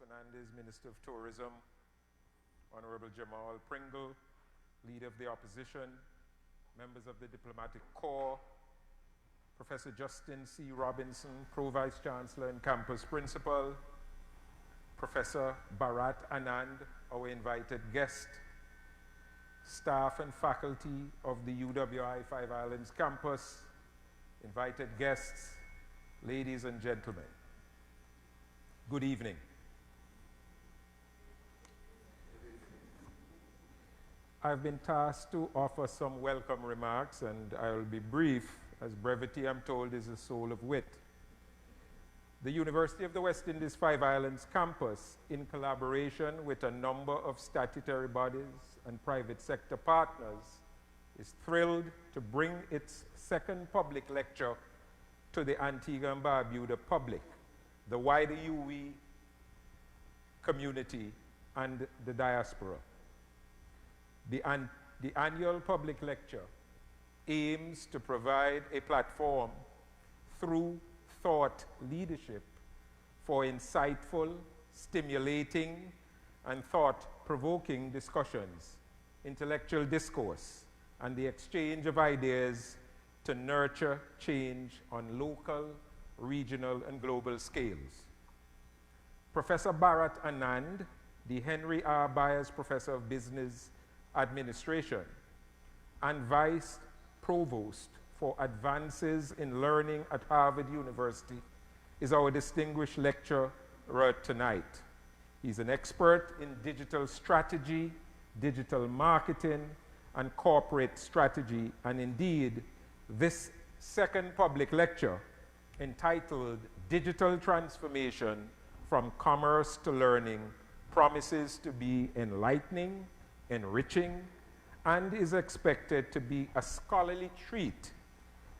Fernandez, Minister of Tourism, Honorable Jamal Pringle, Leader of the Opposition, members of the Diplomatic Corps, Professor Justin C. Robinson, Pro-Vice Chancellor and Campus Principal, Professor Bharat Anand, our invited guest, staff and faculty of the UWI Five Islands campus, invited guests, ladies and gentlemen. Good evening. I've been tasked to offer some welcome remarks, and I will be brief, as brevity, I'm told, is the soul of wit. The University of the West Indies Five Islands campus, in collaboration with a number of statutory bodies and private sector partners, is thrilled to bring its second public lecture to the Antigua and Barbuda public, the wider UWI community, and the diaspora. The annual public lecture aims to provide a platform through thought leadership for insightful, stimulating, and thought-provoking discussions, intellectual discourse, and the exchange of ideas to nurture change on local, regional, and global scales. Professor Bharat Anand, the Henry R. Byers Professor of Business Administration and Vice Provost for Advances in Learning at Harvard University, is our distinguished lecturer tonight. He's an expert in digital strategy, digital marketing, and corporate strategy, and indeed, this second public lecture, entitled Digital Transformation from Commerce to Learning, promises to be enlightening, enriching, and is expected to be a scholarly treat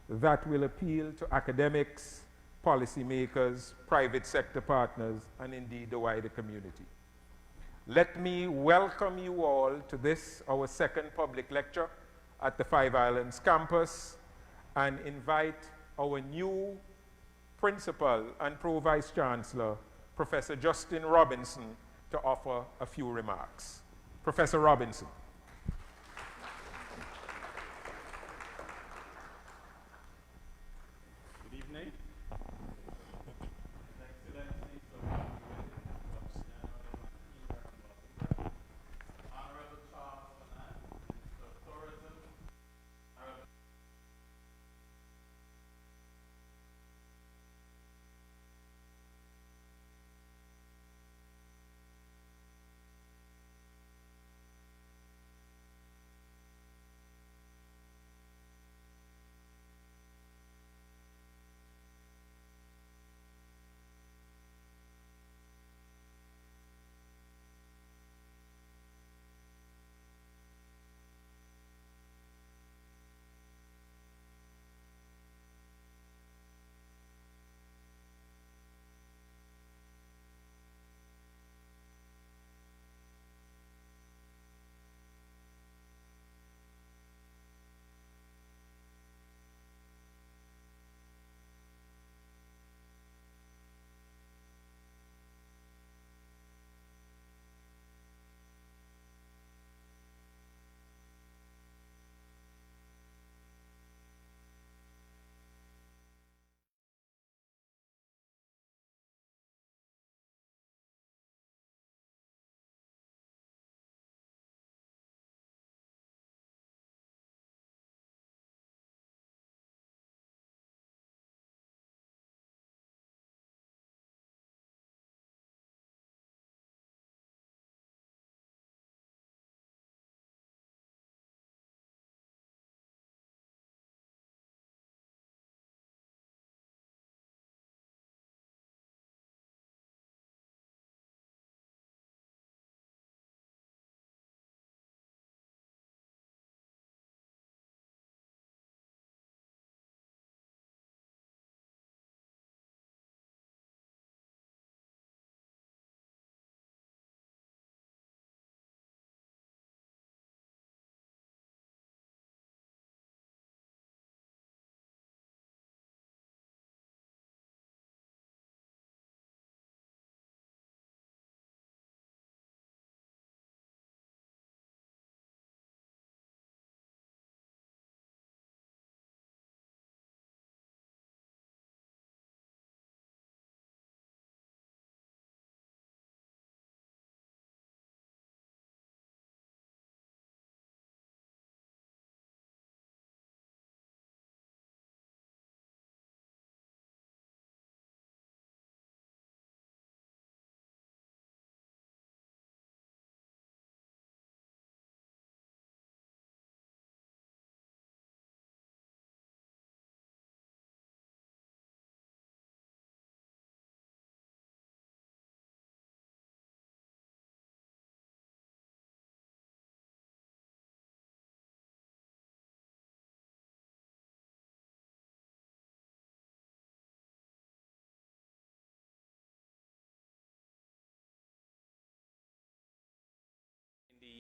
that will appeal to academics, policymakers, private sector partners, and indeed the wider community. Let me welcome you all to this, our second public lecture at the Five Islands campus, and invite our new principal and Pro-Vice Chancellor, Professor Justin Robinson, to offer a few remarks. Professor Robinson. Good evening. Honorable Charles Anand, Minister of Tourism,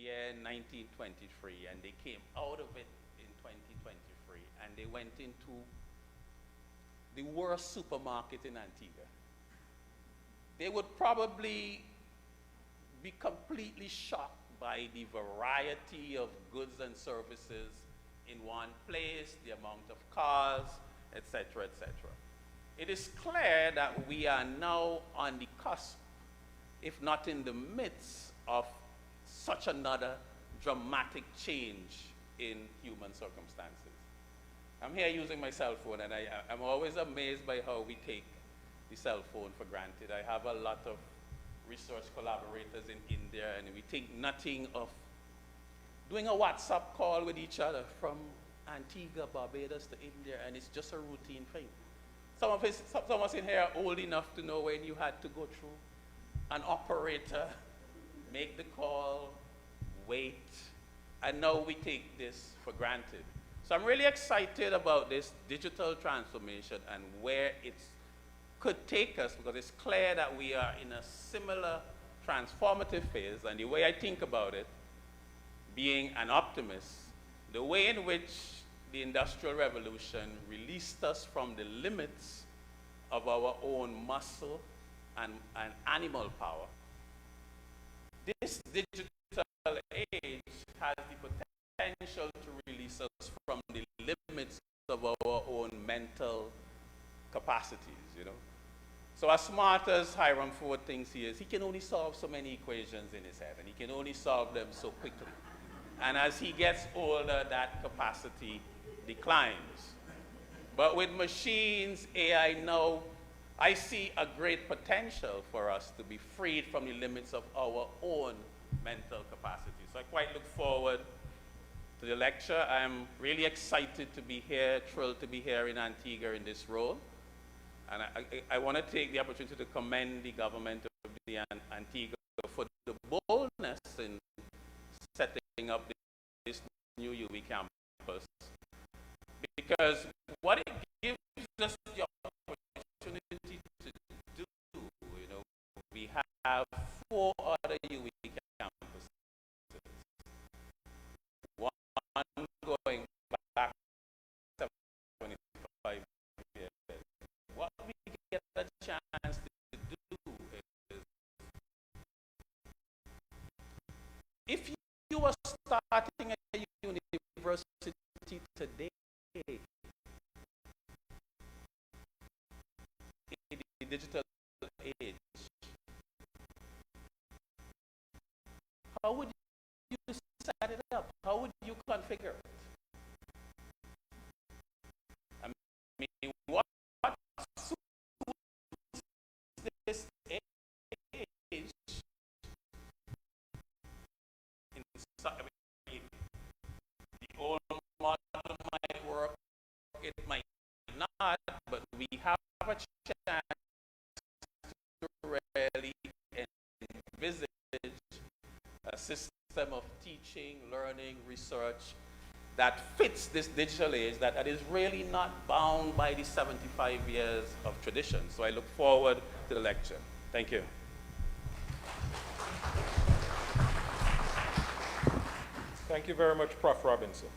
year 1923, and they came out of it in 2023, and they went into the worst supermarket in Antigua. They would probably be completely shocked by the variety of goods and services in one place, the amount of cars, etc., etc. It is clear that we are now on the cusp, if not in the midst of such another dramatic change in human circumstances. I'm here using my cell phone, and I'm always amazed by how we take the cell phone for granted. I have a lot of research collaborators in India, and we think nothing of doing a WhatsApp call with each other from Antigua, Barbados to India, and it's just a routine thing. Some of us in here are old enough to know when you had to go through an operator, make the call, wait, and now we take this for granted. So I'm really excited about this digital transformation and where it could take us, because it's clear that we are in a similar transformative phase. And the way I think about it, being an optimist, the way in which the Industrial Revolution released us from the limits of our own muscle and animal power, this digital age has the potential to release us from the limits of our own mental capacities, you know. So as smart as Hiram Ford thinks he is, he can only solve so many equations in his head, and he can only solve them so quickly. And as he gets older, that capacity declines. But with machines, AI now, I see a great potential for us to be freed from the limits of our own mental capacity. So I quite look forward to the lecture. I'm really excited to be here, thrilled to be here in Antigua in this role. And I want to take the opportunity to commend the government of the Antigua for the boldness in setting up this new UWI campus. Because what it gives us the opportunity to do, you know, we have 4 other UWI campuses. One going back 75 years. What we get a chance to do is, if you were starting a university today, in the digital age, how would you set it up? How would you configure it? I mean, what suits this age? The old model might work, it might not, but we have a chance to really envisage a system of teaching, learning, research that fits this digital age, that is really not bound by the 75 years of tradition. So I look forward to the lecture. Thank you. Thank you very much, Prof. Robinson.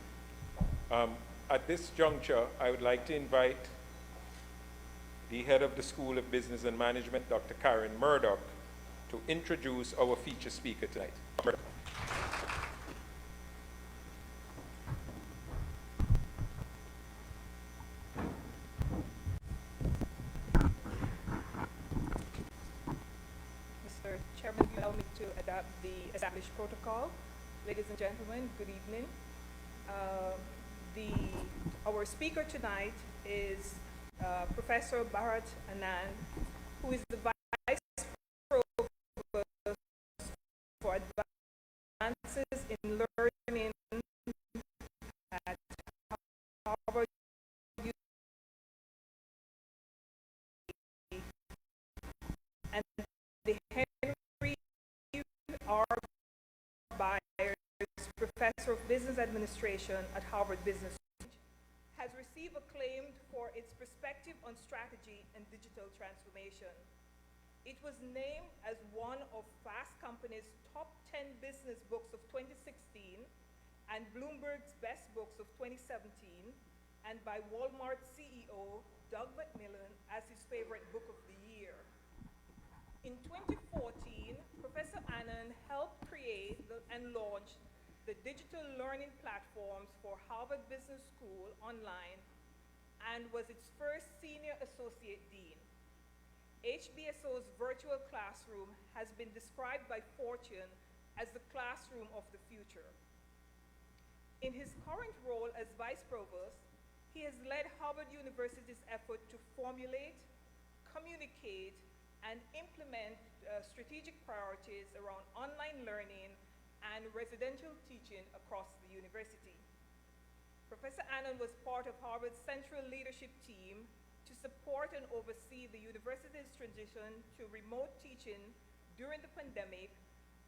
At this juncture, I would like to invite the head of the School of Business and Management, Dr. Karen Murdoch, to introduce our feature speaker tonight. Mr. Chairman, allow me to adopt the established protocol. Ladies and gentlemen, good evening. Our speaker tonight is Professor Bharat N, who is the Vice Provost for Advances in Learning at Harvard University, and the Henry R. Byers Professor of Business Administration at Harvard Business School, has received acclaim for its perspective on strategy and digital transformation. It was named as one of Fast Company's top 10 business books of 2016 and Bloomberg's best books of 2017, and by Walmart CEO Doug McMillon as his favorite book of the year. In 2014, Professor Anand helped create and launch the digital learning platforms for Harvard Business School online and was its first senior associate dean. HBSO's virtual classroom has been described by Fortune as the classroom of the future. In his current role as Vice Provost, he has led Harvard University's effort to formulate, communicate, and implement strategic priorities around online learning and residential teaching across the university. Professor Anand was part of Harvard's central leadership team to support and oversee the university's transition to remote teaching during the pandemic,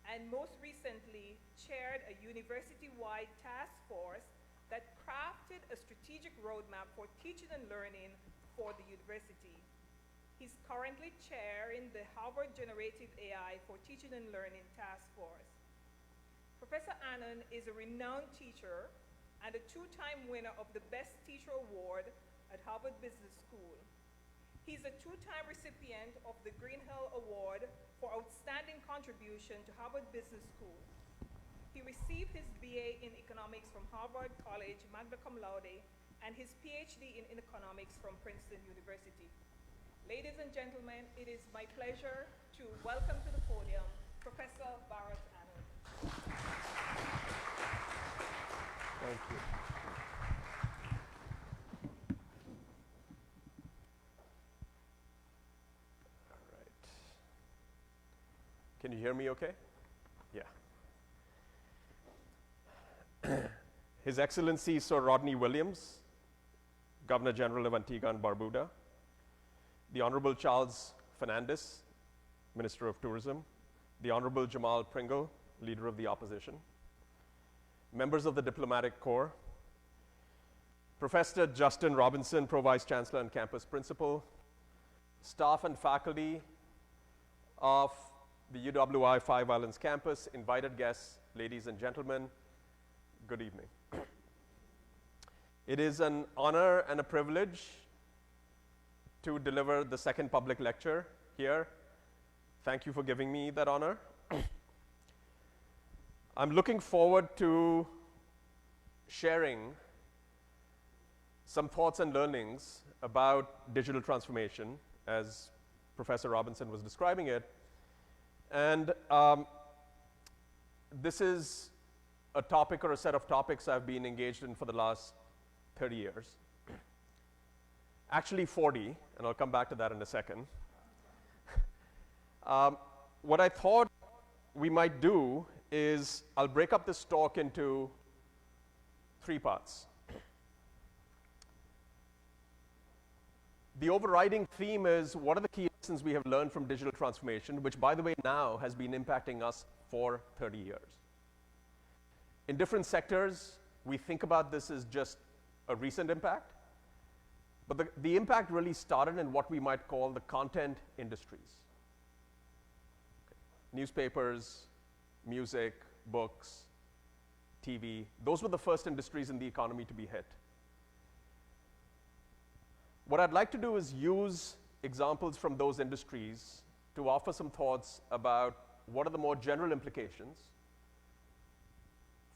and most recently chaired a university-wide task force that crafted a strategic roadmap for teaching and learning for the university. He's currently chairing the Harvard Generative AI for Teaching and Learning Task Force. Professor Anand is a renowned teacher and a two-time winner of the Best Teacher Award at Harvard Business School. He's a two-time recipient of the Greenhill Award for Outstanding Contribution to Harvard Business School. He received his BA in Economics from Harvard College, magna cum laude, and his PhD in Economics from Princeton University. Ladies and gentlemen, it is my pleasure to welcome to the podium Professor Bharat N. Thank you. All right. Can you hear me okay? Yeah. His Excellency Sir Rodney Williams, Governor General of Antigua and Barbuda, the Honorable Charles Fernandez, Minister of Tourism, the Honorable Jamal Pringle, Leader of the Opposition, members of the Diplomatic Corps, Professor Justin Robinson, Pro-Vice Chancellor and Campus Principal, staff and faculty of the UWI Five Islands campus, invited guests, ladies and gentlemen, good evening. It is an honor and a privilege to deliver the second public lecture here. Thank you for giving me that honor. I'm looking forward to sharing some thoughts and learnings about digital transformation, as Professor Robinson was describing it. And this is a topic or a set of topics I've been engaged in for the last 30 years. Actually 40, and I'll come back to that in a second. What I thought we might do is I'll break up this talk into 3 parts. The overriding theme is what are the key lessons we have learned from digital transformation, which by the way now has been impacting us for 30 years. In different sectors, we think about this as just a recent impact, but the impact really started in what we might call the content industries. Newspapers, music, books, TV, those were the first industries in the economy to be hit. What I'd like to do is use examples from those industries to offer some thoughts about what are the more general implications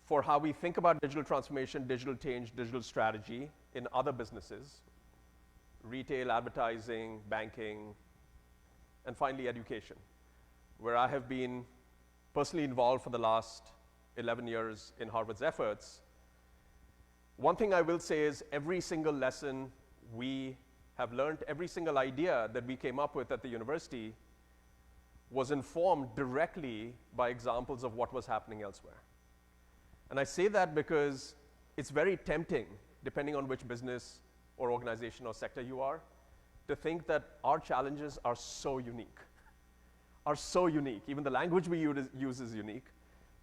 for how we think about digital transformation, digital change, digital strategy in other businesses, retail, advertising, banking, and finally education, where I have been personally involved for the last 11 years in Harvard's efforts. One thing I will say is every single lesson we have learned, every single idea that we came up with at the university was informed directly by examples of what was happening elsewhere. And I say that because it's very tempting, depending on which business or organization or sector you are, to think that our challenges are so unique. Even the language we use is unique.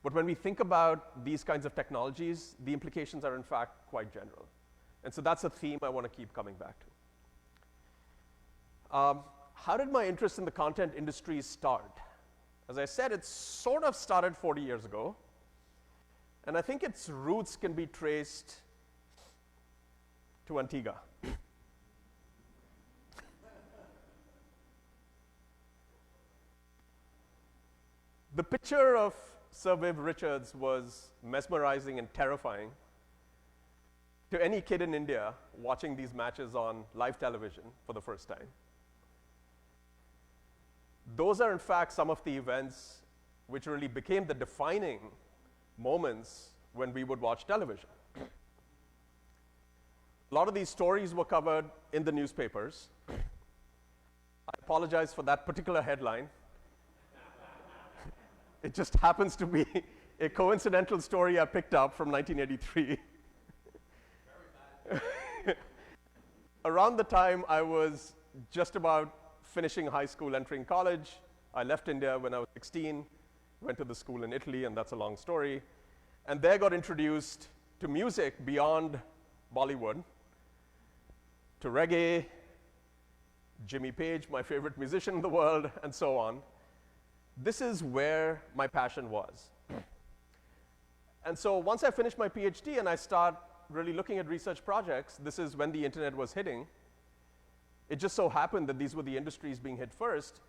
But when we think about these kinds of technologies, the implications are in fact quite general. And so that's a theme I want to keep coming back to. how did my interest in the content industry start? As I said, it sort of started 40 years ago. And I think its roots can be traced to Antigua. The picture of Sir Viv Richards was mesmerizing and terrifying to any kid in India watching these matches on live television for the first time. Those are, in fact, some of the events which really became the defining moments when we would watch television. A lot of these stories were covered in the newspapers. I apologize for that particular headline. It just happens to be a coincidental story I picked up from 1983. Around the time I was just about finishing high school, entering college, I left India when I was 16, went to the school in Italy, and that's a long story. And there got introduced to music beyond Bollywood, to reggae, Jimmy Page, my favorite musician in the world, and so on. This is where my passion was. And so once I finished my PhD and I start really looking at research projects, this is when the internet was hitting. It just so happened that these were the industries being hit first.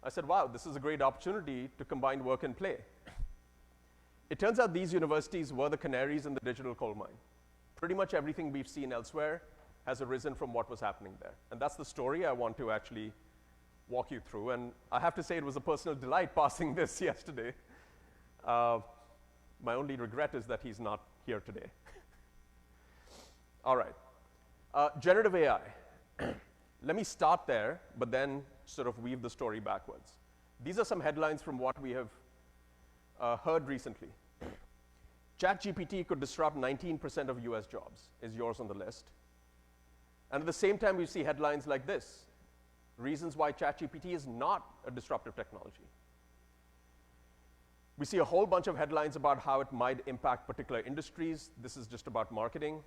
I said, wow, this is a great opportunity to combine work and play. It turns out these universities were the canaries in the digital coal mine. Pretty much everything we've seen elsewhere has arisen from what was happening there. And that's the story I want to actually walk you through. And I have to say it was a personal delight passing this yesterday. My only regret is that he's not here today. All right. Generative AI. Let me start there, but then sort of weave the story backwards. These are some headlines from what we have heard recently. ChatGPT could disrupt 19% of US jobs, is yours on the list. And at the same time, we see headlines like this: reasons why ChatGPT is not a disruptive technology. We see a whole bunch of headlines about how it might impact particular industries. This is just about marketing.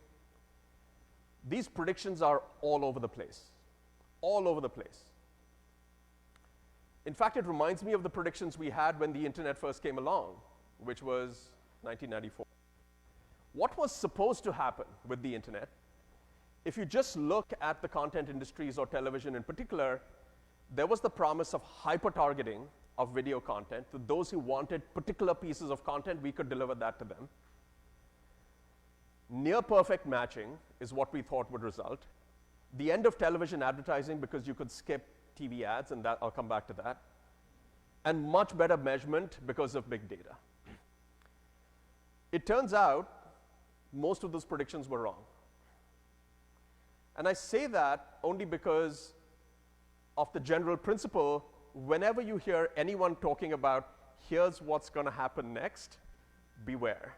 These predictions are all over the place, all over the place. In fact, it reminds me of the predictions we had when the internet first came along, which was 1994. What was supposed to happen with the internet? If you just look at the content industries or television in particular, there was the promise of hyper-targeting of video content. To those who wanted particular pieces of content, we could deliver that to them. Near perfect matching is what we thought would result. The end of television advertising because you could skip TV ads, and that, I'll come back to that. And much better measurement because of big data. It turns out most of those predictions were wrong. And I say that only because of the general principle: whenever you hear anyone talking about here's what's going to happen next, beware.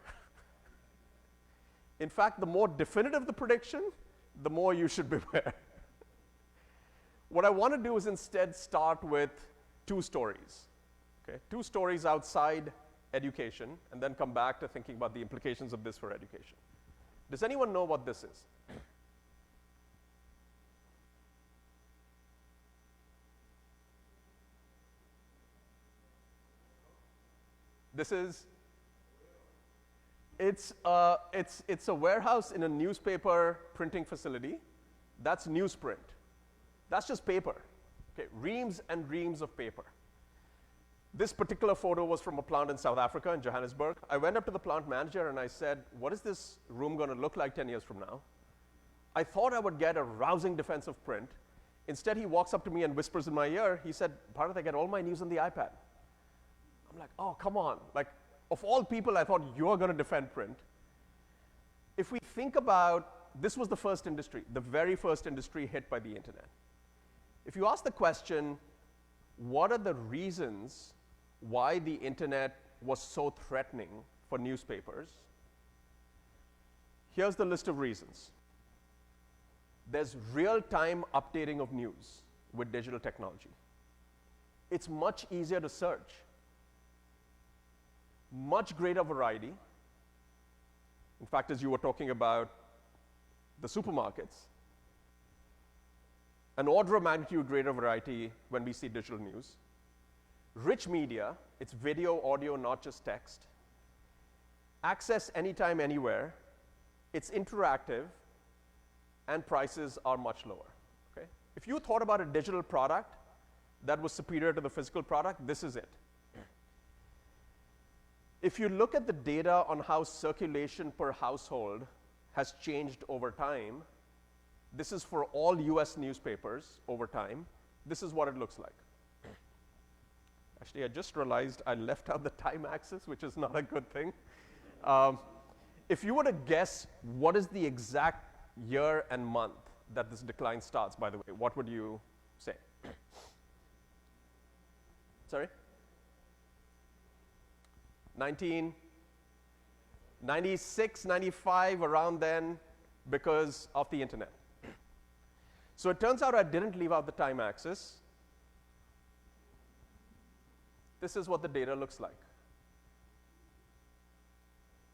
In fact, the more definitive the prediction, the more you should beware. What I want to do is instead start with two stories. Okay? Two stories outside education, and then come back to thinking about the implications of this for education. Does anyone know what this is? This is, it's a warehouse in a newspaper printing facility. That's newsprint. That's just paper. Okay, reams and reams of paper. This particular photo was from a plant in South Africa, in Johannesburg. I went up to the plant manager and I said, what is this room going to look like 10 years from now? I thought I would get a rousing defense of print. Instead, he walks up to me and whispers in my ear. He said, Bharat, I get all my news on the iPad. I'm like, oh, come on. Like, of all people, I thought you were going to defend print. If we think about, this was the first industry, the very first industry hit by the internet. If you ask the question, what are the reasons why the internet was so threatening for newspapers? Here's the list of reasons. There's real-time updating of news with digital technology. It's much easier to search. Much greater variety. In fact, as you were talking about the supermarkets, an order of magnitude greater variety when we see digital news. Rich media, it's video, audio, not just text. Access anytime, anywhere. It's interactive, and prices are much lower. Okay? If you thought about a digital product that was superior to the physical product, this is it. If you look at the data on how circulation per household has changed over time, this is for all US newspapers over time. This is what it looks like. Actually, I just realized I left out the time axis, which is not a good thing. If you were to guess what is the exact year and month that this decline starts, by the way, what would you say? Sorry? 1996, 95, around then, because of the internet. So it turns out I didn't leave out the time axis. This is what the data looks like.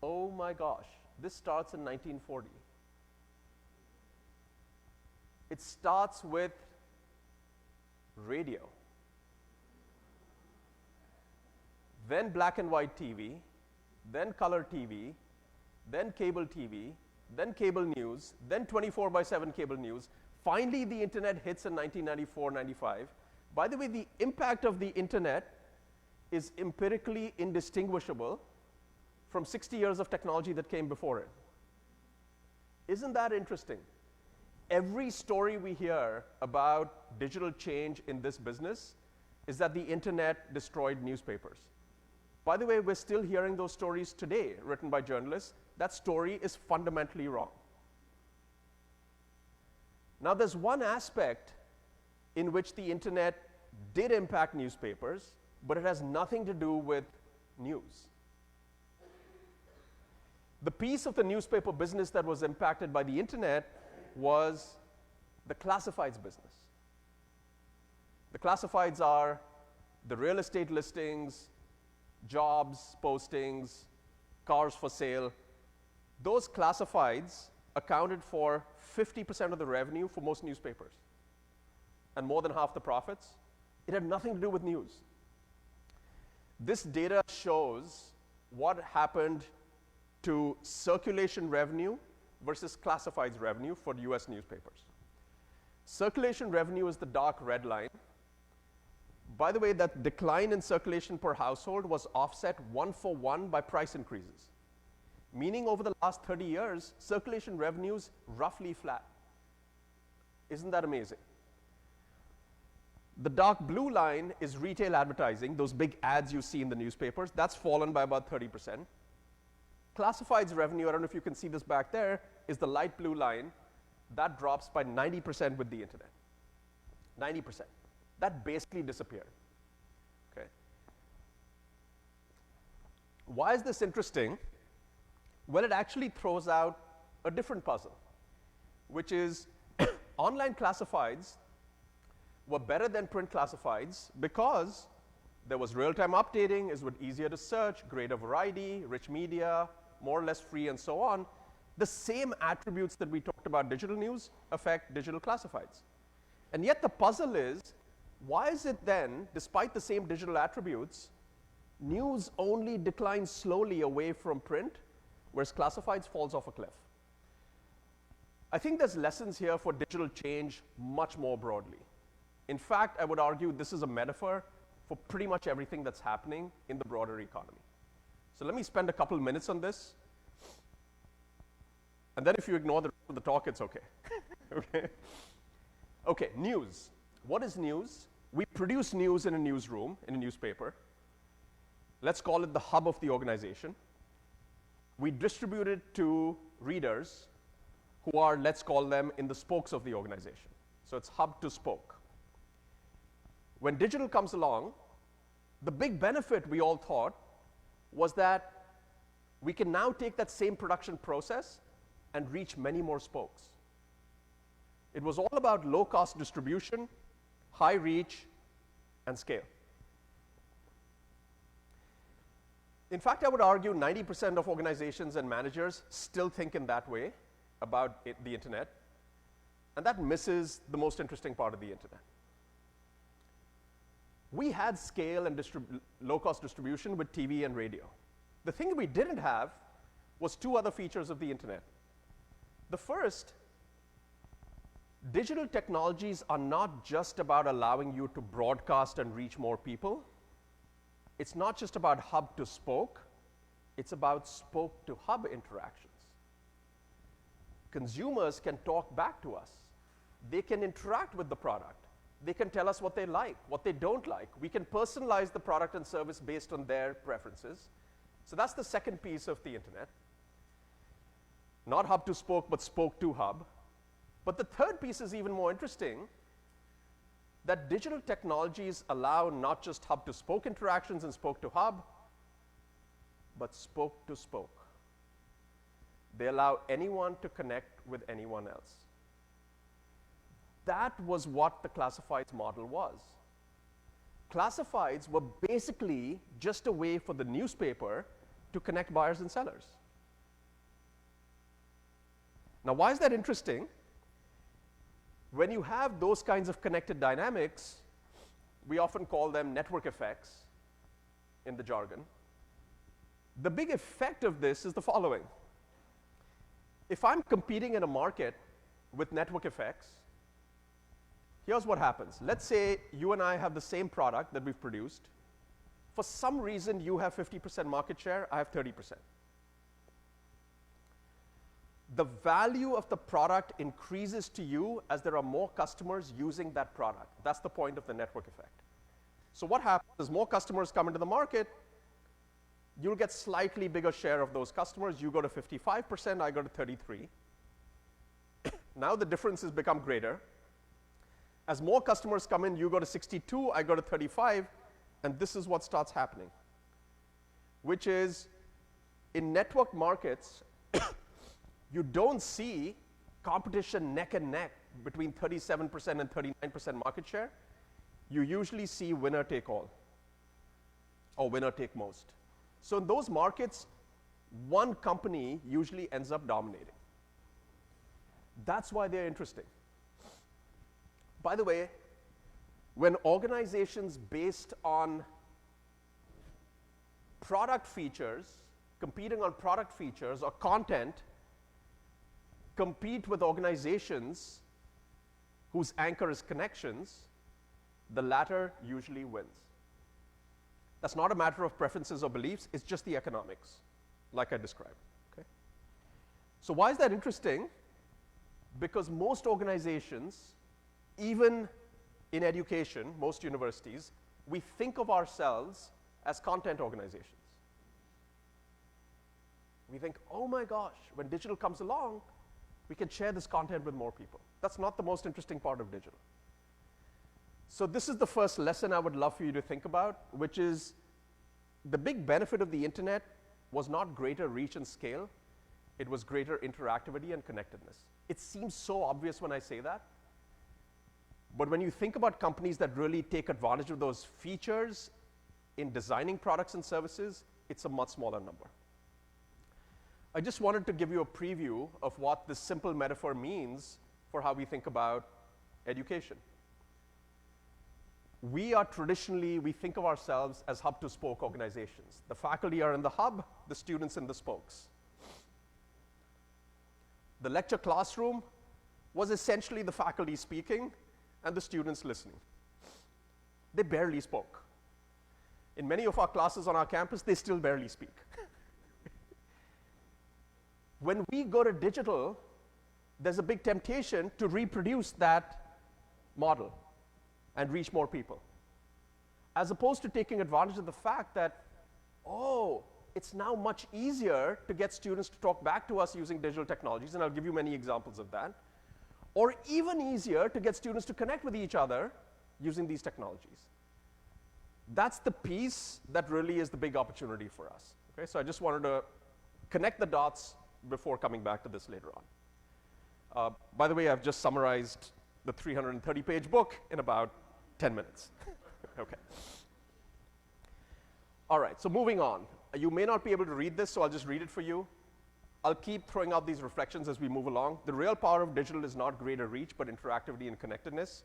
Oh my gosh, this starts in 1940. It starts with radio, then black and white TV, then color TV, then cable TV, then cable news, then 24/7 cable news. Finally, the internet hits in 1994, 95. By the way, the impact of the internet is empirically indistinguishable from 60 years of technology that came before it. Isn't that interesting? Every story we hear about digital change in this business is that the internet destroyed newspapers. By the way, we're still hearing those stories today, written by journalists. That story is fundamentally wrong. Now, there's one aspect in which the internet did impact newspapers, but it has nothing to do with news. The piece of the newspaper business that was impacted by the internet was the classifieds business. The classifieds are the real estate listings, jobs postings, cars for sale. Those classifieds accounted for 50% of the revenue for most newspapers and more than half the profits. It had nothing to do with news. This data shows what happened to circulation revenue versus classifieds revenue for US newspapers. Circulation revenue is the dark red line. By the way, that decline in circulation per household was offset 1-for-1 by price increases, meaning over the last 30 years, circulation revenues roughly flat. Isn't that amazing? The dark blue line is retail advertising, those big ads you see in the newspapers. That's fallen by about 30%. Classifieds revenue, I don't know if you can see this back there, is the light blue line. That drops by 90% with the internet. 90%. That basically disappeared. Okay. Why is this interesting? Well, it actually throws out a different puzzle, which is online classifieds were better than print classifieds because there was real-time updating, it was easier to search, greater variety, rich media, more or less free, and so on. The same attributes that we talked about digital news affect digital classifieds. And yet the puzzle is, why is it then, despite the same digital attributes, news only declines slowly away from print, whereas classifieds falls off a cliff? I think there's lessons here for digital change much more broadly. In fact, I would argue this is a metaphor for pretty much everything that's happening in the broader economy. So let me spend a couple minutes on this. And then if you ignore the rest of the talk, it's okay. Okay? Okay, news. What is news? We produce news in a newsroom, in a newspaper. Let's call it the hub of the organization. We distribute it to readers who are, let's call them, in the spokes of the organization. So it's hub to spoke. When digital comes along, the big benefit we all thought was that we can now take that same production process and reach many more spokes. It was all about low-cost distribution, high reach, and scale. In fact, I would argue 90% of organizations and managers still think in that way about the internet. And that misses the most interesting part of the internet. We had scale and low-cost distribution with TV and radio. The thing we didn't have was two other features of the internet. The first, digital technologies are not just about allowing you to broadcast and reach more people. It's not just about hub to spoke. It's about spoke to hub interactions. Consumers can talk back to us. They can interact with the product. They can tell us what they like, what they don't like. We can personalize the product and service based on their preferences. So that's the second piece of the internet. Not hub to spoke, but spoke to hub. But the third piece is even more interesting, that digital technologies allow not just hub to spoke interactions and spoke to hub, but spoke to spoke. They allow anyone to connect with anyone else. That was what the classifieds model was. Classifieds were basically just a way for the newspaper to connect buyers and sellers. Now, why is that interesting? When you have those kinds of connected dynamics, we often call them network effects in the jargon. The big effect of this is the following. If I'm competing in a market with network effects, here's what happens. Let's say you and I have the same product that we've produced. For some reason, you have 50% market share, I have 30%. The value of the product increases to you as there are more customers using that product. That's the point of the network effect. So what happens is more customers come into the market, you'll get slightly bigger share of those customers. You go to 55%, I go to 33. Now the differences become greater. As more customers come in, you go to 62, I go to 35, and this is what starts happening, which is in network markets, you don't see competition neck and neck between 37% and 39% market share. You usually see winner take all or winner take most. So in those markets, one company usually ends up dominating. That's why they're interesting. By the way, when organizations based on product features, competing on product features or content, compete with organizations whose anchor is connections, the latter usually wins. That's not a matter of preferences or beliefs, it's just the economics, like I described. Okay? So why is that interesting? Because most organizations, even in education, most universities, we think of ourselves as content organizations. We think, oh my gosh, when digital comes along, we can share this content with more people. That's not the most interesting part of digital. So this is the first lesson I would love for you to think about, which is the big benefit of the internet was not greater reach and scale, it was greater interactivity and connectedness. It seems so obvious when I say that, but when you think about companies that really take advantage of those features in designing products and services, it's a much smaller number. I just wanted to give you a preview of what this simple metaphor means for how we think about education. We think of ourselves as hub-to-spoke organizations. The faculty are in the hub, the students in the spokes. The lecture classroom was essentially the faculty speaking and the students listening. They barely spoke. In many of our classes on our campus, they still barely speak. When we go to digital, there's a big temptation to reproduce that model and reach more people, as opposed to taking advantage of the fact that, oh, it's now much easier to get students to talk back to us using digital technologies, and I'll give you many examples of that, or even easier to get students to connect with each other using these technologies. That's the piece that really is the big opportunity for us. Okay, so I just wanted to connect the dots before coming back to this later on. By the way, I've just summarized the 330-page book in about 10 minutes. Okay. All right, so moving on. You may not be able to read this, so I'll just read it for you. I'll keep throwing out these reflections as we move along. The real power of digital is not greater reach, but interactivity and connectedness.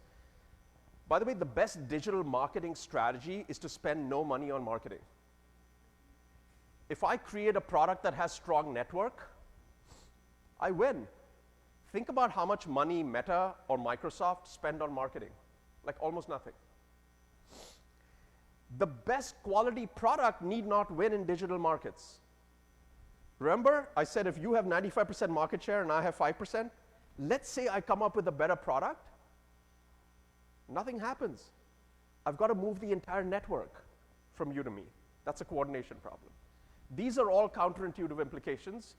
By the way, the best digital marketing strategy is to spend no money on marketing. If I create a product that has strong network, I win. Think about how much money Meta or Microsoft spend on marketing. Like almost nothing. The best quality product need not win in digital markets. Remember, I said if you have 95% market share and I have 5%, let's say I come up with a better product, nothing happens. I've got to move the entire network from you to me. That's a coordination problem. These are all counterintuitive implications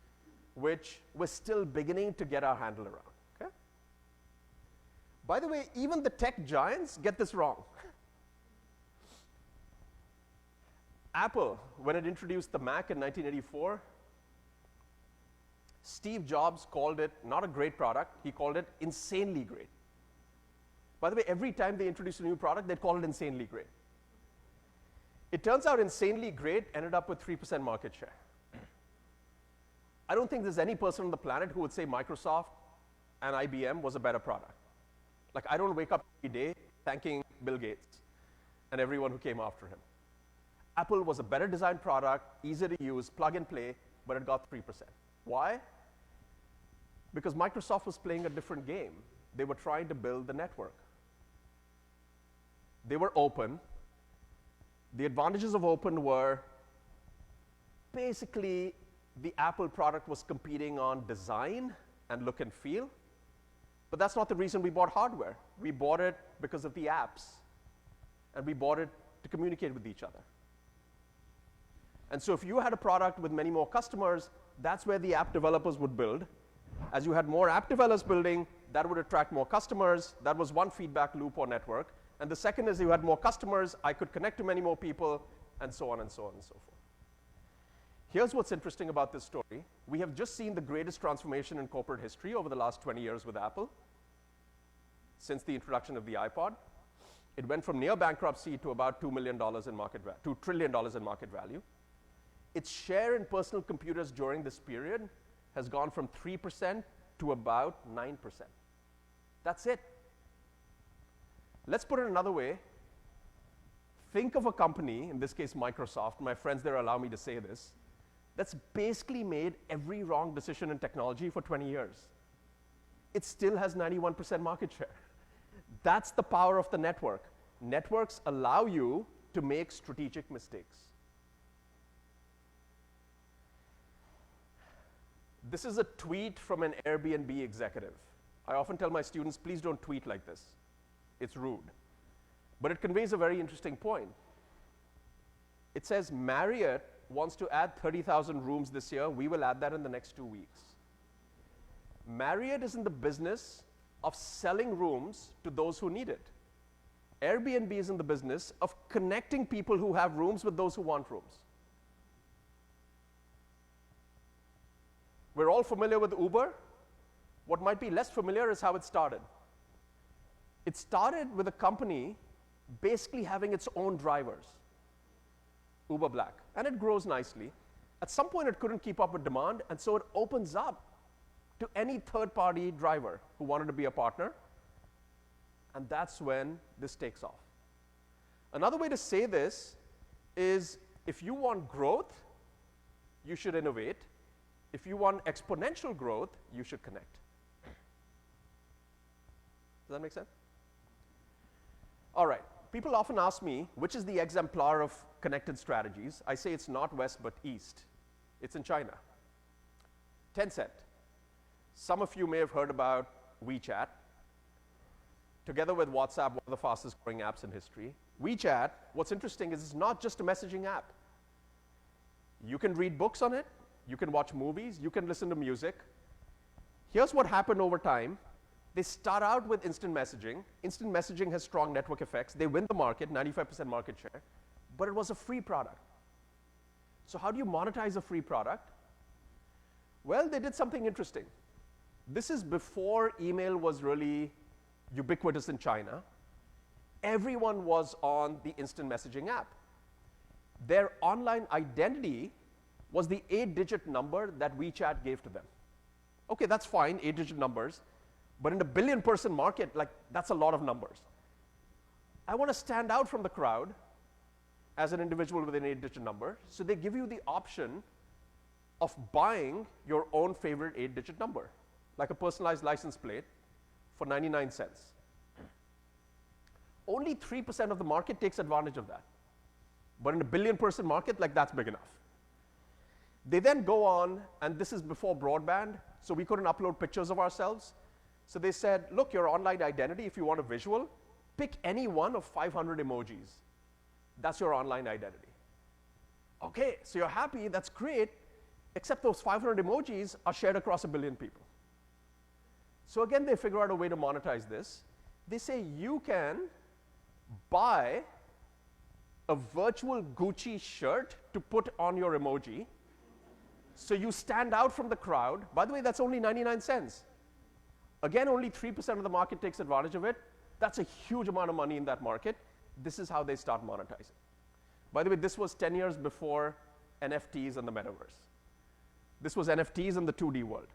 which we're still beginning to get our handle around. Okay? By the way, even the tech giants get this wrong. Apple, when it introduced the Mac in 1984, Steve Jobs called it not a great product, he called it insanely great. By the way, every time they introduced a new product, they'd call it insanely great. It turns out insanely great ended up with 3% market share. I don't think there's any person on the planet who would say Microsoft and IBM was a better product. Like, I don't wake up every day thanking Bill Gates and everyone who came after him. Apple was a better designed product, easy to use, plug and play, but it got 3%. Why? Because Microsoft was playing a different game. They were trying to build the network. They were open. The advantages of open were basically the Apple product was competing on design and look and feel, but that's not the reason we bought hardware. We bought it because of the apps, and we bought it to communicate with each other. And so if you had a product with many more customers, that's where the app developers would build. As you had more app developers building, that would attract more customers. That was one feedback loop or network. And the second is you had more customers, I could connect to many more people, and so on and so on and so forth. Here's what's interesting about this story. We have just seen the greatest transformation in corporate history over the last 20 years with Apple, since the introduction of the iPod. It went from near bankruptcy to about $2 trillion in market value. Its share in personal computers during this period has gone from 3% to about 9%. That's it. Let's put it another way. Think of a company, in this case Microsoft, my friends there allow me to say this, that's basically made every wrong decision in technology for 20 years. It still has 91% market share. That's the power of the network. Networks allow you to make strategic mistakes. This is a tweet from an Airbnb executive. I often tell my students, please don't tweet like this. It's rude. But it conveys a very interesting point. It says, Marriott wants to add 30,000 rooms this year. We will add that in the next 2 weeks. Marriott is in the business of selling rooms to those who need it. Airbnb is in the business of connecting people who have rooms with those who want rooms. We're all familiar with Uber. What might be less familiar is how it started. It started with a company basically having its own drivers, Uber Black, and it grows nicely. At some point, it couldn't keep up with demand, and so it opens up to any third-party driver who wanted to be a partner, and that's when this takes off. Another way to say this is if you want growth, you should innovate. If you want exponential growth, you should connect. Does that make sense? All right. People often ask me, which is the exemplar of connected strategies? I say it's not West, but East. It's in China. Tencent. Some of you may have heard about WeChat. Together with WhatsApp, one of the fastest growing apps in history. WeChat, what's interesting is it's not just a messaging app. You can read books on it. You can watch movies. You can listen to music. Here's what happened over time. They start out with instant messaging. Instant messaging has strong network effects. They win the market, 95% market share, but it was a free product. So how do you monetize a free product? Well, they did something interesting. This is before email was really ubiquitous in China. Everyone was on the instant messaging app. Their online identity was the 8-digit number that WeChat gave to them. Okay, that's fine, 8-digit numbers, but in a billion-person market, like, that's a lot of numbers. I want to stand out from the crowd as an individual with an 8-digit number, so they give you the option of buying your own favorite 8-digit number, like a personalized license plate for 99 cents. Only 3% of the market takes advantage of that. But in a billion-person market, like, that's big enough. They then go on, and this is before broadband, so we couldn't upload pictures of ourselves. So they said, look, your online identity, if you want a visual, pick any one of 500 emojis. That's your online identity. Okay, so you're happy, that's great, except those 500 emojis are shared across 1 billion people. So again, they figure out a way to monetize this. They say you can buy a virtual Gucci shirt to put on your emoji, so you stand out from the crowd. By the way, that's only 99 cents. Again, only 3% of the market takes advantage of it. That's a huge amount of money in that market. This is how they start monetizing. By the way, this was 10 years before NFTs and the metaverse. This was NFTs in the 2D world.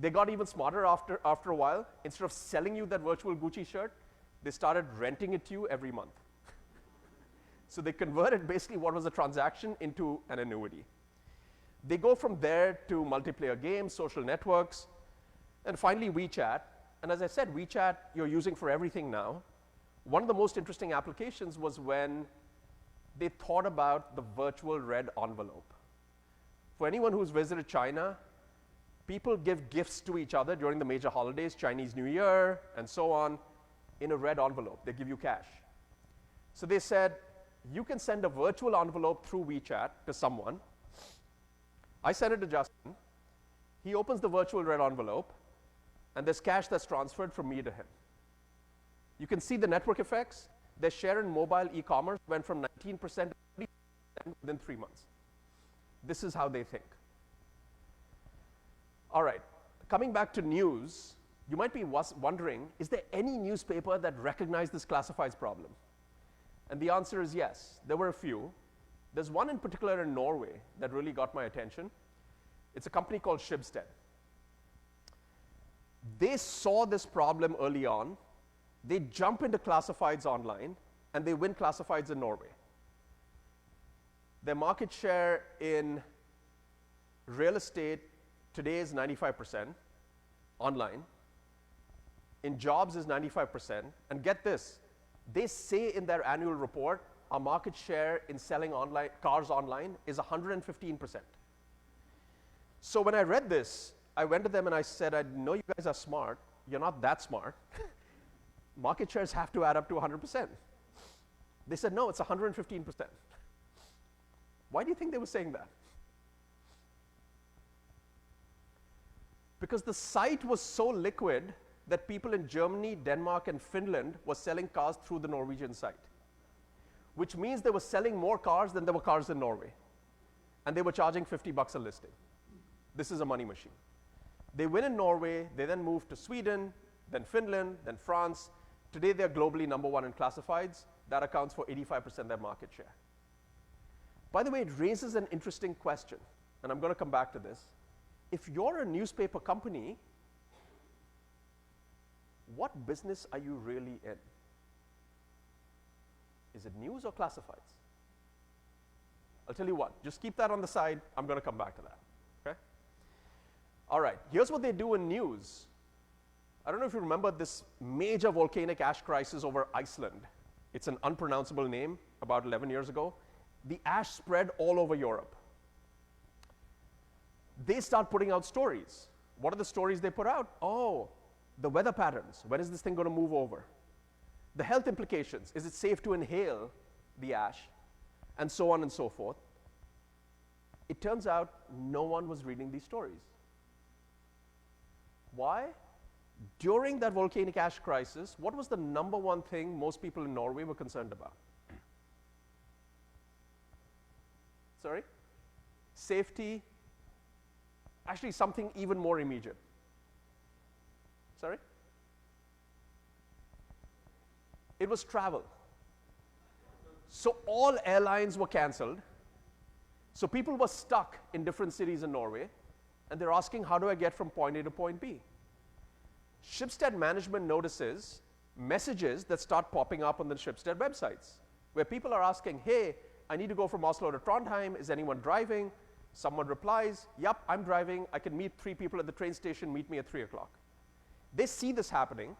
They got even smarter after a while. Instead of selling you that virtual Gucci shirt, they started renting it to you every month. So they converted basically what was a transaction into an annuity. They go from there to multiplayer games, social networks, and finally WeChat. And as I said, WeChat you're using for everything now. One of the most interesting applications was when they thought about the virtual red envelope. For anyone who's visited China, people give gifts to each other during the major holidays, Chinese New Year, and so on, in a red envelope. They give you cash. So they said, you can send a virtual envelope through WeChat to someone. I send it to Justin. He opens the virtual red envelope, and there's cash that's transferred from me to him. You can see the network effects. Their share in mobile e-commerce went from 19% to 30% within 3 months. This is how they think. All right, coming back to news, you might be wondering, is there any newspaper that recognized this classifieds problem? And the answer is yes. There were a few. There's one in particular in Norway that really got my attention. It's a company called Schibsted. They saw this problem early on. They jump into classifieds online, and they win classifieds in Norway. Their market share in real estate today is 95% online. In jobs is 95%. And get this, they say in their annual report, our market share in selling online, cars online is 115%. So when I read this, I went to them and I said, I know you guys are smart. You're not that smart. Market shares have to add up to 100%. They said, no, it's 115%. Why do you think they were saying that? Because the site was so liquid that people in Germany, Denmark, and Finland were selling cars through the Norwegian site, which means they were selling more cars than there were cars in Norway. And they were charging $50 a listing. This is a money machine. They win in Norway, they then move to Sweden, then Finland, then France. Today they're globally #1 in classifieds. That accounts for 85% of their market share. By the way, it raises an interesting question, and I'm going to come back to this. If you're a newspaper company, what business are you really in? Is it news or classifieds? I'll tell you what, just keep that on the side. I'm going to come back to that. Okay? All right, here's what they do in news. I don't know if you remember this major volcanic ash crisis over Iceland. It's an unpronounceable name about 11 years ago. The ash spread all over Europe. They start putting out stories. What are the stories they put out? Oh, the weather patterns. When is this thing going to move over? The health implications. Is it safe to inhale the ash? And so on and so forth. It turns out no one was reading these stories. Why? During that volcanic ash crisis, what was the #1 thing most people in Norway were concerned about? Sorry? Safety. Actually, something even more immediate. Sorry? It was travel. So all airlines were canceled. So people were stuck in different cities in Norway, and they're asking, how do I get from point A to point B? Schibsted management notices messages that start popping up on the Schibsted websites, where people are asking, hey, I need to go from Oslo to Trondheim. Is anyone driving? Someone replies, yep, I'm driving. I can meet 3 people at the train station. Meet me at 3 o'clock. They see this happening.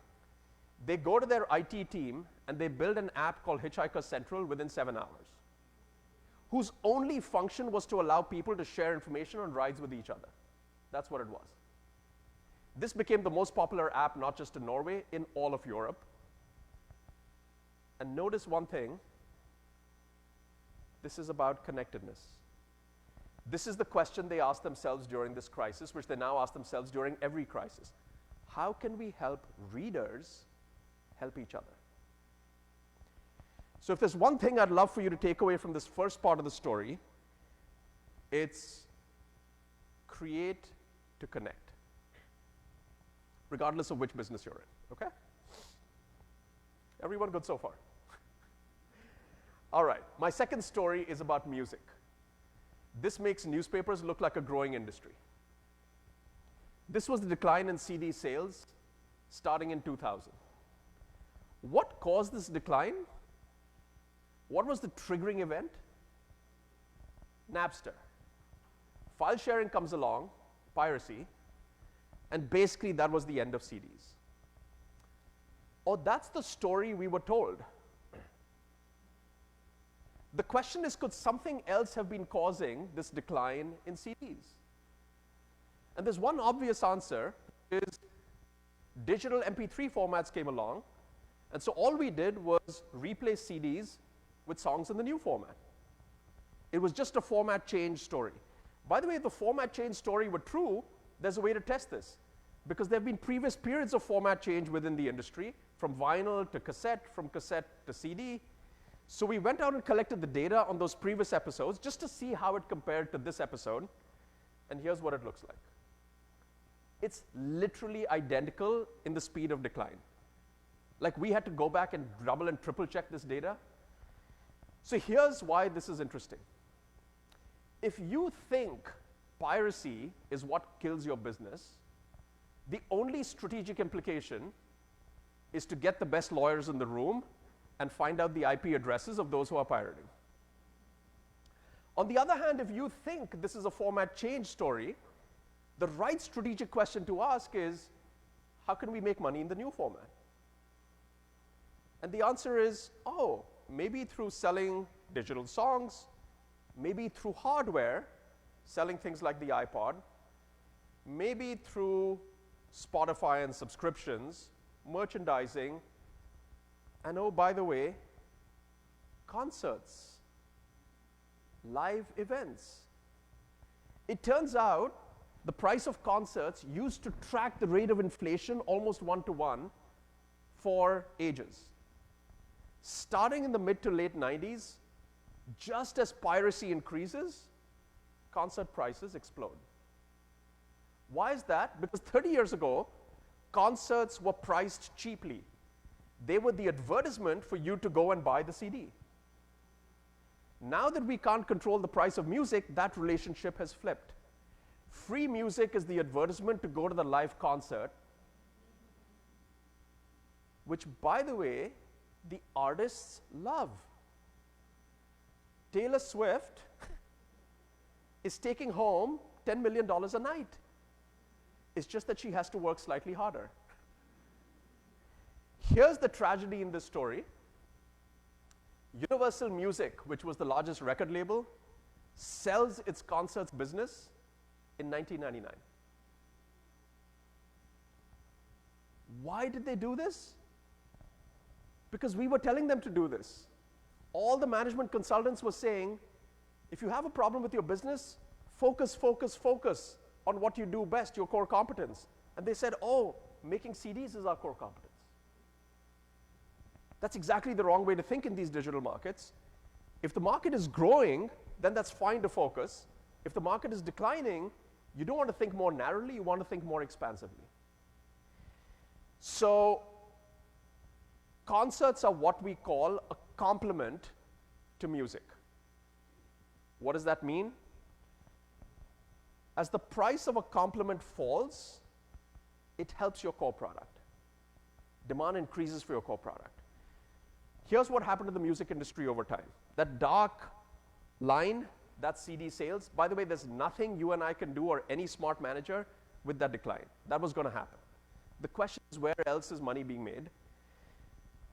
They go to their IT team, and they build an app called Hitchhiker Central within 7 hours, whose only function was to allow people to share information on rides with each other. That's what it was. This became the most popular app, not just in Norway, in all of Europe. And notice one thing. This is about connectedness. This is the question they asked themselves during this crisis, which they now ask themselves during every crisis. How can we help readers help each other? So if there's one thing I'd love for you to take away from this first part of the story, it's create to connect, regardless of which business you're in, okay? Everyone good so far? All right, my second story is about music. This makes newspapers look like a growing industry. This was the decline in CD sales starting in 2000. What caused this decline? What was the triggering event? Napster. File sharing comes along, piracy, and basically that was the end of CDs. Oh, that's the story we were told. The question is, could something else have been causing this decline in CDs? And there's one obvious answer, is digital MP3 formats came along, and so all we did was replace CDs with songs in the new format. It was just a format change story. By the way, if the format change story were true, there's a way to test this, because there have been previous periods of format change within the industry, from vinyl to cassette, from cassette to CD. So we went out and collected the data on those previous episodes just to see how it compared to this episode, and here's what it looks like. It's literally identical in the speed of decline. Like, we had to go back and double and triple check this data. So here's why this is interesting. If you think piracy is what kills your business, the only strategic implication is to get the best lawyers in the room and find out the IP addresses of those who are pirating. On the other hand, if you think this is a format change story, the right strategic question to ask is, how can we make money in the new format? And the answer is, oh, maybe through selling digital songs, maybe through hardware, selling things like the iPod, maybe through Spotify and subscriptions, merchandising, and oh, by the way, concerts, live events. It turns out the price of concerts used to track the rate of inflation almost 1-to-1 for ages. Starting in the mid to late 90s, just as piracy increases, concert prices explode. Why is that? Because 30 years ago, concerts were priced cheaply. They were the advertisement for you to go and buy the CD. Now that we can't control the price of music, that relationship has flipped. Free music is the advertisement to go to the live concert, which, by the way, the artists love. Taylor Swift is taking home $10 million a night. It's just that she has to work slightly harder. Here's the tragedy in this story. Universal Music, which was the largest record label, sells its concerts business in 1999. Why did they do this? Because we were telling them to do this. All the management consultants were saying, if you have a problem with your business, focus, focus, focus on what you do best, your core competence. And they said, oh, making CDs is our core competence. That's exactly the wrong way to think in these digital markets. If the market is growing, then that's fine to focus. If the market is declining, you don't want to think more narrowly, you want to think more expansively. So concerts are what we call a complement to music. What does that mean? As the price of a complement falls, it helps your core product. Demand increases for your core product. Here's what happened to the music industry over time. That dark line, that's CD sales. By the way, there's nothing you and I can do, or any smart manager, with that decline. That was going to happen. The question is, where else is money being made?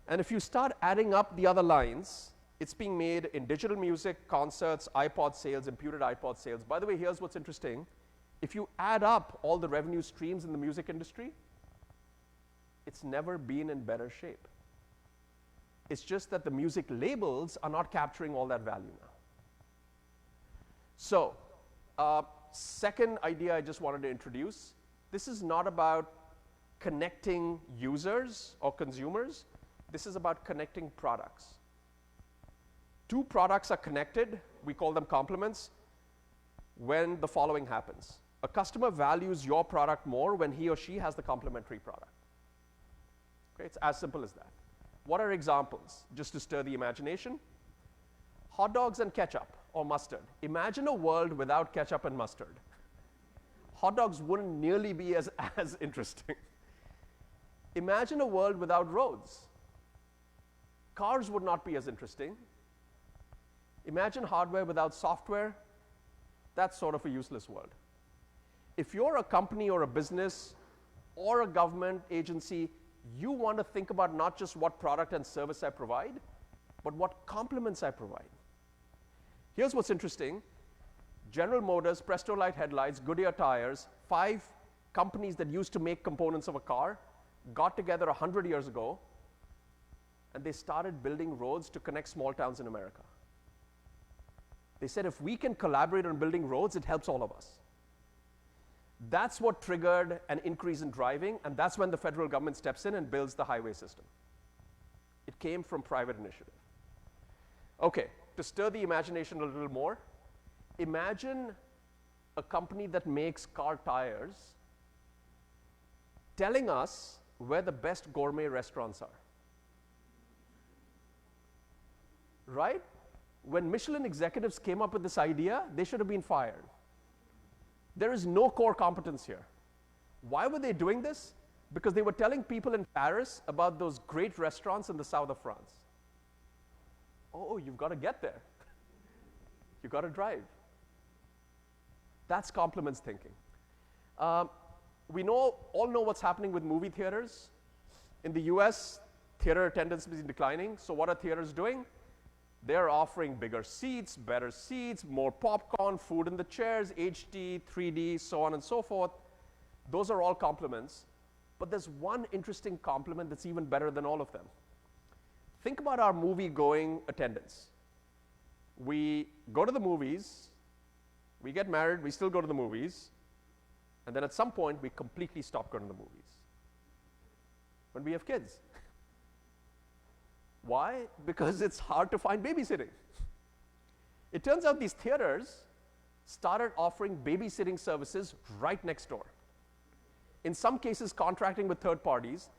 And if you start adding up the other lines, it's being made in digital music, concerts, iPod sales, imputed iPod sales. By the way, here's what's interesting. If you add up all the revenue streams in the music industry, it's never been in better shape. It's just that the music labels are not capturing all that value now. So, second idea I just wanted to introduce, this is not about connecting users or consumers. This is about connecting products. Two products are connected, we call them complements, when the following happens. A customer values your product more when he or she has the complementary product. Okay, it's as simple as that. What are examples, just to stir the imagination? Hot dogs and ketchup or mustard. Imagine a world without ketchup and mustard. Hot dogs wouldn't nearly be as interesting. Imagine a world without roads. Cars would not be as interesting. Imagine hardware without software. That's sort of a useless world. If you're a company or a business or a government agency, you want to think about not just what product and service I provide, but what complements I provide. Here's what's interesting. General Motors, Prestolite headlights, Goodyear tires, 5 companies that used to make components of a car, got together 100 years ago, and they started building roads to connect small towns in America. They said, if we can collaborate on building roads, it helps all of us. That's what triggered an increase in driving, and that's when the federal government steps in and builds the highway system. It came from private initiative. Okay, to stir the imagination a little more, imagine a company that makes car tires telling us where the best gourmet restaurants are. Right? When Michelin executives came up with this idea, they should have been fired. There is no core competence here. Why were they doing this? Because they were telling people in Paris about those great restaurants in the south of France. Oh, you've got to get there. You've got to drive. That's complements thinking. We all know what's happening with movie theaters. In the US, theater attendance is declining. So what are theaters doing? They're offering bigger seats, better seats, more popcorn, food in the chairs, HD, 3D, so on and so forth. Those are all complements. But there's one interesting complement that's even better than all of them. Think about our movie-going attendance. We go to the movies, we get married, we still go to the movies, and then at some point we completely stop going to the movies when we have kids. Why? Because it's hard to find babysitting. It turns out these theaters started offering babysitting services right next door. In some cases, contracting with third parties.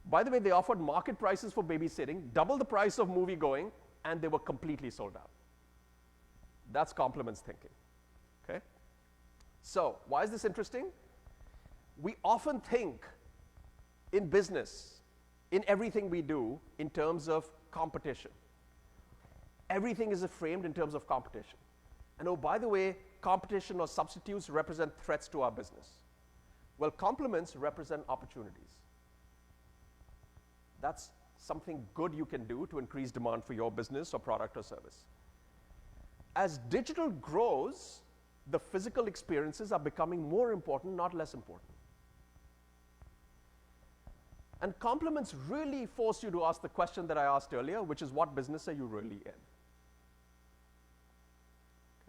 By the way, they offered market prices for babysitting, double the price of movie going, and they were completely sold out. That's complements thinking. Okay? So, why is this interesting? We often think in business, in everything we do, in terms of competition. Everything is framed in terms of competition. And oh, by the way, competition or substitutes represent threats to our business. Well, complements represent opportunities. That's something good you can do to increase demand for your business or product or service. As digital grows, the physical experiences are becoming more important, not less important. And complements really force you to ask the question that I asked earlier, which is, what business are you really in?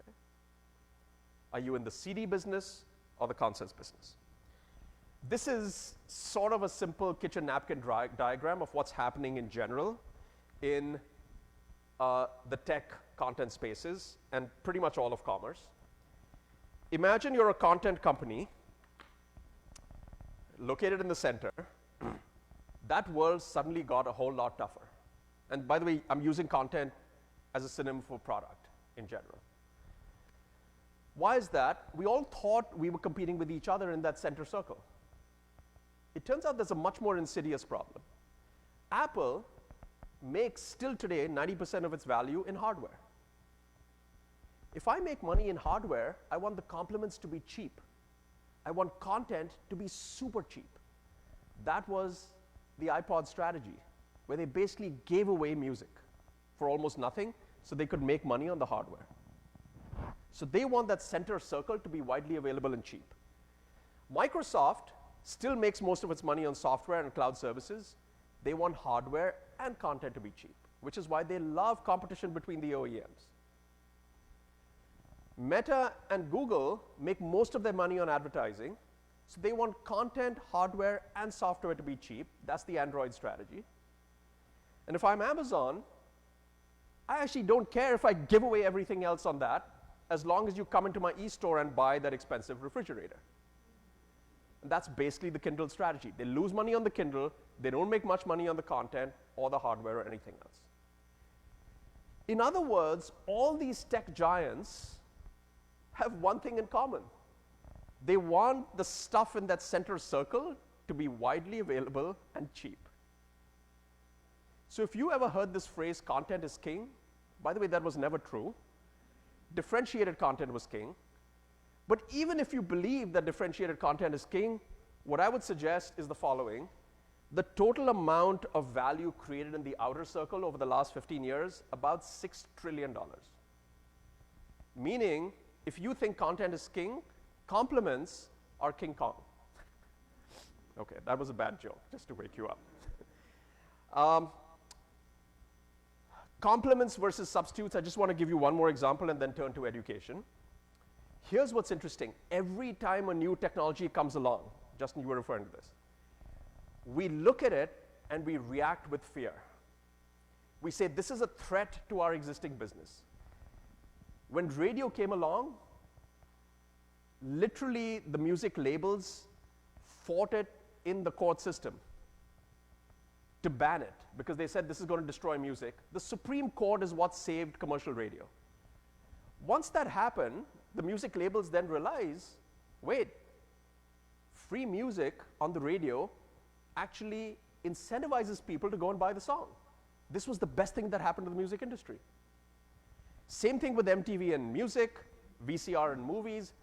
Okay. Are you in the CD business or the concerts business? This is sort of a simple kitchen napkin diagram of what's happening in general in the tech content spaces and pretty much all of commerce. Imagine you're a content company located in the center. That world suddenly got a whole lot tougher. And by the way, I'm using content as a synonym for product in general. Why is that? We all thought we were competing with each other in that center circle. It turns out there's a much more insidious problem. Apple makes still today 90% of its value in hardware. If I make money in hardware, I want the complements to be cheap. I want content to be super cheap. That was the iPod strategy, where they basically gave away music for almost nothing so they could make money on the hardware. So they want that center circle to be widely available and cheap. Microsoft still makes most of its money on software and cloud services. They want hardware and content to be cheap, which is why they love competition between the OEMs. Meta and Google make most of their money on advertising, so they want content, hardware, and software to be cheap. That's the Android strategy. And if I'm Amazon, I actually don't care if I give away everything else on that, as long as you come into my e-store and buy that expensive refrigerator. And that's basically the Kindle strategy. They lose money on the Kindle, they don't make much money on the content or the hardware or anything else. In other words, all these tech giants have one thing in common. They want the stuff in that center circle to be widely available and cheap. So if you ever heard this phrase, content is king, by the way, that was never true. Differentiated content was king. But even if you believe that differentiated content is king, what I would suggest is the following. The total amount of value created in the outer circle over the last 15 years, about $6 trillion. Meaning, if you think content is king, complements are King Kong. Okay, that was a bad joke, just to wake you up. Complements versus substitutes, I just want to give you one more example and then turn to education. Here's what's interesting. Every time a new technology comes along, Justin, you were referring to this, we look at it and we react with fear. We say, this is a threat to our existing business. When radio came along, literally the music labels fought it in the court system to ban it, because they said this is going to destroy music. The Supreme Court is what saved commercial radio. Once that happened, the music labels then realize, wait, free music on the radio actually incentivizes people to go and buy the song. This was the best thing that happened to the music industry. Same thing with MTV and music, VCR and movies,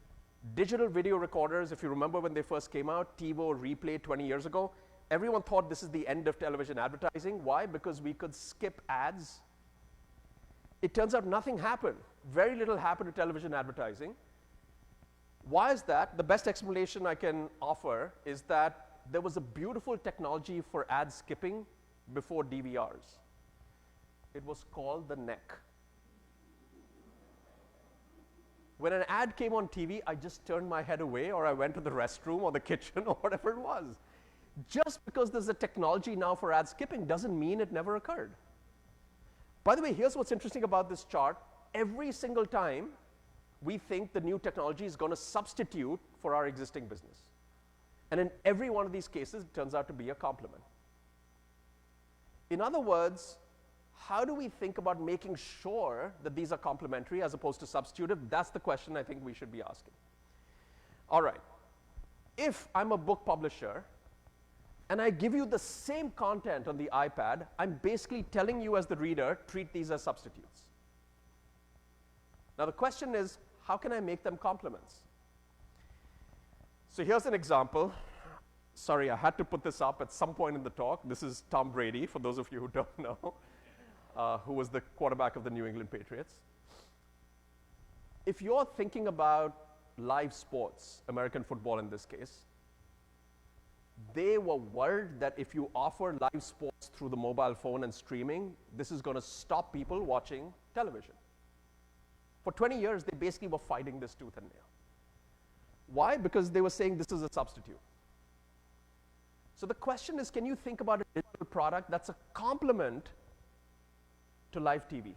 digital video recorders. If you remember when they first came out, TiVo, Replay 20 years ago, everyone thought this is the end of television advertising. Why? Because we could skip ads. It turns out nothing happened. Very little happened to television advertising. Why is that? The best explanation I can offer is that there was a beautiful technology for ad skipping before DVRs. It was called the neck. When an ad came on TV, I just turned my head away, or I went to the restroom or the kitchen or whatever it was. Just because there's a technology now for ad skipping doesn't mean it never occurred. By the way, here's what's interesting about this chart. Every single time, we think the new technology is going to substitute for our existing business. And in every one of these cases, it turns out to be a complement. In other words, how do we think about making sure that these are complementary as opposed to substitutive? That's the question I think we should be asking. All right. If I'm a book publisher and I give you the same content on the iPad, I'm basically telling you as the reader, treat these as substitutes. Now the question is, how can I make them complements? So here's an example. Sorry, I had to put this up at some point in the talk. This is Tom Brady, for those of you who don't know, who was the quarterback of the New England Patriots. If you're thinking about live sports, American football in this case, they were worried that if you offer live sports through the mobile phone and streaming, this is going to stop people watching television. For 20 years, they basically were fighting this tooth and nail. Why? Because they were saying this is a substitute. So the question is, can you think about a digital product that's a complement to live TV?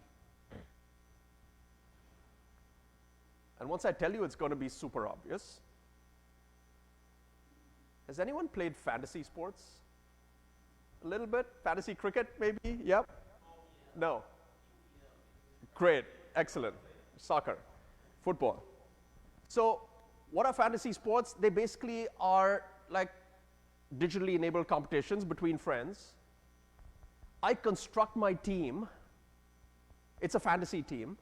And once I tell you, it's going to be super obvious. Has anyone played fantasy sports? A little bit? Fantasy cricket, maybe? Yep? No? Great. Excellent. Soccer. Football. So what are fantasy sports? They basically are like digitally enabled competitions between friends. I construct my team. It's a fantasy team.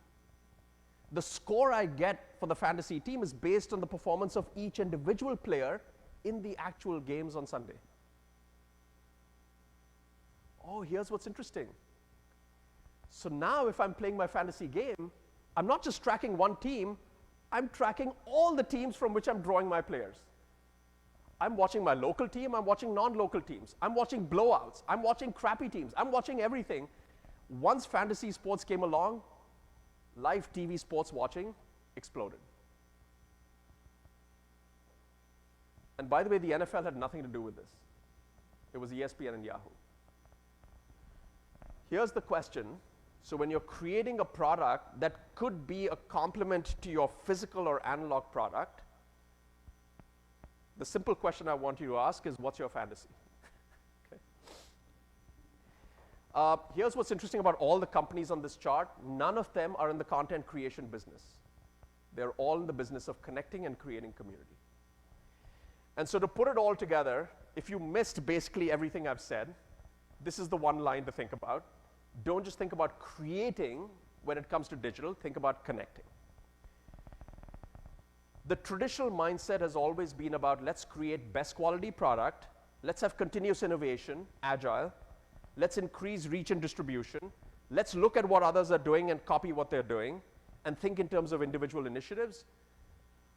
The score I get for the fantasy team is based on the performance of each individual player in the actual games on Sunday. Oh, here's what's interesting. So now if I'm playing my fantasy game, I'm not just tracking one team, I'm tracking all the teams from which I'm drawing my players. I'm watching my local team, I'm watching non-local teams, I'm watching blowouts, I'm watching crappy teams, I'm watching everything. Once fantasy sports came along, live TV sports watching exploded. And by the way, the NFL had nothing to do with this. It was ESPN and Yahoo. Here's the question. So when you're creating a product that could be a complement to your physical or analog product, the simple question I want you to ask is, what's your fantasy? Okay. Here's what's interesting about all the companies on this chart. None of them are in the content creation business. They're all in the business of connecting and creating community. And so to put it all together, if you missed basically everything I've said, this is the one line to think about. Don't just think about creating when it comes to digital, think about connecting. The traditional mindset has always been about let's create best quality product, let's have continuous innovation, agile, let's increase reach and distribution, let's look at what others are doing and copy what they're doing, and think in terms of individual initiatives.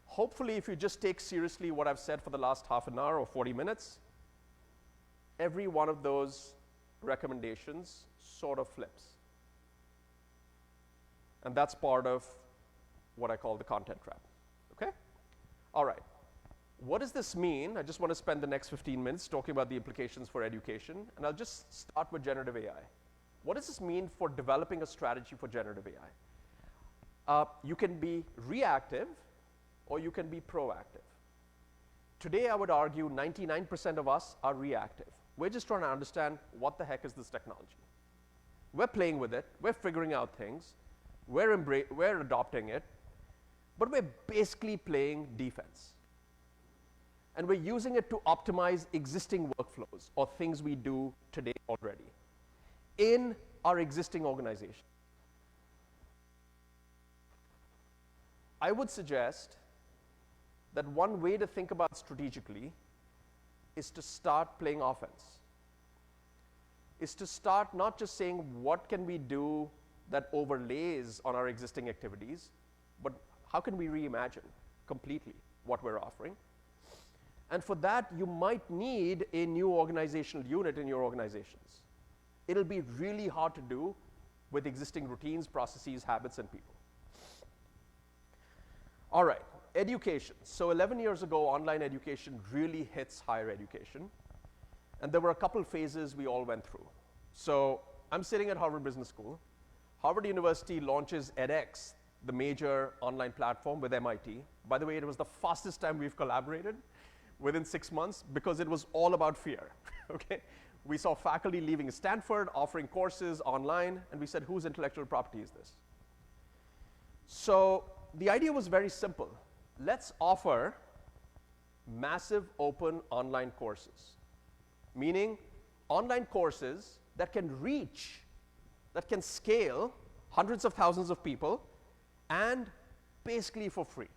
Hopefully, if you just take seriously what I've said for the last half an hour or 40 minutes, every one of those recommendations sort of flips. And that's part of what I call the content trap. Okay? All right. What does this mean? I just want to spend the next 15 minutes talking about the implications for education, and I'll just start with generative AI. What does this mean for developing a strategy for generative AI? You can be reactive, or you can be proactive. Today, I would argue 99% of us are reactive. We're just trying to understand what the heck is this technology. We're playing with it, we're figuring out things, we're adopting it, but we're basically playing defense. And we're using it to optimize existing workflows or things we do today already in our existing organization. I would suggest that one way to think about strategically is to start playing offense. Is to start not just saying what can we do that overlays on our existing activities, but how can we reimagine completely what we're offering? And for that, you might need a new organizational unit in your organizations. It'll be really hard to do with existing routines, processes, habits, and people. All right, education. So 11 years ago, online education really hits higher education. And there were a couple phases we all went through. So I'm sitting at Harvard Business School. Harvard University launches edX, the major online platform, with MIT. By the way, it was the fastest time we've collaborated within 6 months because it was all about fear, okay? We saw faculty leaving Stanford, offering courses online, and we said, whose intellectual property is this? So the idea was very simple. Let's offer massive open online courses, meaning online courses that can reach, that can scale hundreds of thousands of people, and basically for free.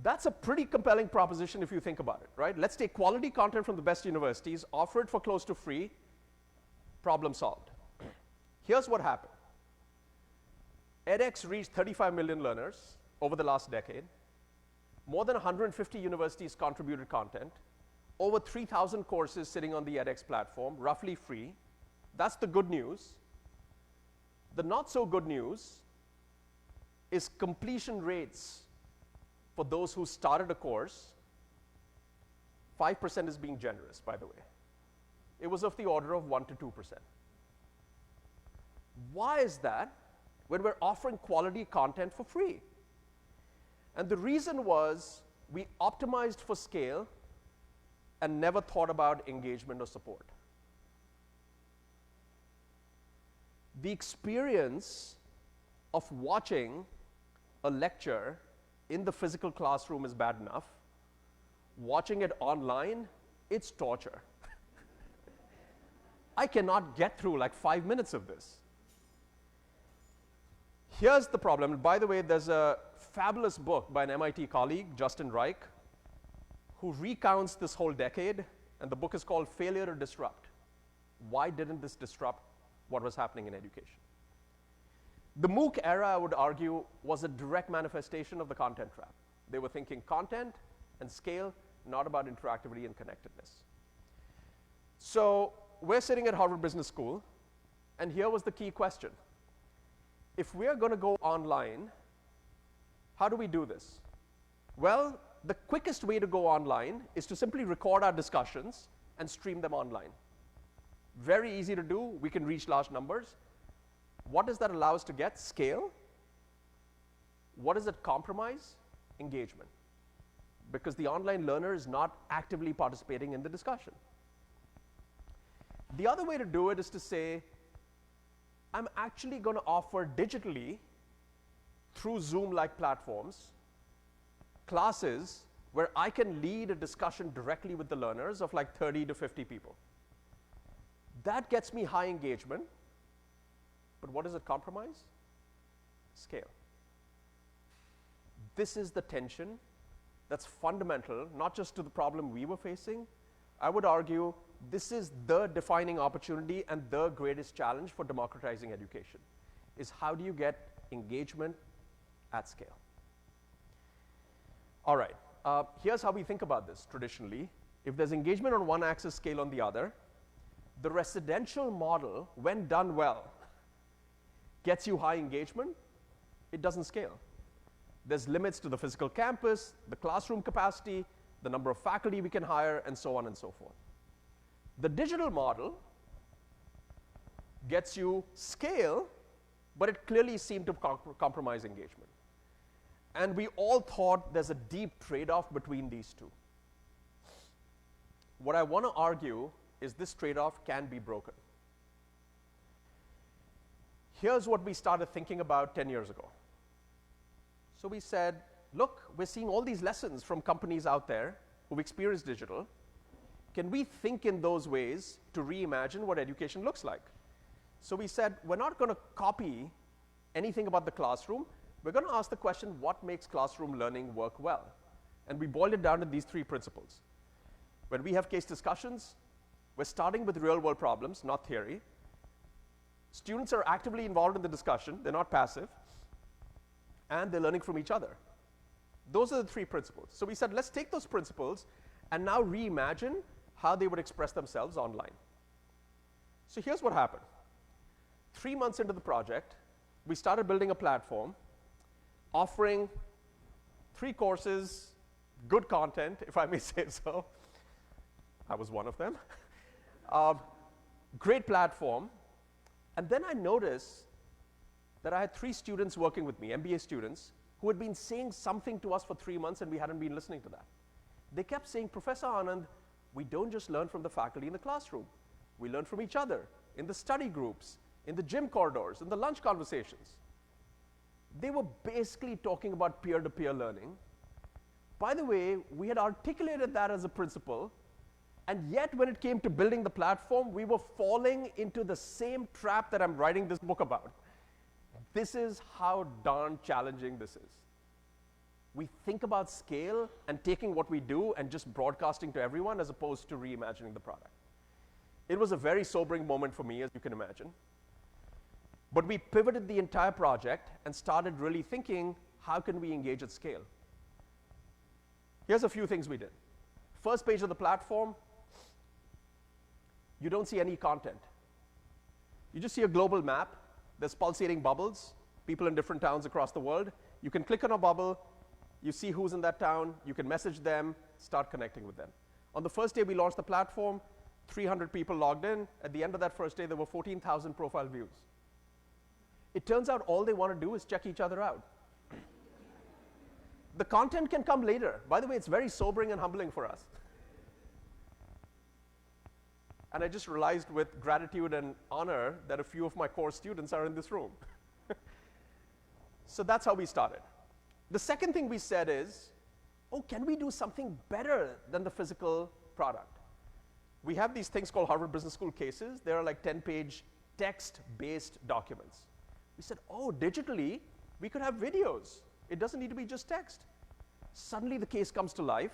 That's a pretty compelling proposition if you think about it, right? Let's take quality content from the best universities, offer it for close to free, problem solved. Here's what happened. edX reached 35 million learners over the last decade. More than 150 universities contributed content. Over 3,000 courses sitting on the edX platform, roughly free. That's the good news. The not so good news is completion rates for those who started a course. 5% is being generous, by the way. It was of the order of 1 to 2%. Why is that when we're offering quality content for free? And the reason was we optimized for scale and never thought about engagement or support. The experience of watching a lecture in the physical classroom is bad enough. Watching it online, it's torture. I cannot get through like 5 minutes of this. Here's the problem. By the way, there's a fabulous book by an MIT colleague, Justin Reich, who recounts this whole decade, and the book is called Failure to Disrupt. Why didn't this disrupt what was happening in education? The MOOC era, I would argue, was a direct manifestation of the content trap. They were thinking content and scale, not about interactivity and connectedness. So we're sitting at Harvard Business School, and here was the key question. If we're going to go online, how do we do this? Well, the quickest way to go online is to simply record our discussions and stream them online. Very easy to do. We can reach large numbers. What does that allow us to get? Scale. What does it compromise? Engagement. Because the online learner is not actively participating in the discussion. The other way to do it is to say, I'm actually going to offer digitally, through Zoom-like platforms, classes where I can lead a discussion directly with the learners of like 30 to 50 people. That gets me high engagement, but what does it compromise? Scale. This is the tension that's fundamental, not just to the problem we were facing. I would argue this is the defining opportunity and the greatest challenge for democratizing education, is how do you get engagement at scale? All right, here's how we think about this traditionally. If there's engagement on one axis, scale on the other, the residential model, when done well, gets you high engagement, it doesn't scale. There's limits to the physical campus, the classroom capacity, the number of faculty we can hire, and so on and so forth. The digital model gets you scale, but it clearly seemed to compromise engagement. And we all thought there's a deep trade-off between these two. What I want to argue is this trade-off can be broken. Here's what we started thinking about 10 years ago. So we said, look, we're seeing all these lessons from companies out there who've experienced digital. Can we think in those ways to reimagine what education looks like? So we said, we're not going to copy anything about the classroom. We're going to ask the question, what makes classroom learning work well? And we boiled it down to these three principles. When we have case discussions, we're starting with real-world problems, not theory. Students are actively involved in the discussion. They're not passive. And they're learning from each other. Those are the three principles. So we said, let's take those principles and now reimagine how they would express themselves online. So here's what happened. 3 months into the project, we started building a platform offering 3 courses, good content, if I may say so. I was one of them. Great platform. And then I noticed that I had 3 students working with me, MBA students, who had been saying something to us for 3 months and we hadn't been listening to that. They kept saying, Professor Anand, we don't just learn from the faculty in the classroom. We learn from each other, in the study groups, in the gym corridors, in the lunch conversations. They were basically talking about peer-to-peer learning. By the way, we had articulated that as a principle, and yet when it came to building the platform, we were falling into the same trap that I'm writing this book about. This is how darn challenging this is. We think about scale and taking what we do and just broadcasting to everyone as opposed to reimagining the product. It was a very sobering moment for me, as you can imagine. But we pivoted the entire project and started really thinking, how can we engage at scale? Here's a few things we did. First page of the platform, you don't see any content. You just see a global map. There's pulsating bubbles, people in different towns across the world. You can click on a bubble, you see who's in that town, you can message them, start connecting with them. On the first day we launched the platform, 300 people logged in. At the end of that first day, there were 14,000 profile views. It turns out all they want to do is check each other out. The content can come later. By the way, it's very sobering and humbling for us. And I just realized with gratitude and honor that a few of my core students are in this room. So that's how we started. The second thing we said is, oh, can we do something better than the physical product? We have these things called Harvard Business School cases. They are like 10-page text-based documents. We said, oh, digitally, we could have videos. It doesn't need to be just text. Suddenly the case comes to life.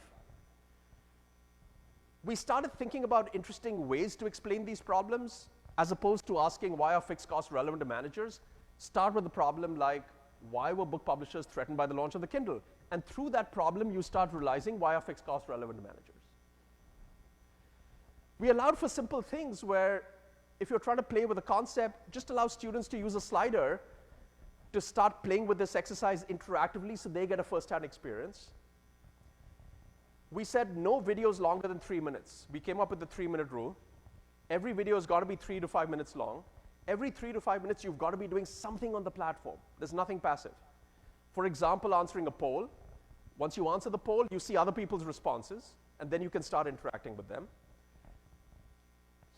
We started thinking about interesting ways to explain these problems, as opposed to asking why are fixed costs relevant to managers. Start with a problem like, why were book publishers threatened by the launch of the Kindle? And through that problem, you start realizing why are fixed costs relevant to managers. We allowed for simple things where if you're trying to play with a concept, just allow students to use a slider to start playing with this exercise interactively so they get a first-hand experience. We said no videos longer than 3 minutes. We came up with the 3-minute rule. Every video has got to be 3 to 5 minutes long. Every 3 to 5 minutes, you've got to be doing something on the platform. There's nothing passive. For example, answering a poll. Once you answer the poll, you see other people's responses, and then you can start interacting with them.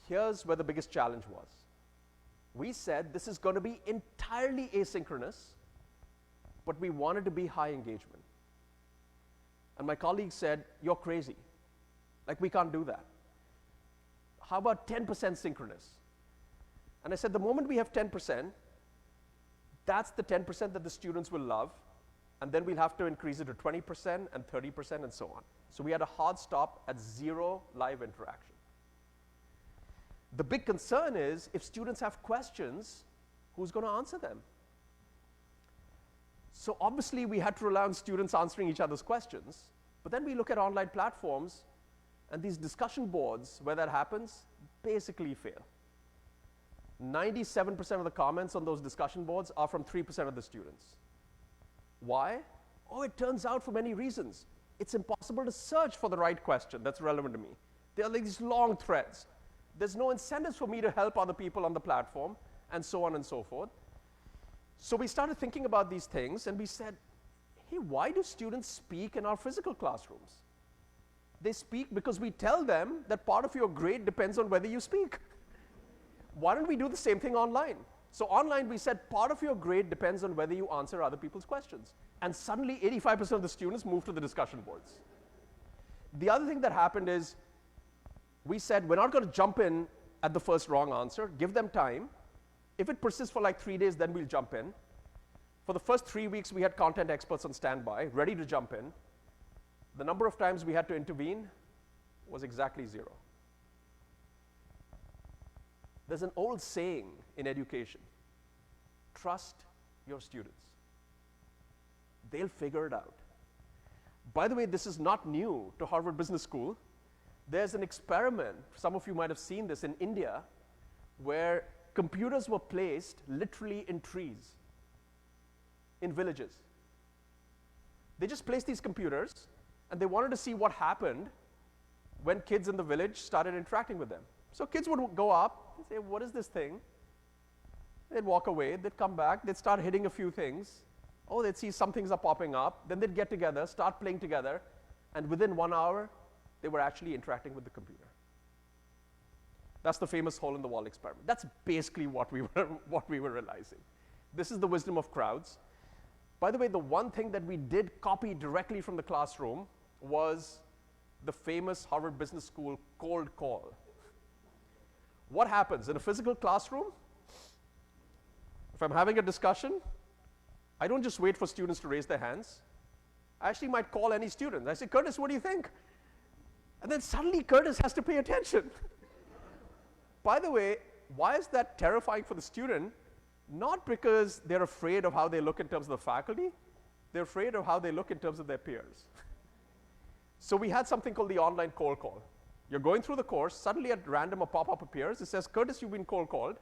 Here's where the biggest challenge was. We said this is going to be entirely asynchronous, but we wanted to be high engagement. And my colleague said, you're crazy. Like, we can't do that. How about 10% synchronous? And I said, the moment we have 10%, that's the 10% that the students will love, and then we'll have to increase it to 20% and 30% and so on. So we had a hard stop at 0 live interaction. The big concern is, if students have questions, who's going to answer them? So obviously, we had to rely on students answering each other's questions. But then we look at online platforms, and these discussion boards, where that happens, basically fail. 97% of the comments on those discussion boards are from 3% of the students. Why? Oh, it turns out for many reasons. It's impossible to search for the right question that's relevant to me. There are like these long threads. There's no incentives for me to help other people on the platform, and so on and so forth. So we started thinking about these things, and we said, hey, why do students speak in our physical classrooms? They speak because we tell them that part of your grade depends on whether you speak. Why don't we do the same thing online? So online, we said part of your grade depends on whether you answer other people's questions. And suddenly, 85% of the students moved to the discussion boards. The other thing that happened is, we said, we're not going to jump in at the first wrong answer. Give them time. If it persists for like 3 days, then we'll jump in. For the first 3 weeks, we had content experts on standby, ready to jump in. The number of times we had to intervene was exactly 0. There's an old saying in education, trust your students. They'll figure it out. By the way, this is not new to Harvard Business School. There's an experiment, some of you might have seen this in India, where computers were placed literally in trees, in villages. They just placed these computers, and they wanted to see what happened when kids in the village started interacting with them. So kids would go up and say, what is this thing? They'd walk away, they'd come back, they'd start hitting a few things. Oh, they'd see some things are popping up. Then they'd get together, start playing together, and within 1 hour, they were actually interacting with the computer. That's the famous hole-in-the-wall experiment. That's basically what we were realizing. This is the wisdom of crowds. By the way, the one thing that we did copy directly from the classroom was the famous Harvard Business School cold call. What happens in a physical classroom? If I'm having a discussion, I don't just wait for students to raise their hands. I actually might call any student. I say, Curtis, what do you think? And then suddenly Curtis has to pay attention. By the way, why is that terrifying for the student? Not because they're afraid of how they look in terms of the faculty. They're afraid of how they look in terms of their peers. So we had something called the online cold call. You're going through the course, suddenly at random a pop-up appears. It says, Curtis, you've been cold called.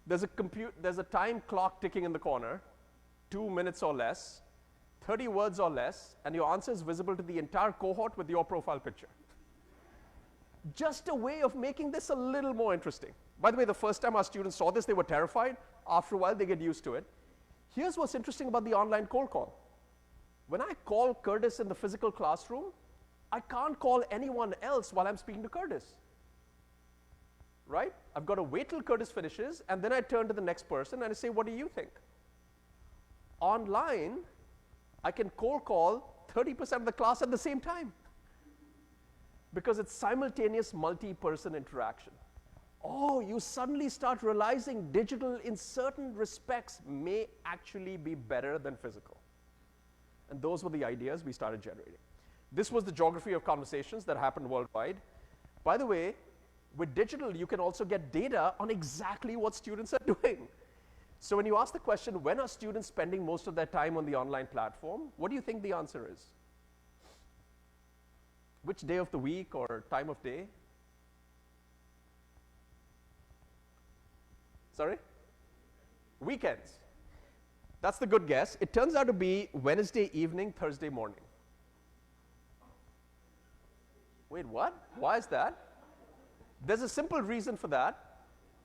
There's a time clock ticking in the corner, 2 minutes or less, 30 words or less, and your answer is visible to the entire cohort with your profile picture. Just a way of making this a little more interesting. By the way, the first time our students saw this, they were terrified. After a while, they get used to it. Here's what's interesting about the online cold call. When I call Curtis in the physical classroom, I can't call anyone else while I'm speaking to Curtis. Right? I've got to wait till Curtis finishes, and then I turn to the next person and I say, what do you think? Online, I can cold call 30% of the class at the same time because it's simultaneous multi-person interaction. Oh, you suddenly start realizing digital in certain respects may actually be better than physical. And those were the ideas we started generating. This was the geography of conversations that happened worldwide. By the way, with digital, you can also get data on exactly what students are doing. So when you ask the question, when are students spending most of their time on the online platform, what do you think the answer is? Which day of the week or time of day? Sorry? Weekends. That's the good guess. It turns out to be Wednesday evening, Thursday morning. Wait, what? Why is that? There's a simple reason for that,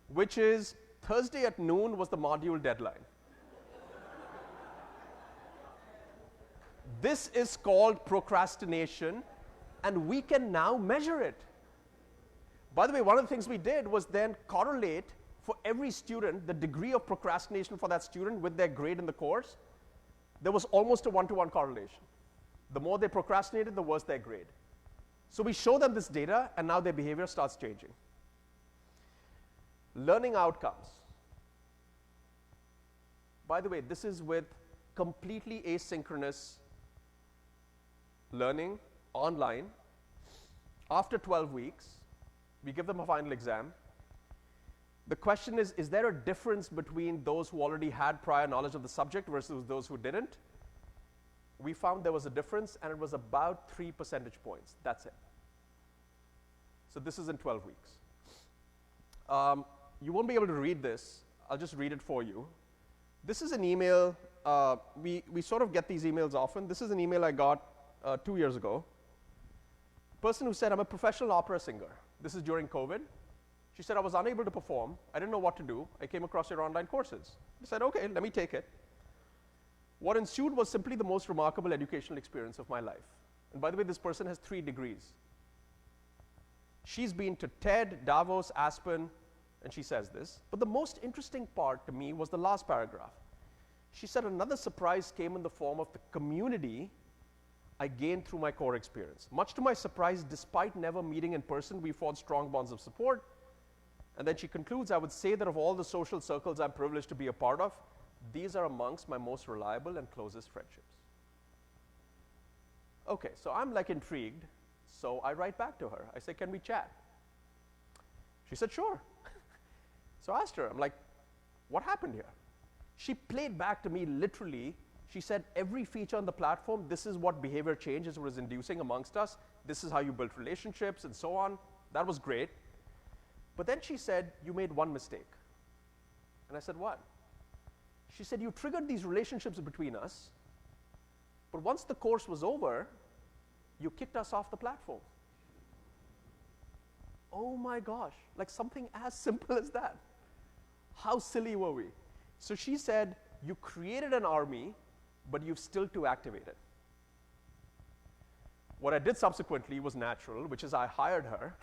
which is Thursday at noon was the module deadline. This is called procrastination, and we can now measure it. By the way, one of the things we did was then correlate for every student the degree of procrastination for that student with their grade in the course. There was almost a one-to-one correlation. The more they procrastinated, the worse their grade. So we show them this data, and now their behavior starts changing. Learning outcomes. By the way, this is with completely asynchronous learning online. After 12 weeks, we give them a final exam. The question is there a difference between those who already had prior knowledge of the subject versus those who didn't? We found there was a difference, and it was about 3 percentage points. That's it. So this is in 12 weeks. You won't be able to read this. I'll just read it for you. This is an email. We sort of get these emails often. This is an email I got 2 years ago. Person who said, I'm a professional opera singer. This is during COVID. She said, I was unable to perform. I didn't know what to do. I came across your online courses. I said, okay, let me take it. What ensued was simply the most remarkable educational experience of my life. And by the way, this person has 3 degrees. She's been to TED, Davos, Aspen, and she says this. But the most interesting part to me was the last paragraph. She said, another surprise came in the form of the community I gained through my core experience. Much to my surprise, despite never meeting in person, we forged strong bonds of support. And then she concludes, I would say that of all the social circles I'm privileged to be a part of, these are amongst my most reliable and closest friendships. Okay, so I'm like intrigued. So I write back to her. I say, can we chat? She said, sure. So I asked her, I'm like, what happened here? She played back to me literally. She said, every feature on the platform, this is what behavior changes was inducing amongst us. This is how you build relationships and so on. That was great. But then she said, you made one mistake. And I said, what? She said, you triggered these relationships between us, but once the course was over, you kicked us off the platform. Oh my gosh, like something as simple as that. How silly were we? So she said, you created an army, but you've still to activate it. What I did subsequently was natural, which is I hired her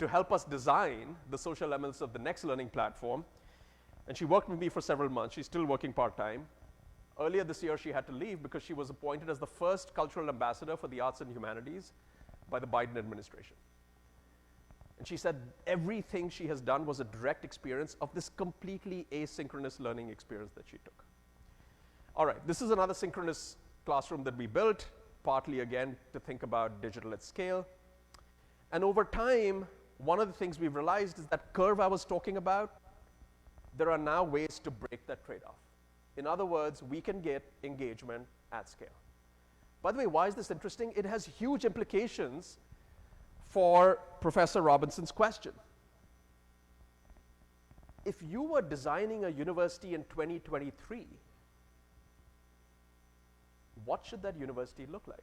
to help us design the social elements of the next learning platform. And she worked with me for several months. She's still working part-time. Earlier this year, she had to leave because she was appointed as the first cultural ambassador for the arts and humanities by the Biden administration. And she said everything she has done was a direct experience of this completely asynchronous learning experience that she took. All right, this is another synchronous classroom that we built, partly again to think about digital at scale. And over time, one of the things we've realized is that curve I was talking about, there are now ways to break that trade-off. In other words, we can get engagement at scale. By the way, why is this interesting? It has huge implications for Professor Robinson's question. If you were designing a university in 2023, what should that university look like?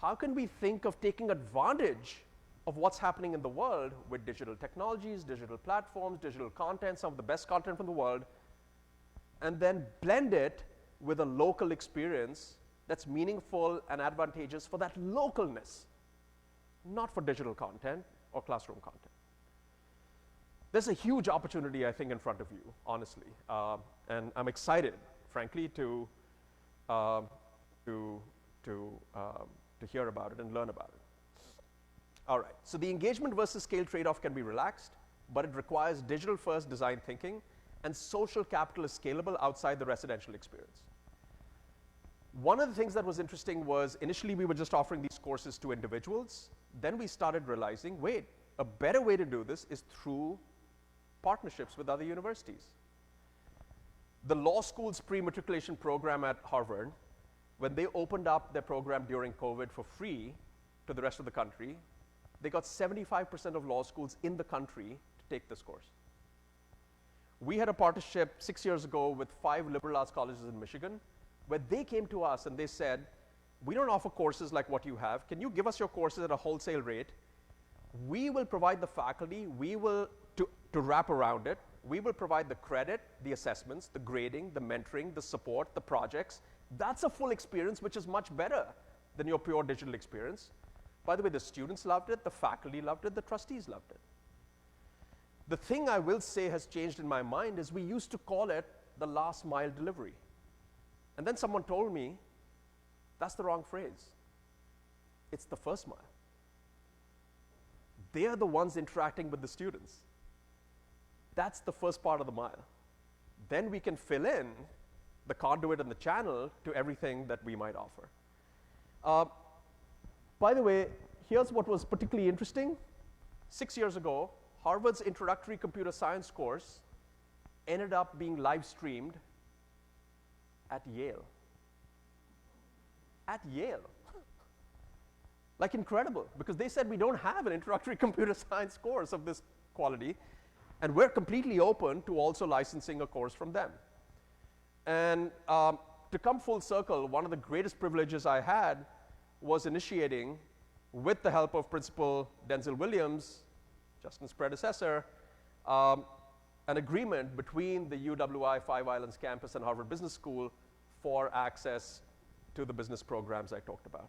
How can we think of taking advantage of what's happening in the world with digital technologies, digital platforms, digital content, some of the best content from the world, and then blend it with a local experience that's meaningful and advantageous for that localness, not for digital content or classroom content. There's a huge opportunity, I think, in front of you, honestly. And I'm excited, frankly, to um, to, to, to hear about it and learn about it. All right, so the engagement versus scale trade-off can be relaxed, but it requires digital-first design thinking, and social capital is scalable outside the residential experience. One of the things that was interesting was initially we were just offering these courses to individuals. Then we started realizing, wait, a better way to do this is through partnerships with other universities. The law school's pre-matriculation program at Harvard, when they opened up their program during COVID for free to the rest of the country, they got 75% of law schools in the country to take this course. We had a partnership 6 years ago with 5 liberal arts colleges in Michigan, where they came to us and they said, we don't offer courses like what you have. Can you give us your courses at a wholesale rate? We will provide the faculty, we will, to wrap around it, we will provide the credit, the assessments, the grading, the mentoring, the support, the projects. That's a full experience, which is much better than your pure digital experience. By the way, the students loved it, the faculty loved it, the trustees loved it. The thing I will say has changed in my mind is we used to call it the last mile delivery. And then someone told me, that's the wrong phrase. It's the first mile. They are the ones interacting with the students. That's the first part of the mile. Then we can fill in the conduit and the channel to everything that we might offer. By the way, here's what was particularly interesting. 6 years ago, Harvard's introductory computer science course ended up being live streamed at Yale. At Yale. Like incredible, because they said we don't have an introductory computer science course of this quality, and we're completely open to also licensing a course from them. And to come full circle, one of the greatest privileges I had was initiating, with the help of Principal Denzel Williams, Justin's predecessor, an agreement between the UWI Five Islands campus and Harvard Business School for access to the business programs I talked about.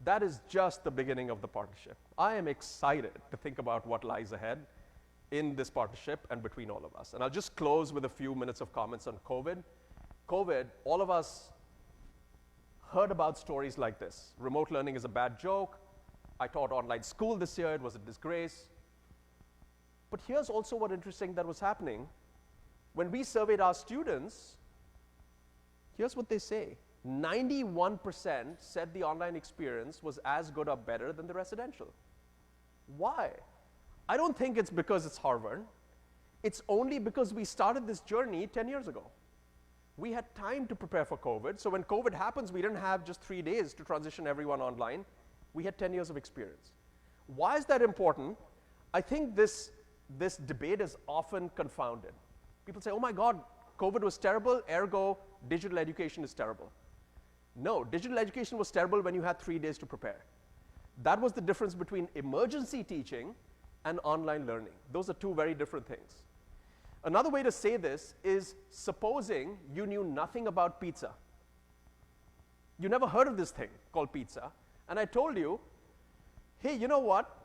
That is just the beginning of the partnership. I am excited to think about what lies ahead in this partnership and between all of us. And I'll just close with a few minutes of comments on COVID. COVID, all of us heard about stories like this. Remote learning is a bad joke. I taught online school this year, it was a disgrace. But here's also what interesting that was happening. When we surveyed our students, here's what they say. 91% said the online experience was as good or better than the residential. Why? I don't think it's because it's Harvard. It's only because we started this journey 10 years ago. We had time to prepare for COVID, so when COVID happens, we didn't have just 3 days to transition everyone online. We had 10 years of experience. Why is that important? I think this debate is often confounded. People say, oh my God, COVID was terrible, ergo digital education is terrible. No, digital education was terrible when you had 3 days to prepare. That was the difference between emergency teaching and online learning. Those are two very different things. Another way to say this is supposing you knew nothing about pizza. You never heard of this thing called pizza, and I told you, hey, you know what?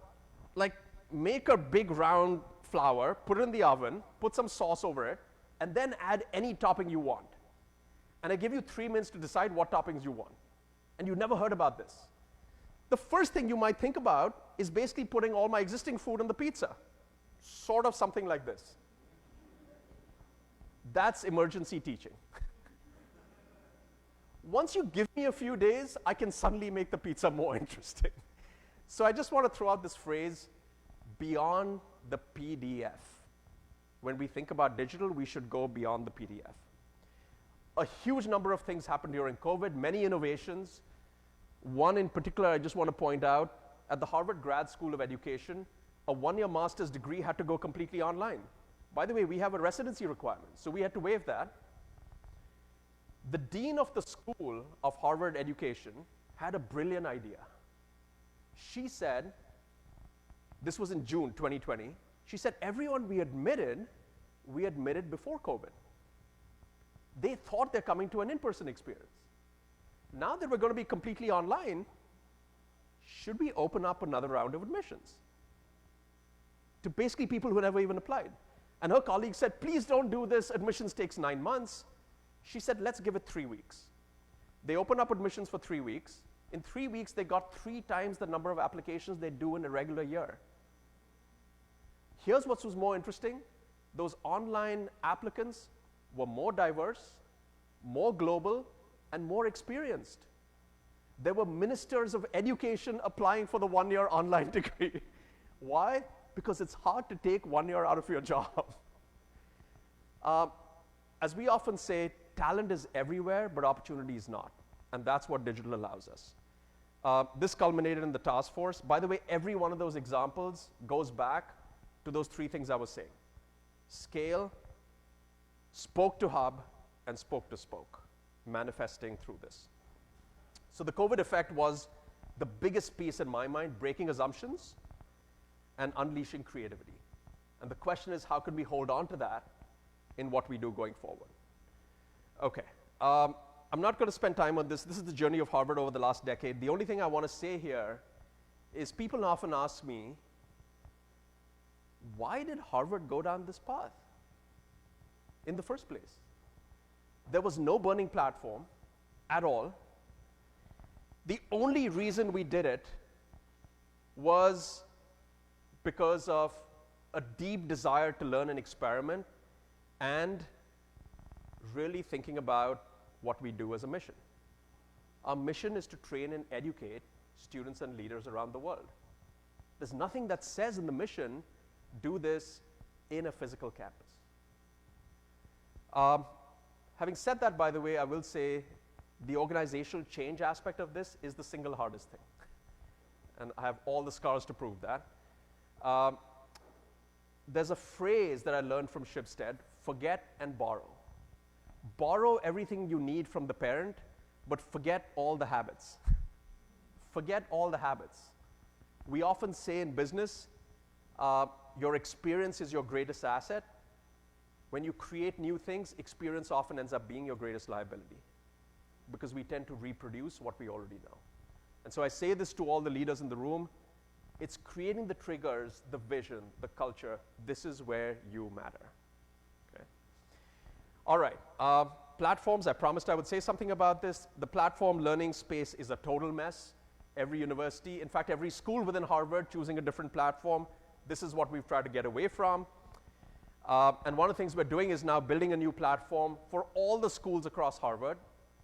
Like, make a big round flour, put it in the oven, put some sauce over it, and then add any topping you want. And I give you 3 minutes to decide what toppings you want. And you never heard about this. The first thing you might think about is basically putting all my existing food on the pizza. Sort of something like this. That's emergency teaching. Once you give me a few days, I can suddenly make the pizza more interesting. So I just want to throw out this phrase, beyond the PDF. When we think about digital, we should go beyond the PDF. A huge number of things happened during COVID, many innovations. One in particular I just want to point out, at the Harvard Grad School of Education, a 1-year master's degree had to go completely online. By the way, we have a residency requirement, so we had to waive that. The dean of the School of Harvard Education had a brilliant idea. She said, this was in June 2020, she said, everyone we admitted before COVID. They thought they're coming to an in-person experience. Now that we're going to be completely online, should we open up another round of admissions to basically people who never even applied? And her colleague said, please don't do this, admissions takes 9 months. She said, let's give it 3 weeks. They open up admissions for 3 weeks. In 3 weeks, they got 3 times the number of applications they do in a regular year. Here's what was more interesting. Those online applicants were more diverse, more global, and more experienced. There were ministers of education applying for the 1-year online degree. Why? Because it's hard to take 1 year out of your job. As we often say, talent is everywhere, but opportunity is not. And that's what digital allows us. This culminated in the task force. By the way, every one of those examples goes back to those 3 things I was saying. Scale, spoke to hub, and spoke to spoke, manifesting through this. So the COVID effect was the biggest piece in my mind, breaking assumptions and unleashing creativity. And the question is, how can we hold on to that in what we do going forward? Okay, I'm not going to spend time on this. This is the journey of Harvard over the last decade. The only thing I want to say here is people often ask me, why did Harvard go down this path in the first place? There was no burning platform at all. The only reason we did it was because of a deep desire to learn and experiment and really thinking about what we do as a mission. Our mission is to train and educate students and leaders around the world. There's nothing that says in the mission, do this in a physical campus. Having said that, by the way, I will say the organizational change aspect of this is the single hardest thing. And I have all the scars to prove that. There's a phrase that I learned from Shipstead, forget and borrow. Borrow everything you need from the parent, but forget all the habits. Forget all the habits. We often say in business, your experience is your greatest asset. When you create new things, experience often ends up being your greatest liability because we tend to reproduce what we already know. And so I say this to all the leaders in the room, it's creating the triggers, the vision, the culture. This is where you matter. Okay. All right, platforms, I promised I would say something about this. The platform learning space is a total mess. Every university, in fact, every school within Harvard choosing a different platform. This is what we've tried to get away from. And one of the things we're doing is now building a new platform for all the schools across Harvard.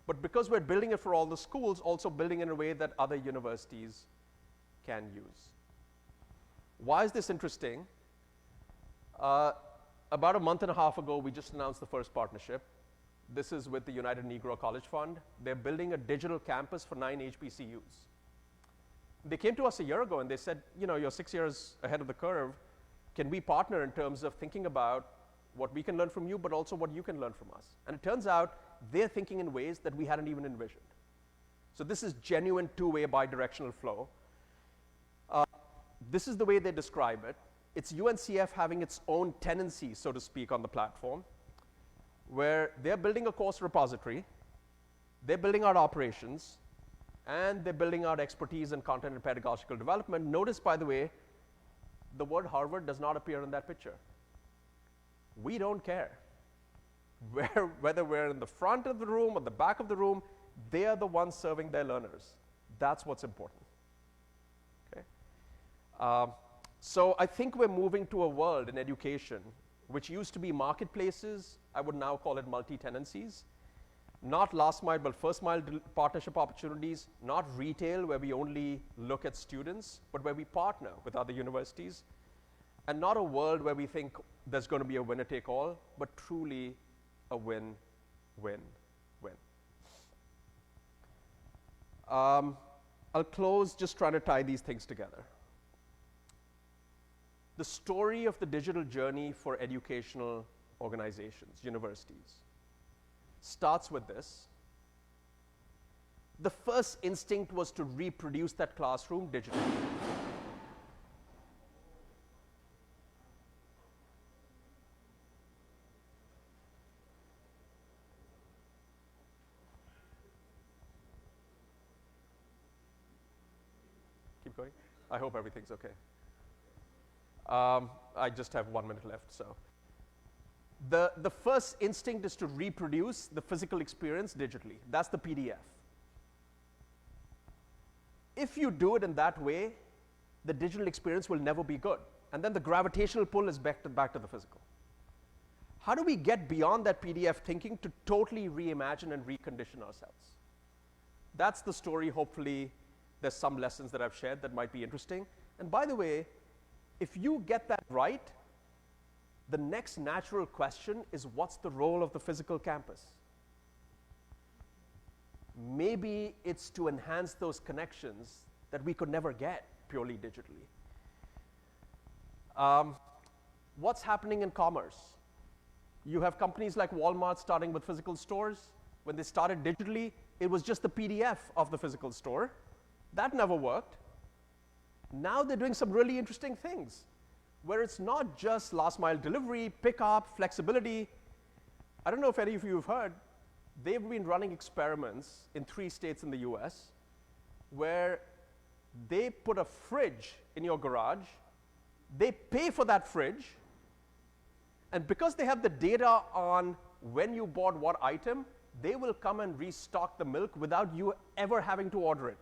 But because we're building it for all the schools, also building in a way that other universities can use. Why is this interesting? About a month and a half ago, we just announced the first partnership. This is with the United Negro College Fund. They're building a digital campus for 9 HBCUs. They came to us a year ago and they said, you know, you're 6 years ahead of the curve. Can we partner in terms of thinking about what we can learn from you, but also what you can learn from us? And it turns out they're thinking in ways that we hadn't even envisioned. So this is genuine two-way bidirectional flow. This is the way they describe it. It's UNCF having its own tenancy, so to speak, on the platform, where they're building a course repository, they're building out operations, and they're building out expertise in content and pedagogical development. Notice, by the way, the word Harvard does not appear in that picture. We don't care. Whether we're in the front of the room or the back of the room, they are the ones serving their learners. That's what's important. Okay? So I think we're moving to a world in education which used to be marketplaces. I would now call it multi-tenancies. Not last mile, but first mile partnership opportunities. Not retail, where we only look at students, but where we partner with other universities. And not a world where we think there's going to be a winner take all, but truly a win, win, win. I'll close just trying to tie these things together. The story of the digital journey for educational organizations, universities, starts with this. The first instinct was to reproduce that classroom digitally. Keep going. I hope everything's okay. I just have 1 minute left, so. The first instinct is to reproduce the physical experience digitally. That's the PDF. If you do it in that way, the digital experience will never be good. And then the gravitational pull is back to the physical. How do we get beyond that PDF thinking to totally reimagine and recondition ourselves? That's the story. Hopefully, there's some lessons that I've shared that might be interesting. And by the way, if you get that right, the next natural question is, what's the role of the physical campus? Maybe it's to enhance those connections that we could never get purely digitally. What's happening in commerce? You have companies like Walmart starting with physical stores. When they started digitally, it was just the PDF of the physical store. That never worked. Now they're doing some really interesting things, where it's not just last mile delivery, pickup, flexibility. I don't know if any of you have heard, they've been running experiments in 3 states in the US where they put a fridge in your garage, they pay for that fridge, and because they have the data on when you bought what item, they will come and restock the milk without you ever having to order it.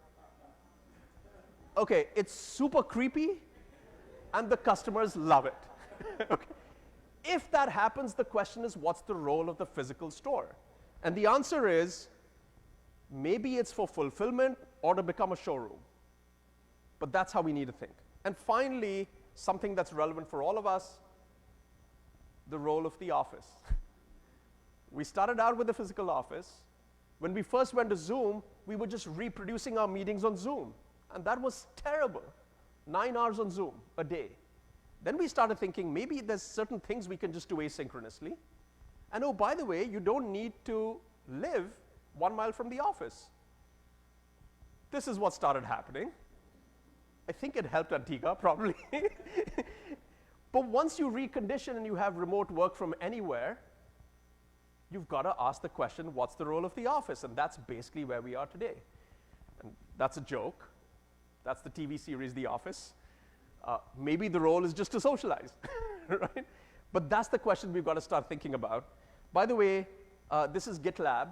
Okay, it's super creepy, and the customers love it. Okay. If that happens, the question is, what's the role of the physical store? And the answer is, maybe it's for fulfillment or to become a showroom. But that's how we need to think. And finally, something that's relevant for all of us, the role of the office. We started out with the physical office. When we first went to Zoom, we were just reproducing our meetings on Zoom. And that was terrible. 9 hours on Zoom a day. Then we started thinking, maybe there's certain things we can just do asynchronously. And oh, by the way, you don't need to live 1 mile from the office. This is what started happening. I think it helped Antigua, probably. But once you recondition and you have remote work from anywhere, you've got to ask the question, what's the role of the office? And that's basically where we are today. And that's a joke. That's the TV series, The Office. Maybe the role is just to socialize, right? But that's the question we've got to start thinking about. By the way, this is GitLab.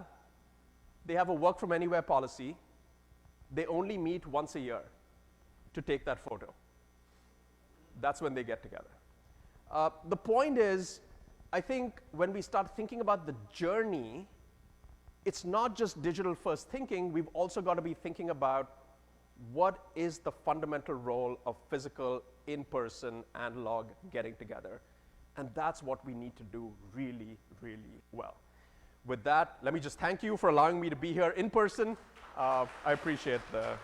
They have a work from anywhere policy. They only meet once a year to take that photo. That's when they get together. The point is, I think when we start thinking about the journey, it's not just digital first thinking. We've also got to be thinking about what is the fundamental role of physical, in-person, analog getting together. And that's what we need to do really, really well. With that, let me just thank you for allowing me to be here in person. I appreciate the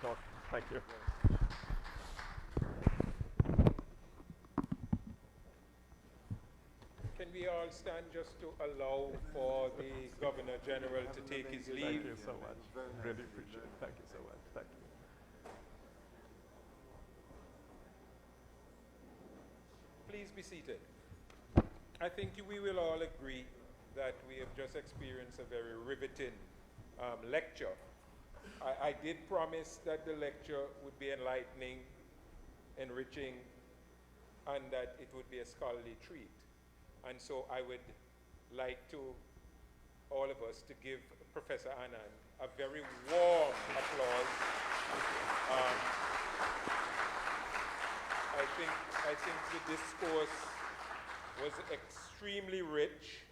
talk. Thank you. Can we all stand just to allow for the Governor General to take his leave? Thank you so much. Really appreciate it. Thank you so much. Thank you. Please be seated. I think we will all agree that we have just experienced a very riveting lecture. I did promise that the lecture would be enlightening, enriching, and that it would be a scholarly treat. And so I would like to, all of us, to give Professor Anand a very warm applause. I think the discourse was extremely rich,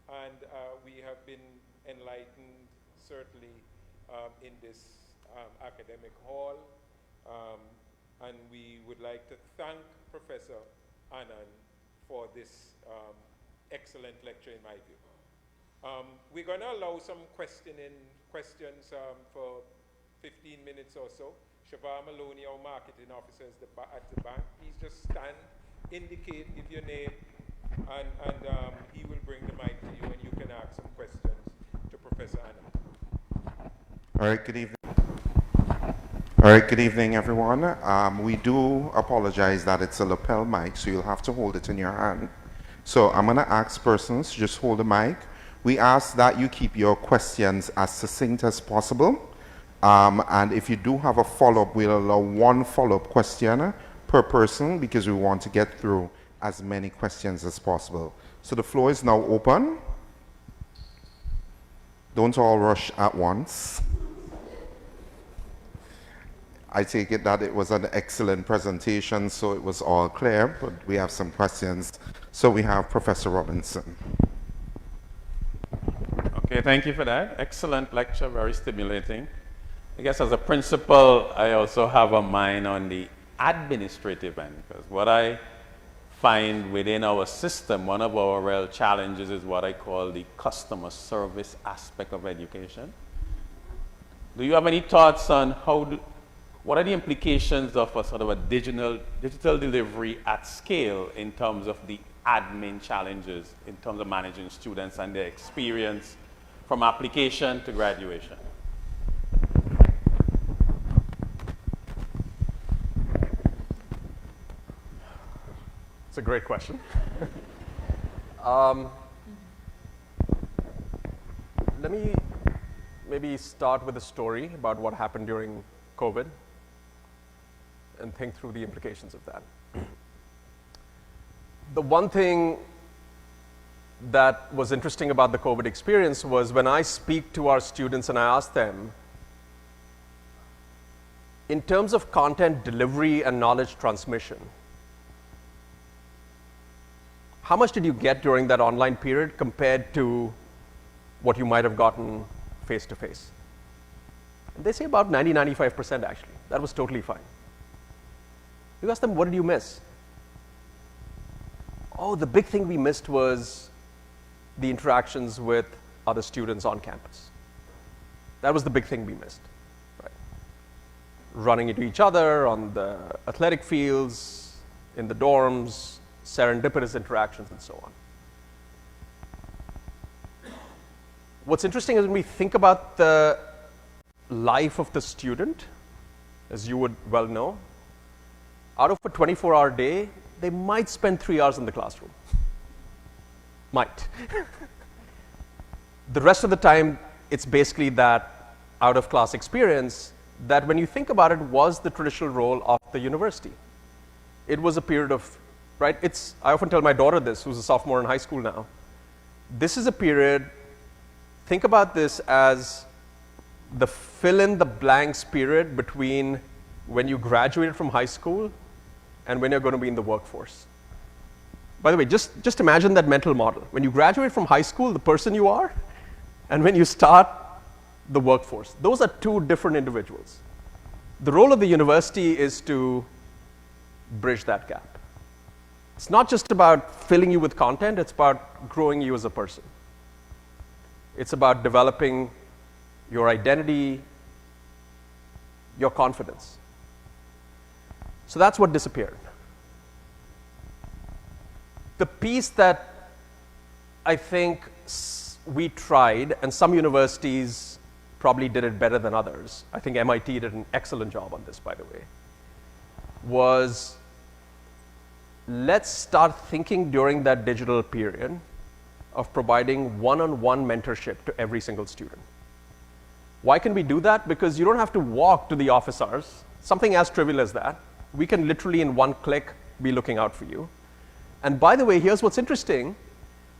and we have been enlightened, certainly, in this academic hall. And we would like to thank Professor Anand for this excellent lecture, in my view. We're going to allow some questions for 15 minutes or so. Shavar Maloney, our marketing officer, is at the back. Please just stand, indicate, give your name, and he will bring the mic to you, and you can ask some questions to Professor Anand. All right, good evening. All right, good evening, everyone. We do apologize that it's a lapel mic, so you'll have to hold it in your hand. So I'm going to ask persons to just hold the mic. We ask that you keep your questions as succinct as possible. And if you do have a follow-up, we'll allow one follow-up question per person because we want to get through as many questions as possible. So the floor is now open. Don't all rush at once. I take it that it was an excellent presentation, so it was all clear, but we have some questions. So we have Professor Robinson. Okay, thank you for that. Excellent lecture, very stimulating. I guess as a principal, I also have a mind on the administrative end, because what I find within our system, one of our real challenges is what I call the customer service aspect of education. Do you have any thoughts on what are the implications of a sort of a digital delivery at scale in terms of the admin challenges, in terms of managing students and their experience from application to graduation? It's a great question. Let me maybe start with a story about what happened during COVID and think through the implications of that. The one thing that was interesting about the COVID experience was when I speak to our students and I ask them, in terms of content delivery and knowledge transmission, how much did you get during that online period compared to what you might have gotten face-to-face? And they say about 90-95% actually. That was totally fine. You ask them, what did you miss? Oh, the big thing we missed was the interactions with other students on campus. That was the big thing we missed, right? Running into each other on the athletic fields, in the dorms, serendipitous interactions, and so on. What's interesting is when we think about the life of the student, as you would well know, out of a 24-hour day, they might spend 3 hours in the classroom. Might. The rest of the time, it's basically that out-of-class experience that, when you think about it, was the traditional role of the university. It was a period of, right? I often tell my daughter this, who's a sophomore in high school now. This is a period, think about this as the fill-in-the-blanks period between when you graduated from high school and when you're going to be in the workforce. By the way, just imagine that mental model. When you graduate from high school, the person you are, and when you start the workforce. Those are two different individuals. The role of the university is to bridge that gap. It's not just about filling you with content, it's about growing you as a person. It's about developing your identity, your confidence. So that's what disappeared. The piece that I think we tried, and some universities probably did it better than others, I think MIT did an excellent job on this, by the way, was let's start thinking during that digital period of providing one-on-one mentorship to every single student. Why can we do that? Because you don't have to walk to the office hours, something as trivial as that. We can literally, in one click, be looking out for you. And by the way, here's what's interesting.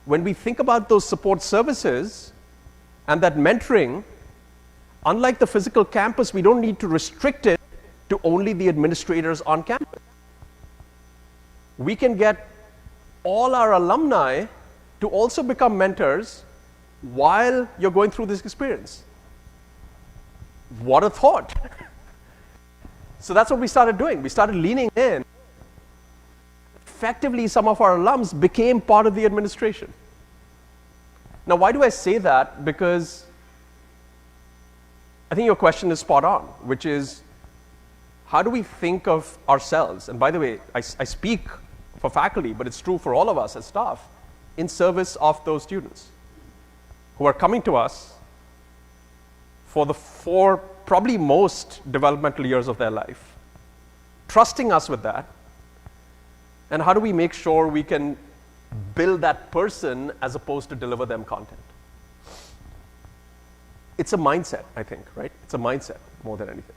When we think about those support services and that mentoring, unlike the physical campus, we don't need to restrict it to only the administrators on campus. We can get all our alumni to also become mentors while you're going through this experience. What a thought. So that's what we started doing. We started leaning in. Effectively, some of our alums became part of the administration. Now, why do I say that? Because I think your question is spot on, which is, how do we think of ourselves? And by the way, I speak for faculty, but it's true for all of us as staff, in service of those students who are coming to us for the probably most developmental years of their life, trusting us with that. And how do we make sure we can build that person as opposed to deliver them content? It's a mindset, I think, right? It's a mindset more than anything.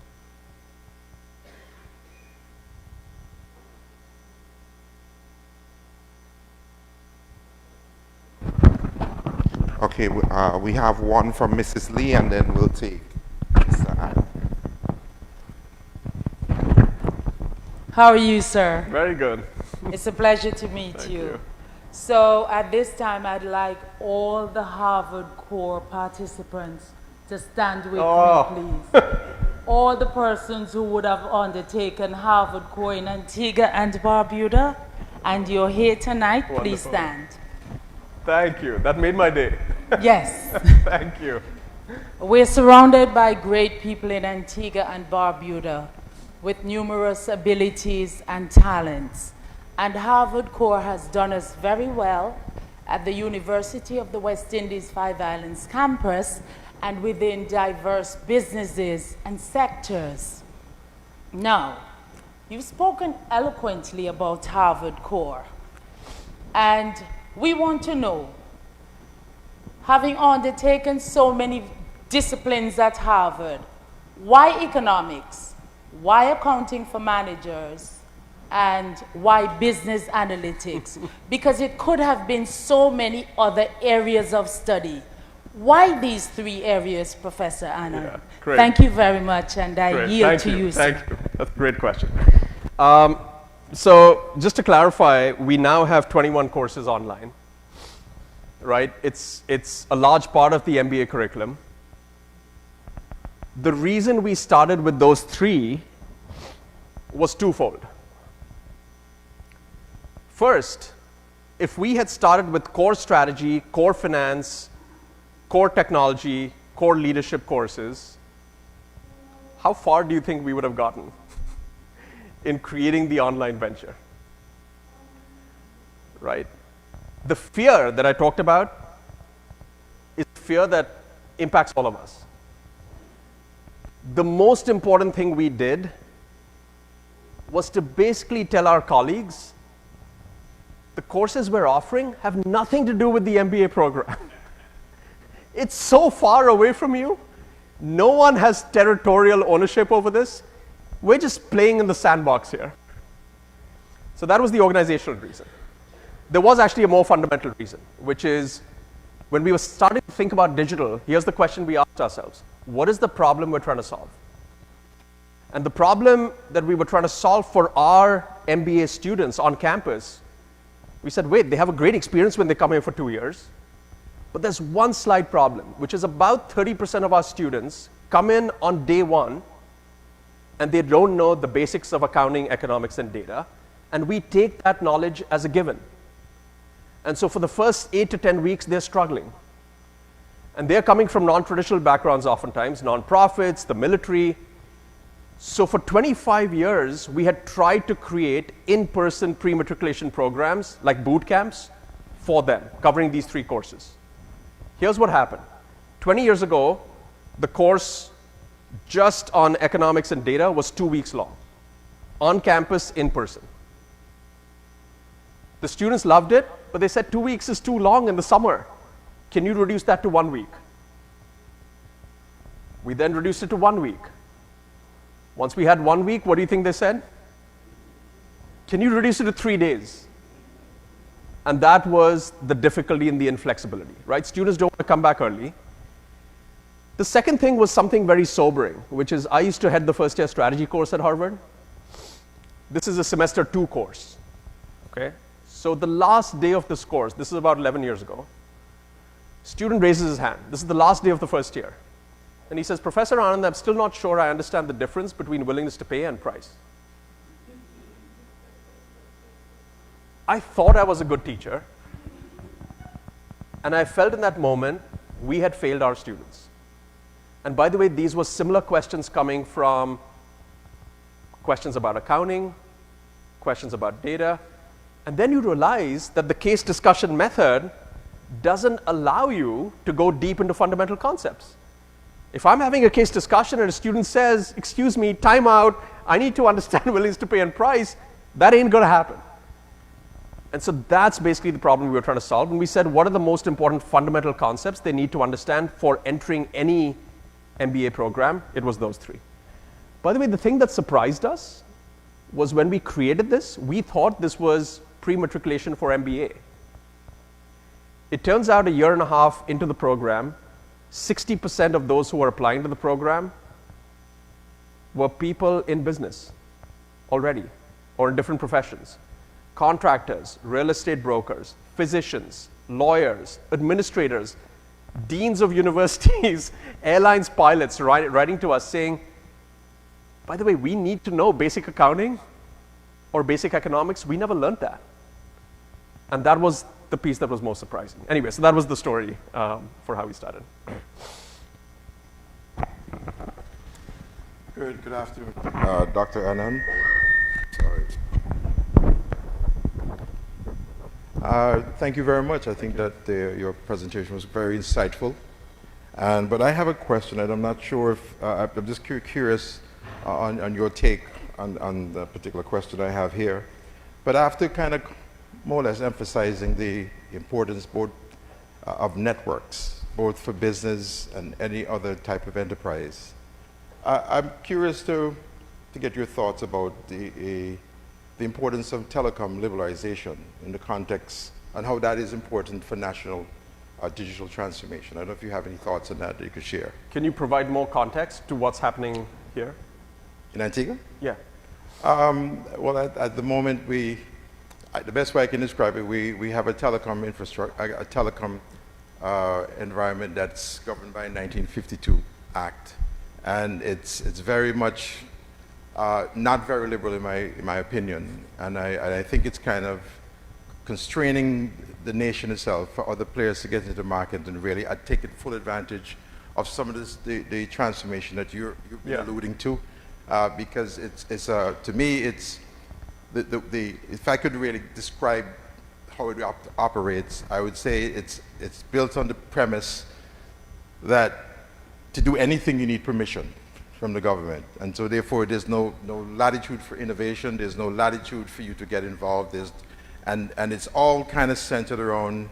Okay, we have one from Mrs. Lee, and then we'll take Mr. Adam. How are you, sir? Very good. It's a pleasure to meet Thank you. you. So at this time, I'd like all the Harvard Core participants to stand with me, please. All the persons who would have undertaken Harvard Core in Antigua and Barbuda, and you're here tonight, please Wonderful. stand. Thank you. That made my day. Yes. Thank you. We're surrounded by great people in Antigua and Barbuda with numerous abilities and talents. And Harvard Core has done us very well at the University of the West Indies Five Islands campus and within diverse businesses and sectors. Now, you've spoken eloquently about Harvard Core. And we want to know, having undertaken so many disciplines at Harvard, why economics, why accounting for managers, and why business analytics? Because it could have been so many other areas of study. Why these three areas, Professor Anand? Yeah, great. Thank you very much, and I Great. yield Thank to you, sir. Thank you. That's a great question. So just to clarify, we now have 21 courses online, right? It's a large part of the MBA curriculum. The reason we started with those three was twofold. First, if we had started with core strategy, core finance, core technology, core leadership courses, how far do you think we would have gotten in creating the online venture? Right? The fear that I talked about is fear that impacts all of us. The most important thing we did was to basically tell our colleagues the courses we're offering have nothing to do with the MBA program. It's so far away from you. No one has territorial ownership over this. We're just playing in the sandbox here. So that was the organizational reason. There was actually a more fundamental reason, which is when we were starting to think about digital, here's the question we asked ourselves. What is the problem we're trying to solve? And the problem that we were trying to solve for our MBA students on campus, we said, wait, they have a great experience when they come here for 2 years. But there's one slight problem, which is about 30% of our students come in on day one and they don't know the basics of accounting, economics, and data. And we take that knowledge as a given. And so for the first 8 to 10 weeks, they're struggling. And they're coming from non-traditional backgrounds oftentimes, non-profits, the military. So for 25 years, we had tried to create in-person pre-matriculation programs like boot camps for them, covering these three courses. Here's what happened. 20 years ago, the course just on economics and data was 2 weeks long, on campus, in person. The students loved it, but they said 2 weeks is too long in the summer. Can you reduce that to 1 week? We then reduced it to 1 week. Once we had 1 week, what do you think they said? Can you reduce it to 3 days? And that was the difficulty in the inflexibility, right? Students don't want to come back early. The second thing was something very sobering, which is I used to head the first year strategy course at Harvard. This is a semester 2 course, okay? So the last day of this course, this is about 11 years ago, student raises his hand. This is the last day of the first year. And he says, Professor Anand, I'm still not sure I understand the difference between willingness to pay and price. I thought I was a good teacher. And I felt in that moment, we had failed our students. And by the way, these were similar questions coming from questions about accounting, questions about data. And then you realize that the case discussion method doesn't allow you to go deep into fundamental concepts. If I'm having a case discussion and a student says, excuse me, time out, I need to understand willingness to pay and price, that ain't gonna happen. And so that's basically the problem we were trying to solve. And we said, what are the most important fundamental concepts they need to understand for entering any MBA program? It was those three. By the way, the thing that surprised us was when we created this, we thought this was pre-matriculation for MBA. It turns out a year and a half into the program, 60% of those who were applying to the program were people in business already or in different professions. Contractors, real estate brokers, physicians, lawyers, administrators, deans of universities, airlines pilots writing to us saying, by the way, we need to know basic accounting or basic economics. We never learned that. And that was the piece that was most surprising. Anyway, so that was the story for how we started. Good afternoon. Dr. Anand. Sorry. Thank you very much. I think that your presentation was very insightful. But I have a question, and I'm not sure if, I'm just curious on your take on the particular question I have here. But after kind of more or less emphasizing the importance both of networks, both for business and any other type of enterprise, I'm curious to get your thoughts about the importance of telecom liberalization in the context and how that is important for national digital transformation. I don't know if you have any thoughts on that you could share. Can you provide more context to what's happening here? In Antigua? Yeah. Well, at the moment, the best way I can describe it, we have a telecom infrastructure, a telecom environment that's governed by 1952 Act. And it's very much not very liberal in my opinion, and I think it's kind of constraining the nation itself for other players to get into the market and really take full advantage of some of the transformation that you've been alluding to, because it's to me it's if I could really describe how it operates, I would say it's built on the premise that to do anything you need permission from the government, and so therefore there's no latitude for innovation, there's no latitude for you to get involved, and it's all kind of centered around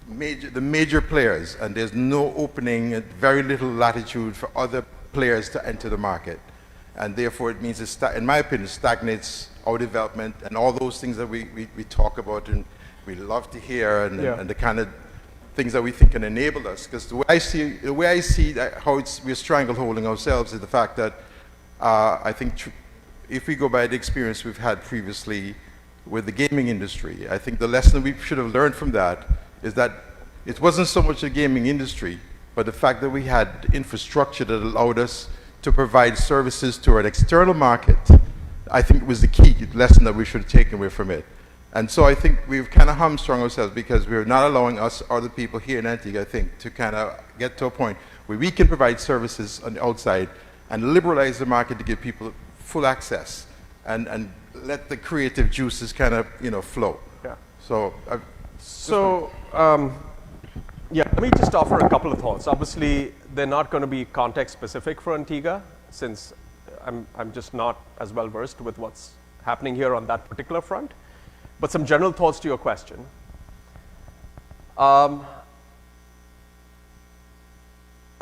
the major players, and there's no opening, very little latitude for other players to enter the market, and therefore it means in my opinion stagnates our development and all those things that we talk about and we love to hear, and the kind of things that we think can enable us. Because the way I see how we're strangleholding ourselves is the fact that I think if we go by the experience we've had previously with the gaming industry, I think the lesson we should have learned from that is that it wasn't so much the gaming industry, but the fact that we had infrastructure that allowed us to provide services to an external market. I think was the key lesson that we should have taken away from it. And so I think we've kind of hamstrung ourselves because we're not allowing us or the people here in Antigua, I think, to kind of get to a point where we can provide services on the outside and liberalize the market to give people full access and let the creative juices kind of, flow. Yeah. Let me just offer a couple of thoughts. Obviously, they're not going to be context specific for Antigua, since I'm just not as well versed with what's happening here on that particular front. But some general thoughts to your question. I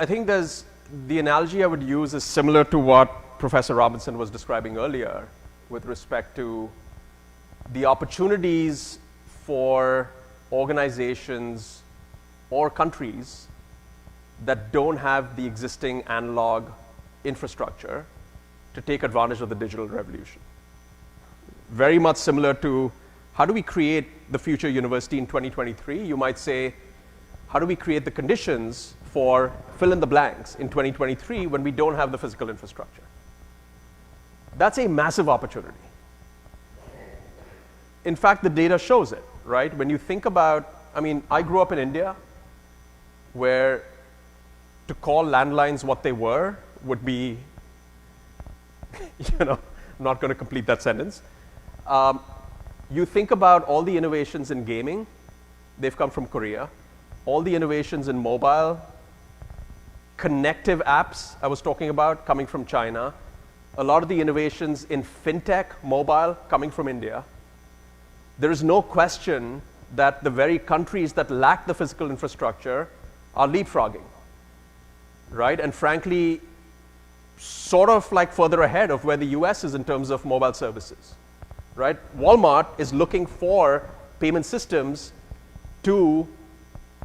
think the analogy I would use is similar to what Professor Robinson was describing earlier with respect to the opportunities for organizations or countries that don't have the existing analog infrastructure to take advantage of the digital revolution. Very much similar to how do we create the future university in 2023? You might say, how do we create the conditions for fill in the blanks in 2023 when we don't have the physical infrastructure? That's a massive opportunity. In fact, the data shows it, right? When you think about, I grew up in India, where to call landlines what they were would be, not going to complete that sentence. You think about all the innovations in gaming, they've come from Korea. All the innovations in mobile, connective apps I was talking about, coming from China. A lot of the innovations in fintech, mobile, coming from India. There is no question that the very countries that lack the physical infrastructure are leapfrogging, right? And frankly, sort of like further ahead of where the US is in terms of mobile services, right? Walmart is looking for payment systems to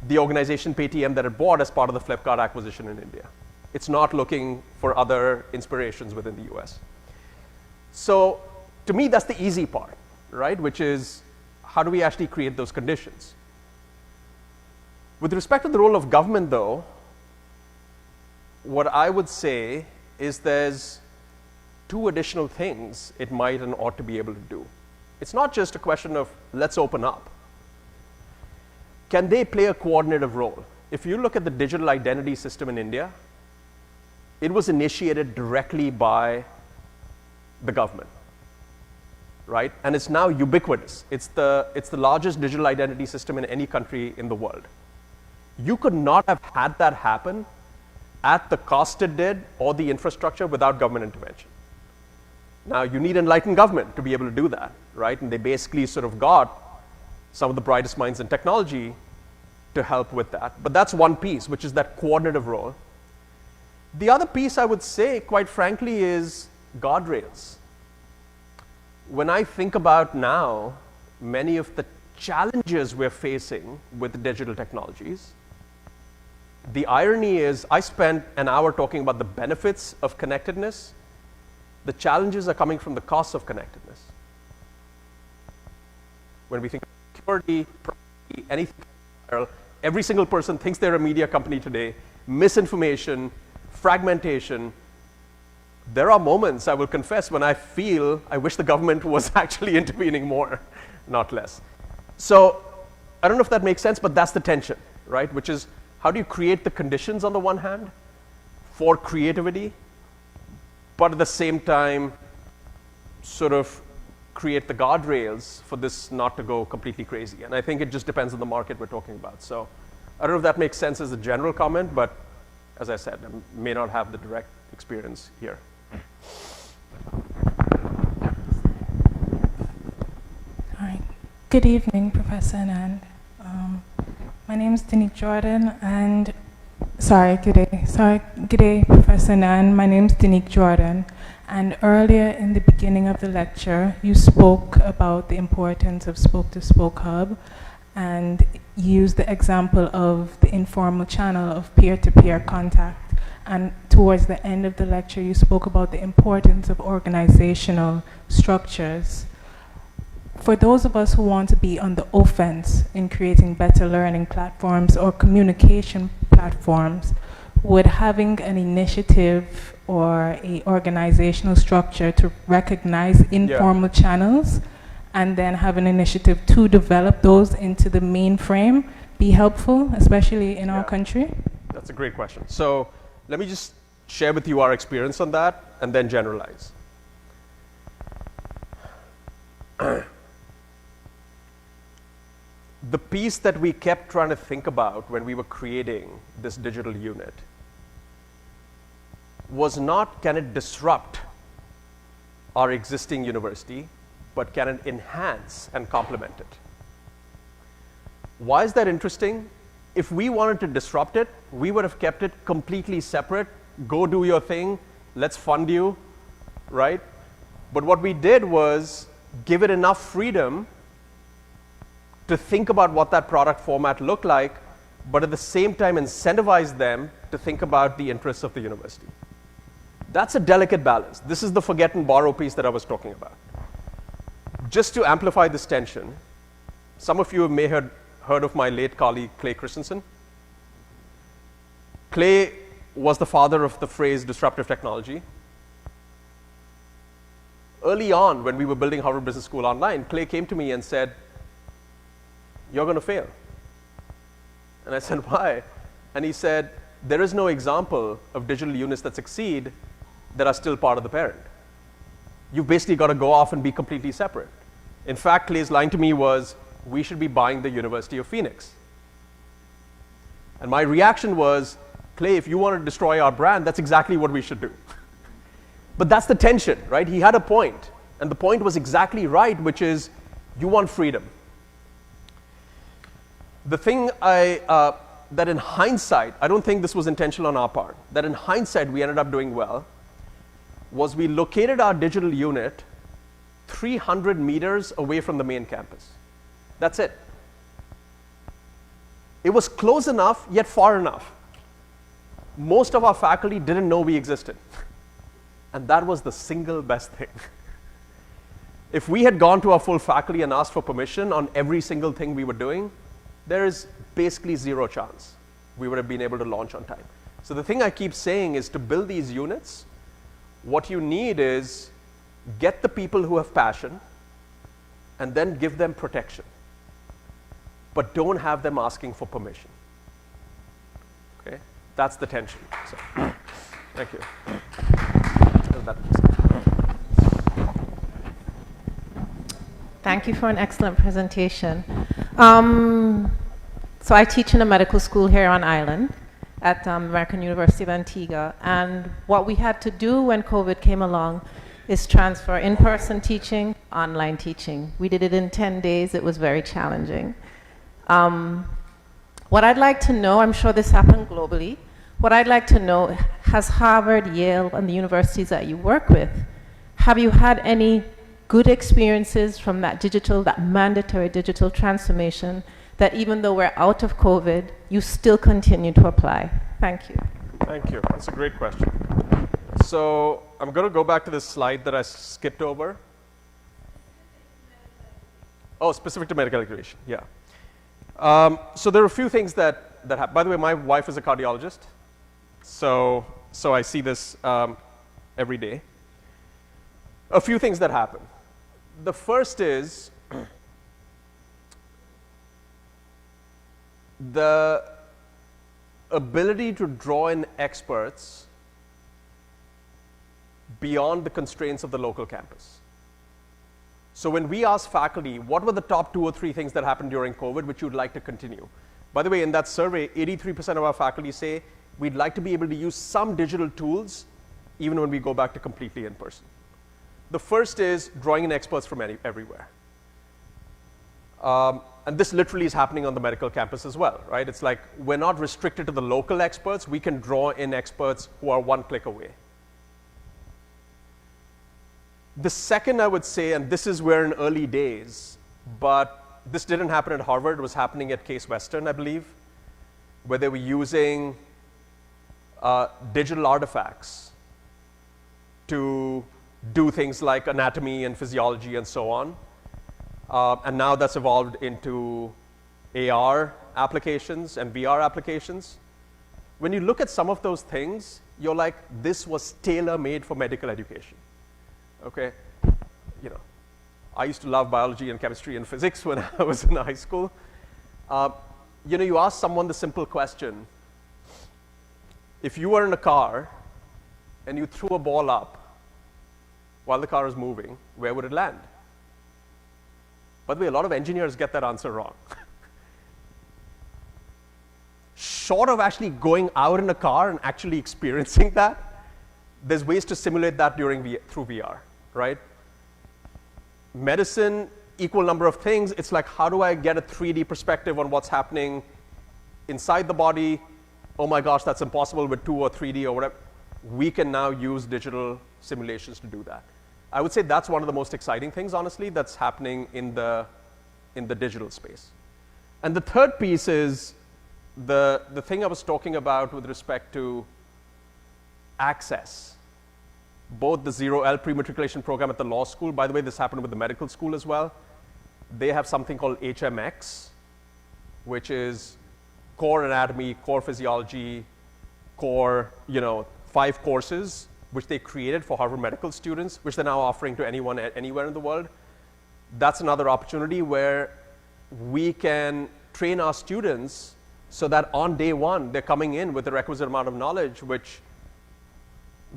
the organization Paytm that it bought as part of the Flipkart acquisition in India. It's not looking for other inspirations within the US. So to me, that's the easy part, right? Which is, how do we actually create those conditions? With respect to the role of government, though, what I would say is there's two additional things it might and ought to be able to do. It's not just a question of let's open up. Can they play a coordinative role? If you look at the digital identity system in India, it was initiated directly by the government, right? And it's now ubiquitous. It's the largest digital identity system in any country in the world. You could not have had that happen at the cost it did or the infrastructure without government intervention. Now, you need enlightened government to be able to do that, right? And they basically sort of got some of the brightest minds in technology to help with that. But that's one piece, which is that coordinative role. The other piece, I would say, quite frankly, is guardrails. When I think about now many of the challenges we're facing with digital technologies, the irony is I spent an hour talking about the benefits of connectedness. The challenges are coming from the costs of connectedness. When we think of security, privacy, anything, every single person thinks they're a media company today, misinformation, fragmentation. There are moments, I will confess, when I feel I wish the government was actually intervening more, not less. So I don't know if that makes sense, but that's the tension, right? Which is, how do you create the conditions on the one hand for creativity, but at the same time sort of create the guardrails for this not to go completely crazy? And I think it just depends on the market we're talking about. So I don't know if that makes sense as a general comment, but as I said, I may not have the direct experience here. All right. Good evening, Professor Anand. My name is Danique Jordan, and good day, Professor Anand. My name is Danique Jordan, and earlier in the beginning of the lecture, you spoke about the importance of spoke-to-spoke hub, and used the example of the informal channel of peer-to-peer contact. And towards the end of the lecture, you spoke about the importance of organizational structures. For those of us who want to be on the offense in creating better learning platforms or communication platforms, would having an initiative or a organizational structure to recognize informal channels and then have an initiative to develop those into the mainframe be helpful, especially in our country? That's a great question. So let me just share with you our experience on that and then generalize. The piece that we kept trying to think about when we were creating this digital unit was not, can it disrupt our existing university, but can it enhance and complement it? Why is that interesting? If we wanted to disrupt it, we would have kept it completely separate. Go do your thing, let's fund you, right? But what we did was give it enough freedom to think about what that product format looked like, but at the same time incentivize them to think about the interests of the university. That's a delicate balance. This is the forget and borrow piece that I was talking about. Just to amplify this tension, some of you may have heard of my late colleague, Clay Christensen. Clay was the father of the phrase disruptive technology. Early on, when we were building Harvard Business School Online, Clay came to me and said, "You're going to fail." And I said, "Why?" And he said, "There is no example of digital units that succeed that are still part of the parent. You've basically got to go off and be completely separate." In fact, Clay's line to me was, "We should be buying the University of Phoenix." And my reaction was, "Clay, if you want to destroy our brand, that's exactly what we should do." But that's the tension, right? He had a point, and the point was exactly right, which is you want freedom. The thing that in hindsight, I don't think this was intentional on our part, that in hindsight we ended up doing well, was we located our digital unit 300 meters away from the main campus. That's it. It was close enough, yet far enough. Most of our faculty didn't know we existed. And that was the single best thing. If we had gone to our full faculty and asked for permission on every single thing we were doing, there is basically zero chance we would have been able to launch on time. So the thing I keep saying is to build these units, what you need is get the people who have passion and then give them protection. But don't have them asking for permission. Okay? That's the tension. So, thank you. Thank you for an excellent presentation. So I teach in a medical school here on island at American University of Antigua, and what we had to do when COVID came along is transfer in-person teaching, online teaching. We did it in 10 days. It was very challenging. What I'd like to know, I'm sure this happened globally, what I'd like to know, has Harvard, Yale, and the universities that you work with, have you had any good experiences from that mandatory digital transformation that even though we're out of COVID, you still continue to apply? Thank you. Thank you. That's a great question. So I'm going to go back to this slide that I skipped over. Oh, specific to medical education, yeah. So there are a few things that happen. By the way, my wife is a cardiologist, so I see this every day. A few things that happen. The first is the ability to draw in experts beyond the constraints of the local campus. So when we ask faculty, what were the top 2 or 3 things that happened during COVID which you'd like to continue? By the way, in that survey, 83% of our faculty say we'd like to be able to use some digital tools even when we go back to completely in person. The first is drawing in experts from everywhere. And this literally is happening on the medical campus as well, right? It's like we're not restricted to the local experts. We can draw in experts who are 1 click away. The second I would say, and this is where in early days, but this didn't happen at Harvard, it was happening at Case Western, I believe, where they were using digital artifacts to do things like anatomy and physiology and so on. And now that's evolved into AR applications and VR applications. When you look at some of those things, you're like, this was tailor-made for medical education. Okay, you know, I used to love biology and chemistry and physics when I was in high school. You know, you ask someone the simple question, if you were in a car and you threw a ball up while the car is moving, where would it land? By the way, a lot of engineers get that answer wrong. Short of actually going out in a car and actually experiencing that, there's ways to simulate that through VR, right? Medicine, equal number of things. It's like, how do I get a 3D perspective on what's happening inside the body? Oh my gosh, that's impossible with 2 or 3D or whatever. We can now use digital simulations to do that. I would say that's one of the most exciting things, honestly, that's happening in the digital space. And the third piece is the thing I was talking about with respect to access. Both the 0L pre-matriculation program at the law school, by the way, this happened with the medical school as well. They have something called HMX, which is core anatomy, core physiology, core, 5 courses, which they created for Harvard medical students, which they're now offering to anyone anywhere in the world. That's another opportunity where we can train our students so that on day one, they're coming in with the requisite amount of knowledge, which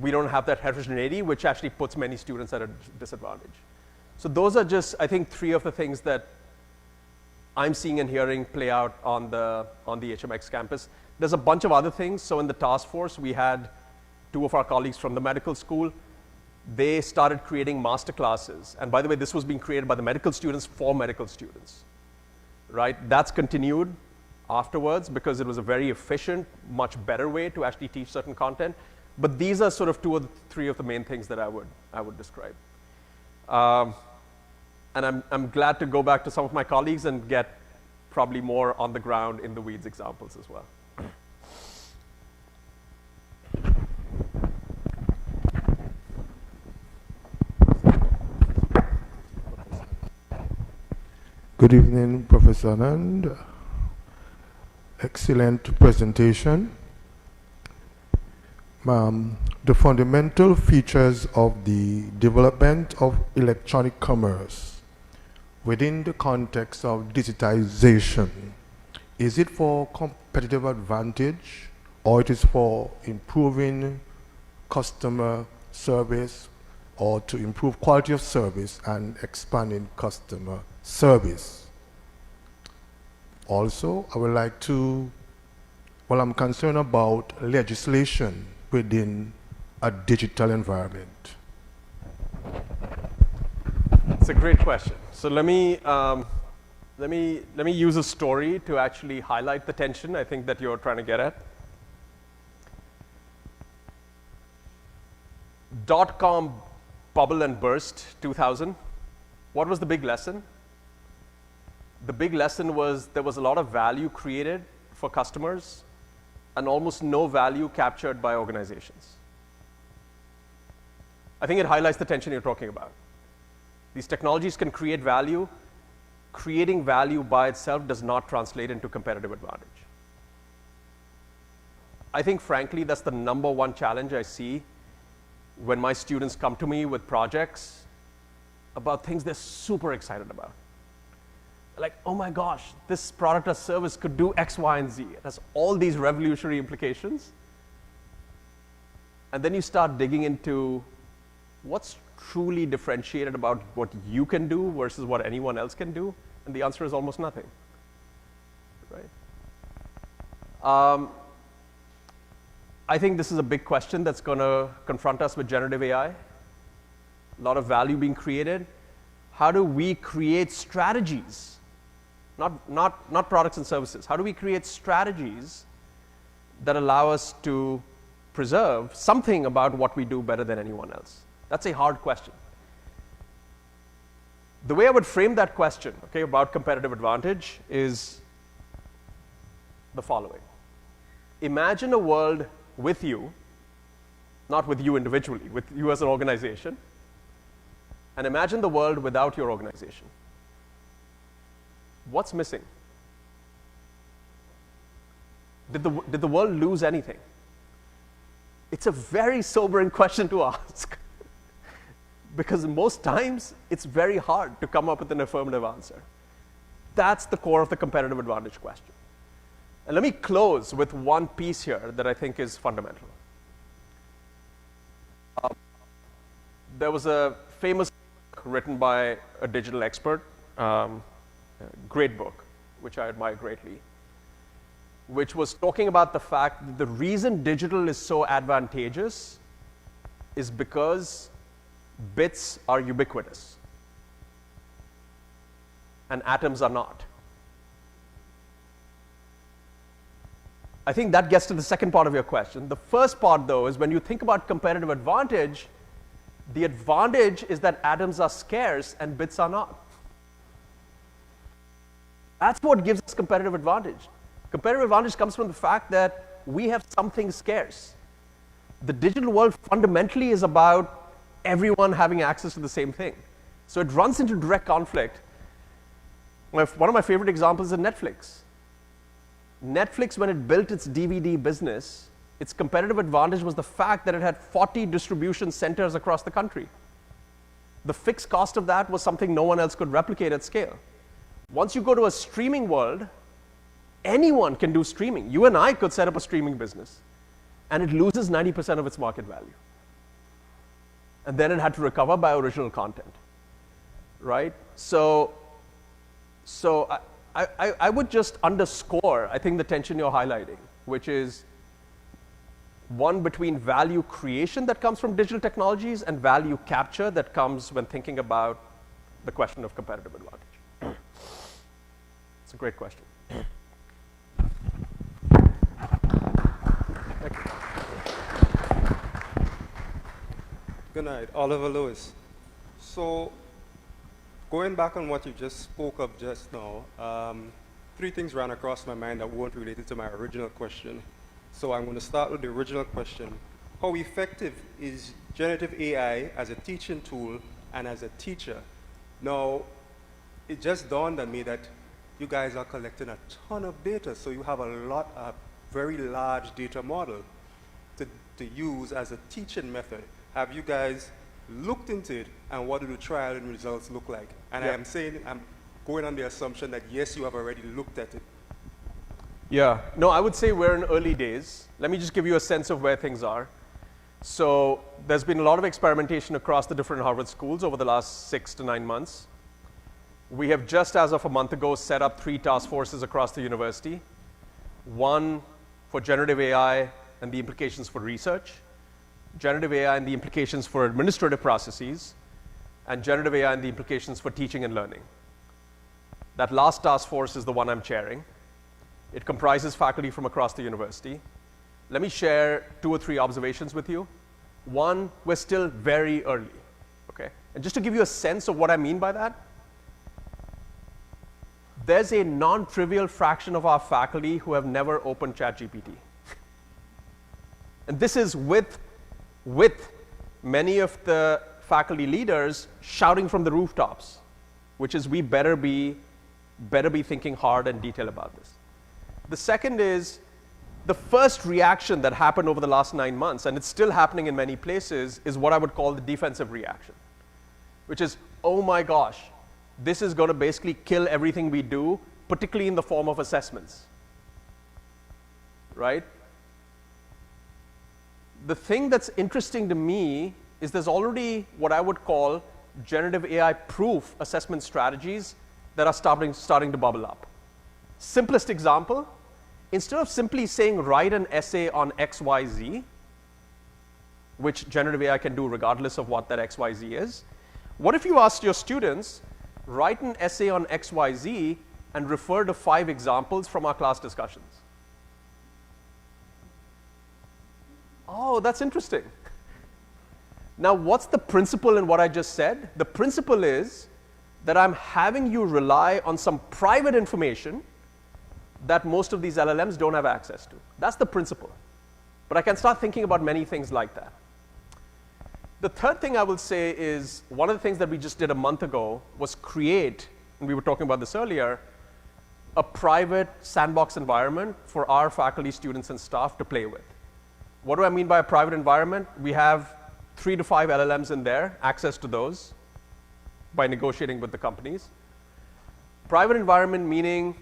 we don't have that heterogeneity, which actually puts many students at a disadvantage. So those are just, I think, 3 of the things that I'm seeing and hearing play out on the HMX campus. There's a bunch of other things. So in the task force, we had 2 of our colleagues from the medical school. They started creating master classes. And by the way, this was being created by the medical students for medical students, right? That's continued afterwards because it was a very efficient, much better way to actually teach certain content. But these are sort of 2 or 3 of the main things that I would describe. And I'm glad to go back to some of my colleagues and get probably more on the ground in the weeds examples as well. Good evening, Professor Anand. Excellent presentation. The fundamental features of the development of electronic commerce within the context of digitization, is it for competitive advantage or it is for improving customer service or to improve quality of service and expanding customer service? Also, I would like to, well, I'm concerned about legislation within a digital environment. It's a great question. So let me use a story to actually highlight the tension I think that you're trying to get at. .com bubble and burst 2000. What was the big lesson? The big lesson was there was a lot of value created for customers and almost no value captured by organizations. I think it highlights the tension you're talking about. These technologies can create value. Creating value by itself does not translate into competitive advantage. I think, frankly, that's the #1 challenge I see when my students come to me with projects about things they're super excited about. Like, oh my gosh, this product or service could do X, Y, and Z. It has all these revolutionary implications. And then you start digging into what's truly differentiated about what you can do versus what anyone else can do, and the answer is almost nothing, right? I think this is a big question that's going to confront us with generative AI. A lot of value being created. How do we create strategies? Not products and services. How do we create strategies that allow us to preserve something about what we do better than anyone else? That's a hard question. The way I would frame that question, okay, about competitive advantage is the following. Imagine a world with you, not with you individually, with you as an organization, and imagine the world without your organization. What's missing? Did the world lose anything? It's a very sobering question to ask. Because most times, it's very hard to come up with an affirmative answer. That's the core of the competitive advantage question. And let me close with one piece here that I think is fundamental. There was a famous book written by a digital expert, great book, which I admire greatly, which was talking about the fact that the reason digital is so advantageous is because bits are ubiquitous and atoms are not. I think that gets to the second part of your question. The first part, though, is when you think about competitive advantage, the advantage is that atoms are scarce and bits are not. That's what gives us competitive advantage. Competitive advantage comes from the fact that we have something scarce. The digital world fundamentally is about everyone having access to the same thing. So it runs into direct conflict. One of my favorite examples is Netflix. Netflix, when it built its DVD business, its competitive advantage was the fact that it had 40 distribution centers across the country. The fixed cost of that was something no one else could replicate at scale. Once you go to a streaming world, anyone can do streaming. You and I could set up a streaming business, and it loses 90% of its market value. And then it had to recover by original content, right? So I would just underscore, I think, the tension you're highlighting, which is one between value creation that comes from digital technologies and value capture that comes when thinking about the question of competitive advantage. It's a great question. Good night, Oliver Lewis. So, going back on what you just spoke of just now, three things ran across my mind that weren't related to my original question. So I'm going to start with the original question. How effective is generative AI as a teaching tool and as a teacher? Now, it just dawned on me that you guys are collecting a ton of data, so you have a very large data model to use as a teaching method. Have you guys looked into it, and what do the trial and results look like? And Yeah. I'm going on the assumption that yes, you have already looked at it. Yeah, no, I would say we're in early days. Let me just give you a sense of where things are. So there's been a lot of experimentation across the different Harvard schools over the last 6 to 9 months. We have just as of a month ago set up 3 task forces across the university. One for generative AI and the implications for research, generative AI and the implications for administrative processes, and generative AI and the implications for teaching and learning. That last task force is the one I'm chairing. It comprises faculty from across the university. Let me share 2 or 3 observations with you. One, we're still very early, okay? And just to give you a sense of what I mean by that, there's a non-trivial fraction of our faculty who have never opened ChatGPT. And this is with many of the faculty leaders shouting from the rooftops, which is we better be thinking hard and detailed about this. The second is the first reaction that happened over the last 9 months, and it's still happening in many places, is what I would call the defensive reaction, which is, oh my gosh, this is going to basically kill everything we do, particularly in the form of assessments, right? The thing that's interesting to me is there's already what I would call generative AI proof assessment strategies that are starting to bubble up. Simplest example, instead of simply saying write an essay on XYZ, which generative AI can do regardless of what that XYZ is, what if you asked your students, write an essay on XYZ and refer to 5 examples from our class discussions? Oh, that's interesting. Now, what's the principle in what I just said? The principle is that I'm having you rely on some private information that most of these LLMs don't have access to. That's the principle. But I can start thinking about many things like that. The third thing I will say is one of the things that we just did a month ago was create, and we were talking about this earlier, a private sandbox environment for our faculty, students, and staff to play with. What do I mean by a private environment? We have 3 to 5 LLMs in there, access to those by negotiating with the companies. Private environment meaning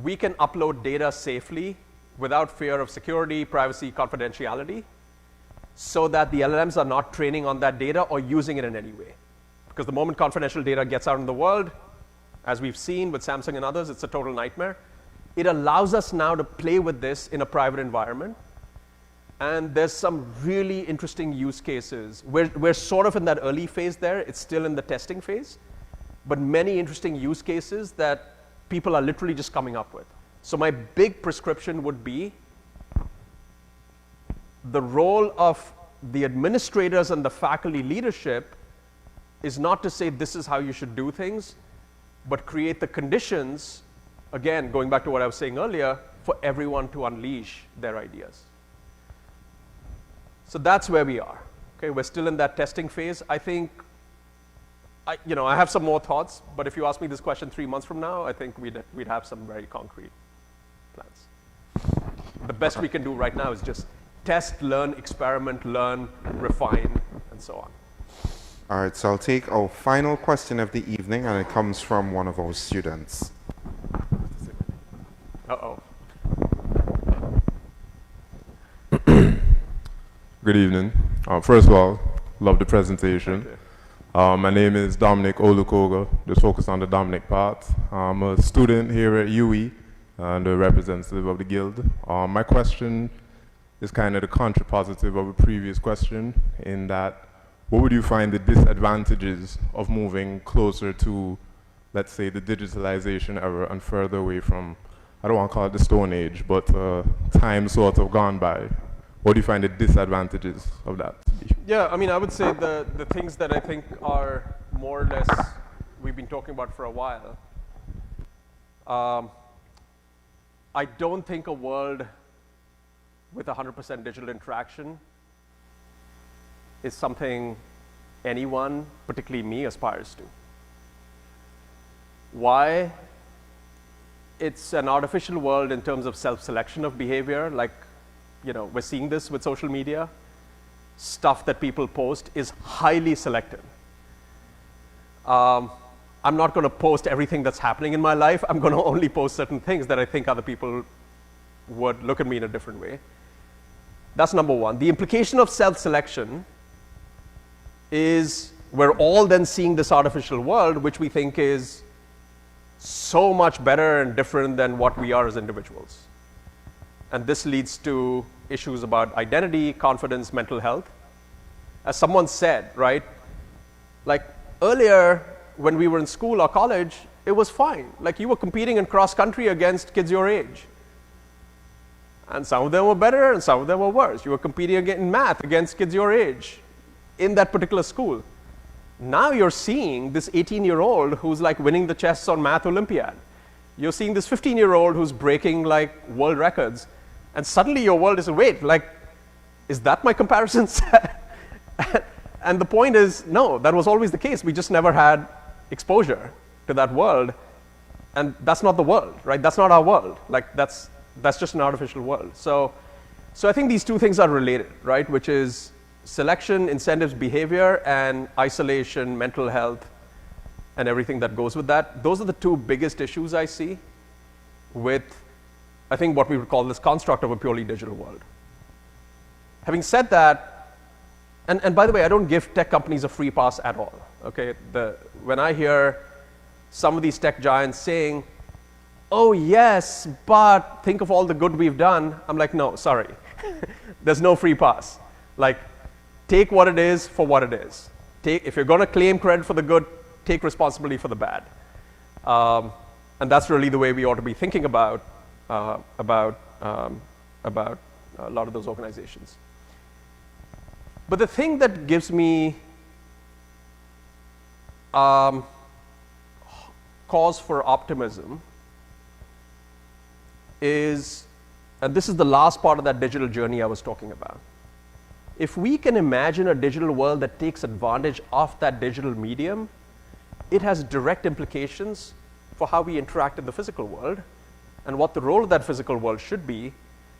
we can upload data safely without fear of security, privacy, confidentiality, so that the LLMs are not training on that data or using it in any way. Because the moment confidential data gets out in the world, as we've seen with Samsung and others, it's a total nightmare. It allows us now to play with this in a private environment. And there's some really interesting use cases. We're sort of in that early phase there. It's still in the testing phase. But many interesting use cases that people are literally just coming up with. So my big prescription would be the role of the administrators and the faculty leadership is not to say this is how you should do things, but create the conditions, again, going back to what I was saying earlier, for everyone to unleash their ideas. So that's where we are. Okay, we're still in that testing phase. I think, I have some more thoughts, but if you ask me this question 3 months from now, I think we'd have some very concrete plans. The best we can do right now is just test, learn, experiment, learn, refine, and so on. All right, so I'll take our final question of the evening, and it comes from one of our students. Uh-oh. Good evening. First of all, love the presentation. My name is Dominic Olukoga, just focus on the Dominic part. I'm a student here at UWI and a representative of the guild. My question is kind of the contrapositive of a previous question in that, what would you find the disadvantages of moving closer to, let's say, the digitalization era and further away from, I don't want to call it the Stone Age, but time sort of gone by? What do you find the disadvantages of that? Yeah, I mean, I would say the things that I think are more or less we've been talking about for a while. I don't think a world with 100% digital interaction is something anyone, particularly me, aspires to. Why? It's an artificial world in terms of self-selection of behavior. Like, we're seeing this with social media. Stuff that people post is highly selective. I'm not going to post everything that's happening in my life. I'm going to only post certain things that I think other people would look at me in a different way. That's number one. The implication of self-selection is we're all then seeing this artificial world, which we think is so much better and different than what we are as individuals. And this leads to issues about identity, confidence, mental health. As someone said, right, like earlier when we were in school or college, it was fine. Like you were competing in cross country against kids your age. And some of them were better and some of them were worse. You were competing in math against kids your age in that particular school. Now you're seeing this 18-year-old who's like winning the chess on math Olympiad. You're seeing this 15-year-old who's breaking like world records. And suddenly your world is, wait, like, is that my comparison set? And the point is, no, that was always the case. We just never had exposure to that world. And that's not the world, right? That's not our world. Like, that's just an artificial world. So I think these two things are related, right? Which is selection, incentives, behavior, and isolation, mental health, and everything that goes with that. Those are the two biggest issues I see with, I think, what we would call this construct of a purely digital world. Having said that, and by the way, I don't give tech companies a free pass at all, okay? When I hear some of these tech giants saying, oh yes, but think of all the good we've done, I'm like, no, sorry. There's no free pass. Like, take what it is for what it is. If you're gonna claim credit for the good, take responsibility for the bad. And that's really the way we ought to be thinking about a lot of those organizations. But the thing that gives me cause for optimism is, and this is the last part of that digital journey I was talking about. If we can imagine a digital world that takes advantage of that digital medium, it has direct implications for how we interact in the physical world and what the role of that physical world should be.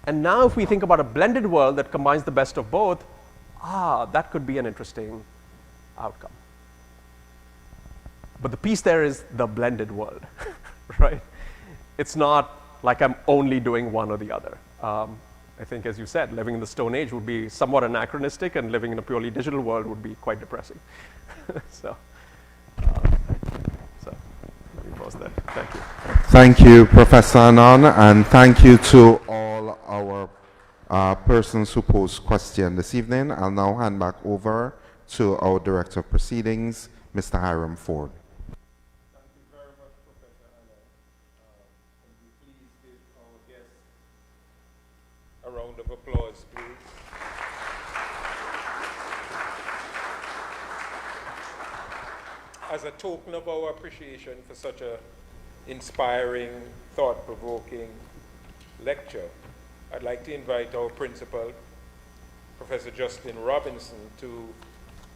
And now if we think about a blended world that combines the best of both, that could be an interesting outcome. But the piece there is the blended world, right? It's not like I'm only doing one or the other. I think, as you said, living in the Stone Age would be somewhat anachronistic, and living in a purely digital world would be quite depressing. So let me pause there. Thank you. Thank you, Professor Anand, and thank you to all our persons who posed questions this evening. I'll now hand back over to our Director of Proceedings, Mr. Hiram Ford. Thank you very much, Professor Anand. Can you please give our guests a round of applause, please? As a token of our appreciation for such an inspiring, thought-provoking lecture, I'd like to invite our principal, Professor Justin Robinson, to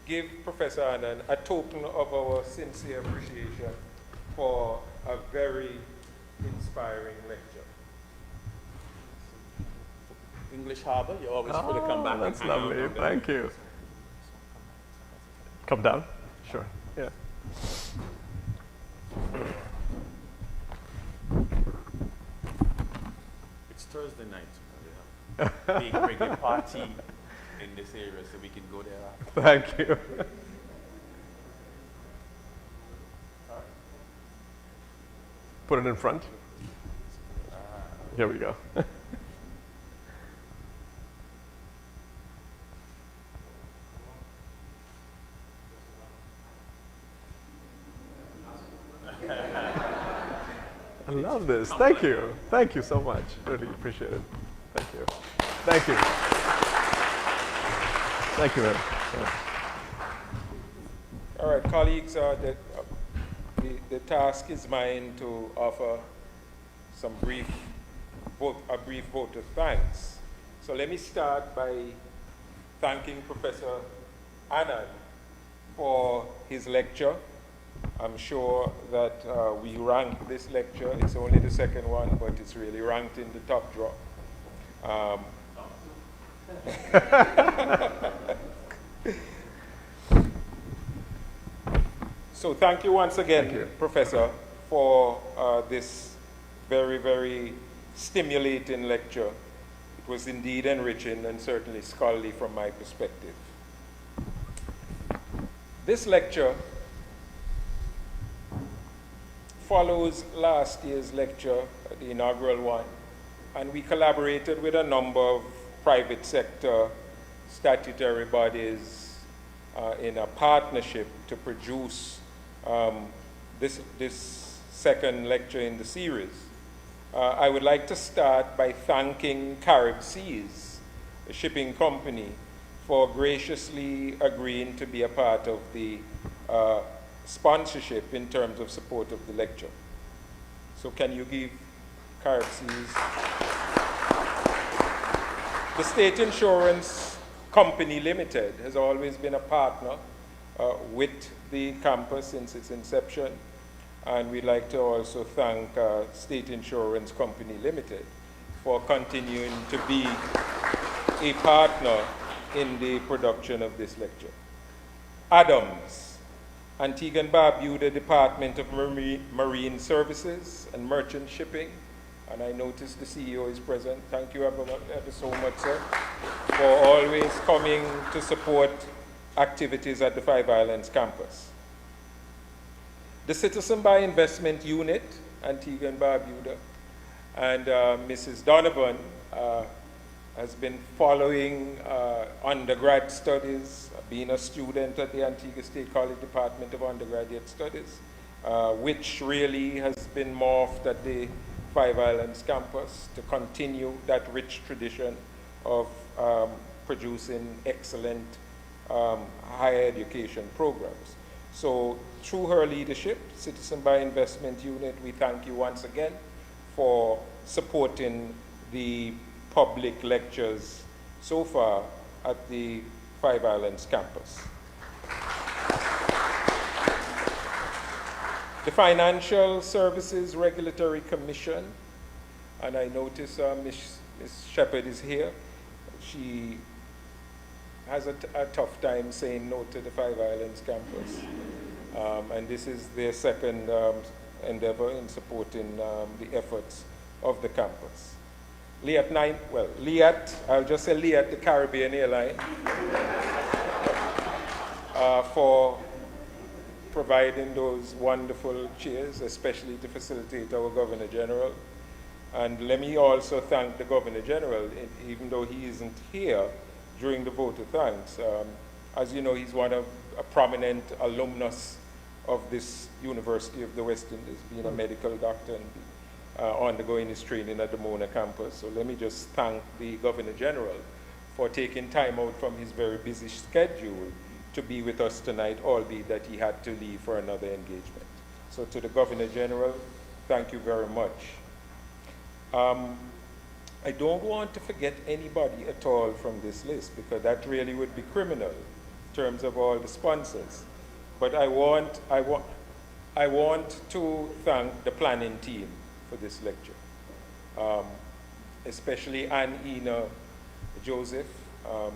give Professor Anand a token of our sincere appreciation for a very inspiring lecture. English Harbor, you're always free to come back. That's lovely. Thank you. Come down? Sure. Yeah. It's Thursday night. Big reggae party in this area, so we can go there after. Thank you. Put it in front. Here we go. I love this. Thank you. Thank you so much. Really appreciate it. Thank you. Thank you. Thank you, man. Yeah. All right, colleagues, the task is mine to offer some brief a brief vote of thanks. So let me start by thanking Professor Anand for his lecture. I'm sure that we ranked this lecture. It's only the second one, but it's really ranked in the top draw. So thank you once again, Professor, for this very, very stimulating lecture. It was indeed enriching and certainly scholarly from my perspective. This lecture follows last year's lecture, the inaugural one, and we collaborated with a number of private sector statutory bodies in a partnership to produce this second lecture in the series. I would like to start by thanking Carib Seas, a shipping company, for graciously agreeing to be a part of the sponsorship in terms of support of the lecture. So can you give Carib Seas? The State Insurance Company Limited has always been a partner with the campus since its inception. And we'd like to also thank State Insurance Company Limited for continuing to be a partner in the production of this lecture. Adams, Antigua and Barbuda Department of Marine Services and Merchant Shipping, and I notice the CEO is present. Thank you ever so much, sir, for always coming to support activities at the Five Islands campus. The Citizen by Investment Unit, Antigua and Barbuda, and Mrs. Donovan has been following undergrad studies, being a student at the Antigua State College Department of Undergraduate Studies, which really has been morphed at the Five Islands campus to continue that rich tradition of producing excellent higher education programs. So through her leadership, Citizen by Investment Unit, we thank you once again for supporting the public lectures so far at the Five Islands campus. The Financial Services Regulatory Commission, and I notice Ms. Shepherd is here. She has a tough time saying no to the Five Islands campus. And this is their second endeavor in supporting the efforts of the campus. Liat, I'll just say Liat, the Caribbean airline, for providing those wonderful chairs, especially to facilitate our Governor General. And let me also thank the Governor General, even though he isn't here during the vote of thanks. As you know, he's one of a prominent alumnus of this University of the West Indies, being a medical doctor and undergoing his training at the Mona campus. So let me just thank the Governor General for taking time out from his very busy schedule to be with us tonight, albeit that he had to leave for another engagement. So to the Governor General, thank you very much. I don't want to forget anybody at all from this list, because that really would be criminal in terms of all the sponsors. But I want to thank the planning team for this lecture, especially Ann-Ina Joseph,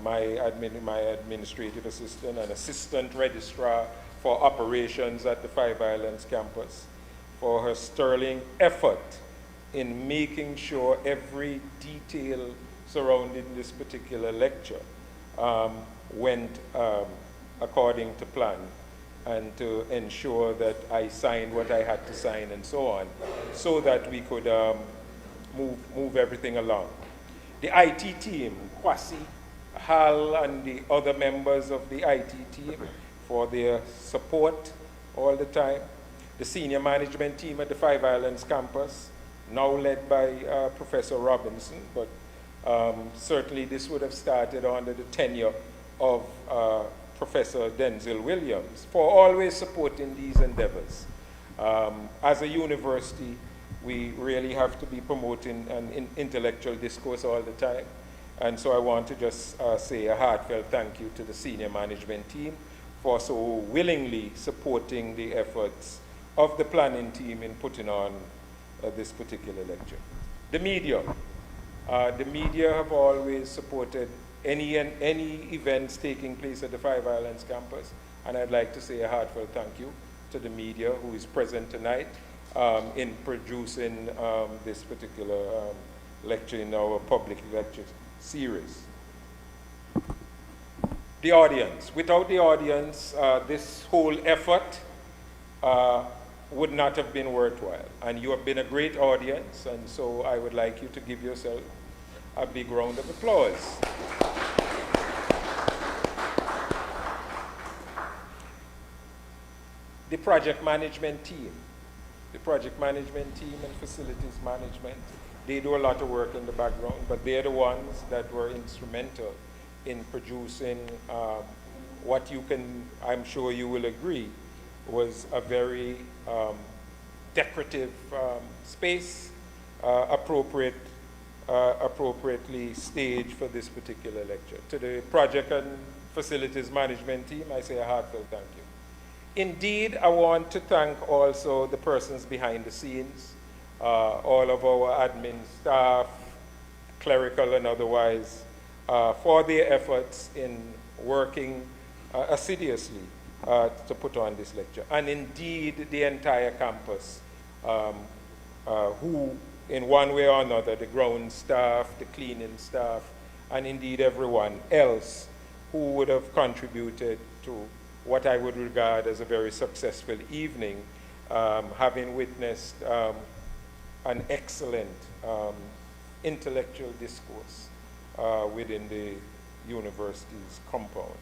my administrative assistant and assistant registrar for operations at the Five Islands campus, for her sterling effort in making sure every detail surrounding this particular lecture went according to plan, and to ensure that I signed what I had to sign and so on, so that we could move everything along. The IT team, Kwasi, Hal, and the other members of the IT team for their support all the time. The senior management team at the Five Islands campus, now led by Professor Robinson, but certainly this would have started under the tenure of Professor Denzel Williams, for always supporting these endeavors. As a university, we really have to be promoting an intellectual discourse all the time. And so I want to just say a heartfelt thank you to the senior management team for so willingly supporting the efforts of the planning team in putting on this particular lecture. The media. The media have always supported any events taking place at the Five Islands campus, and I'd like to say a heartfelt thank you to the media who is present tonight in producing this particular lecture in our public lecture series. The audience. Without the audience, this whole effort would not have been worthwhile. And you have been a great audience, and so I would like you to give yourself a big round of applause. The project management team. The project management team and facilities management, they do a lot of work in the background, but they're the ones that were instrumental in producing what you can, I'm sure you will agree, was a very decorative space, appropriately staged for this particular lecture. To the project and facilities management team, I say a heartfelt thank you. Indeed, I want to thank also the persons behind the scenes, all of our admin staff, clerical and otherwise, for their efforts in working assiduously to put on this lecture. And indeed, the entire campus, who in one way or another, the ground staff, the cleaning staff, and indeed everyone else who would have contributed to what I would regard as a very successful evening, having witnessed an excellent intellectual discourse within the university's compound.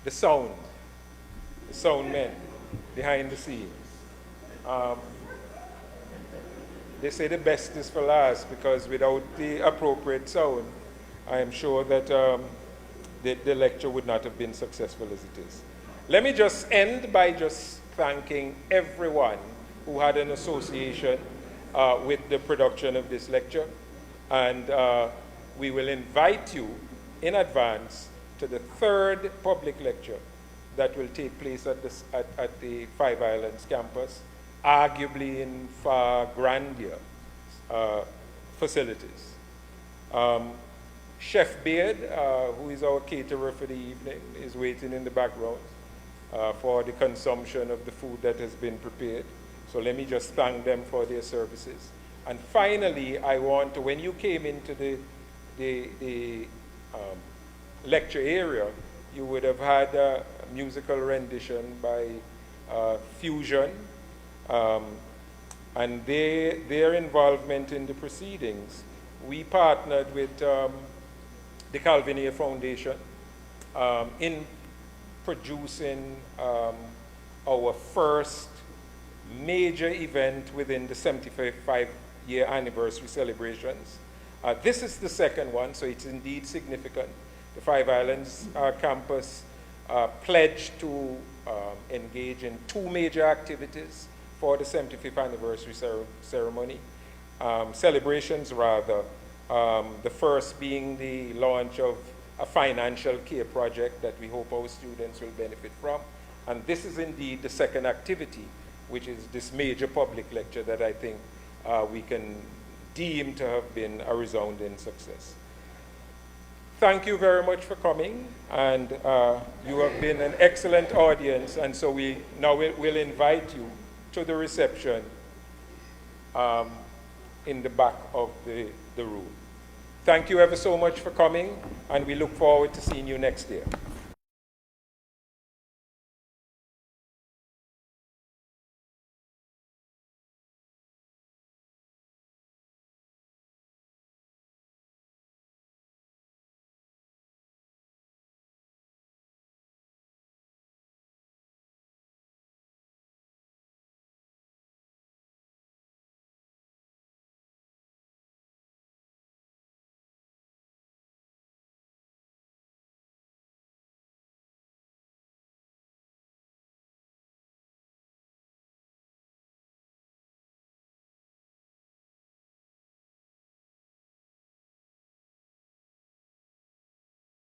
The sound men behind the scenes. They say the best is for last, because without the appropriate sound, I am sure that the lecture would not have been successful as it is. Let me just end by just thanking everyone who had an association with the production of this lecture. And we will invite you in advance to the third public lecture that will take place at the Five Islands campus, arguably in far grander facilities. Chef Byers, who is our caterer for the evening, is waiting in the background for the consumption of the food that has been prepared. So let me just thank them for their services. And finally, I want to, when you came into the lecture area, you would have had a musical rendition by Fusion, and their involvement in the proceedings. We partnered with the Calvinia Foundation in producing our first major event within the 75-year anniversary celebrations. This is the second one, so it's indeed significant. The Five Islands campus pledged to engage in two major activities for the 75th anniversary ceremony. Celebrations rather. The first being the launch of a financial care project that we hope our students will benefit from. And this is indeed the second activity, which is this major public lecture that I think we can deem to have been a resounding success. Thank you very much for coming, and you have been an excellent audience, and so we now will invite you to the reception in the back of the room. Thank you ever so much for coming, and we look forward to seeing you next year.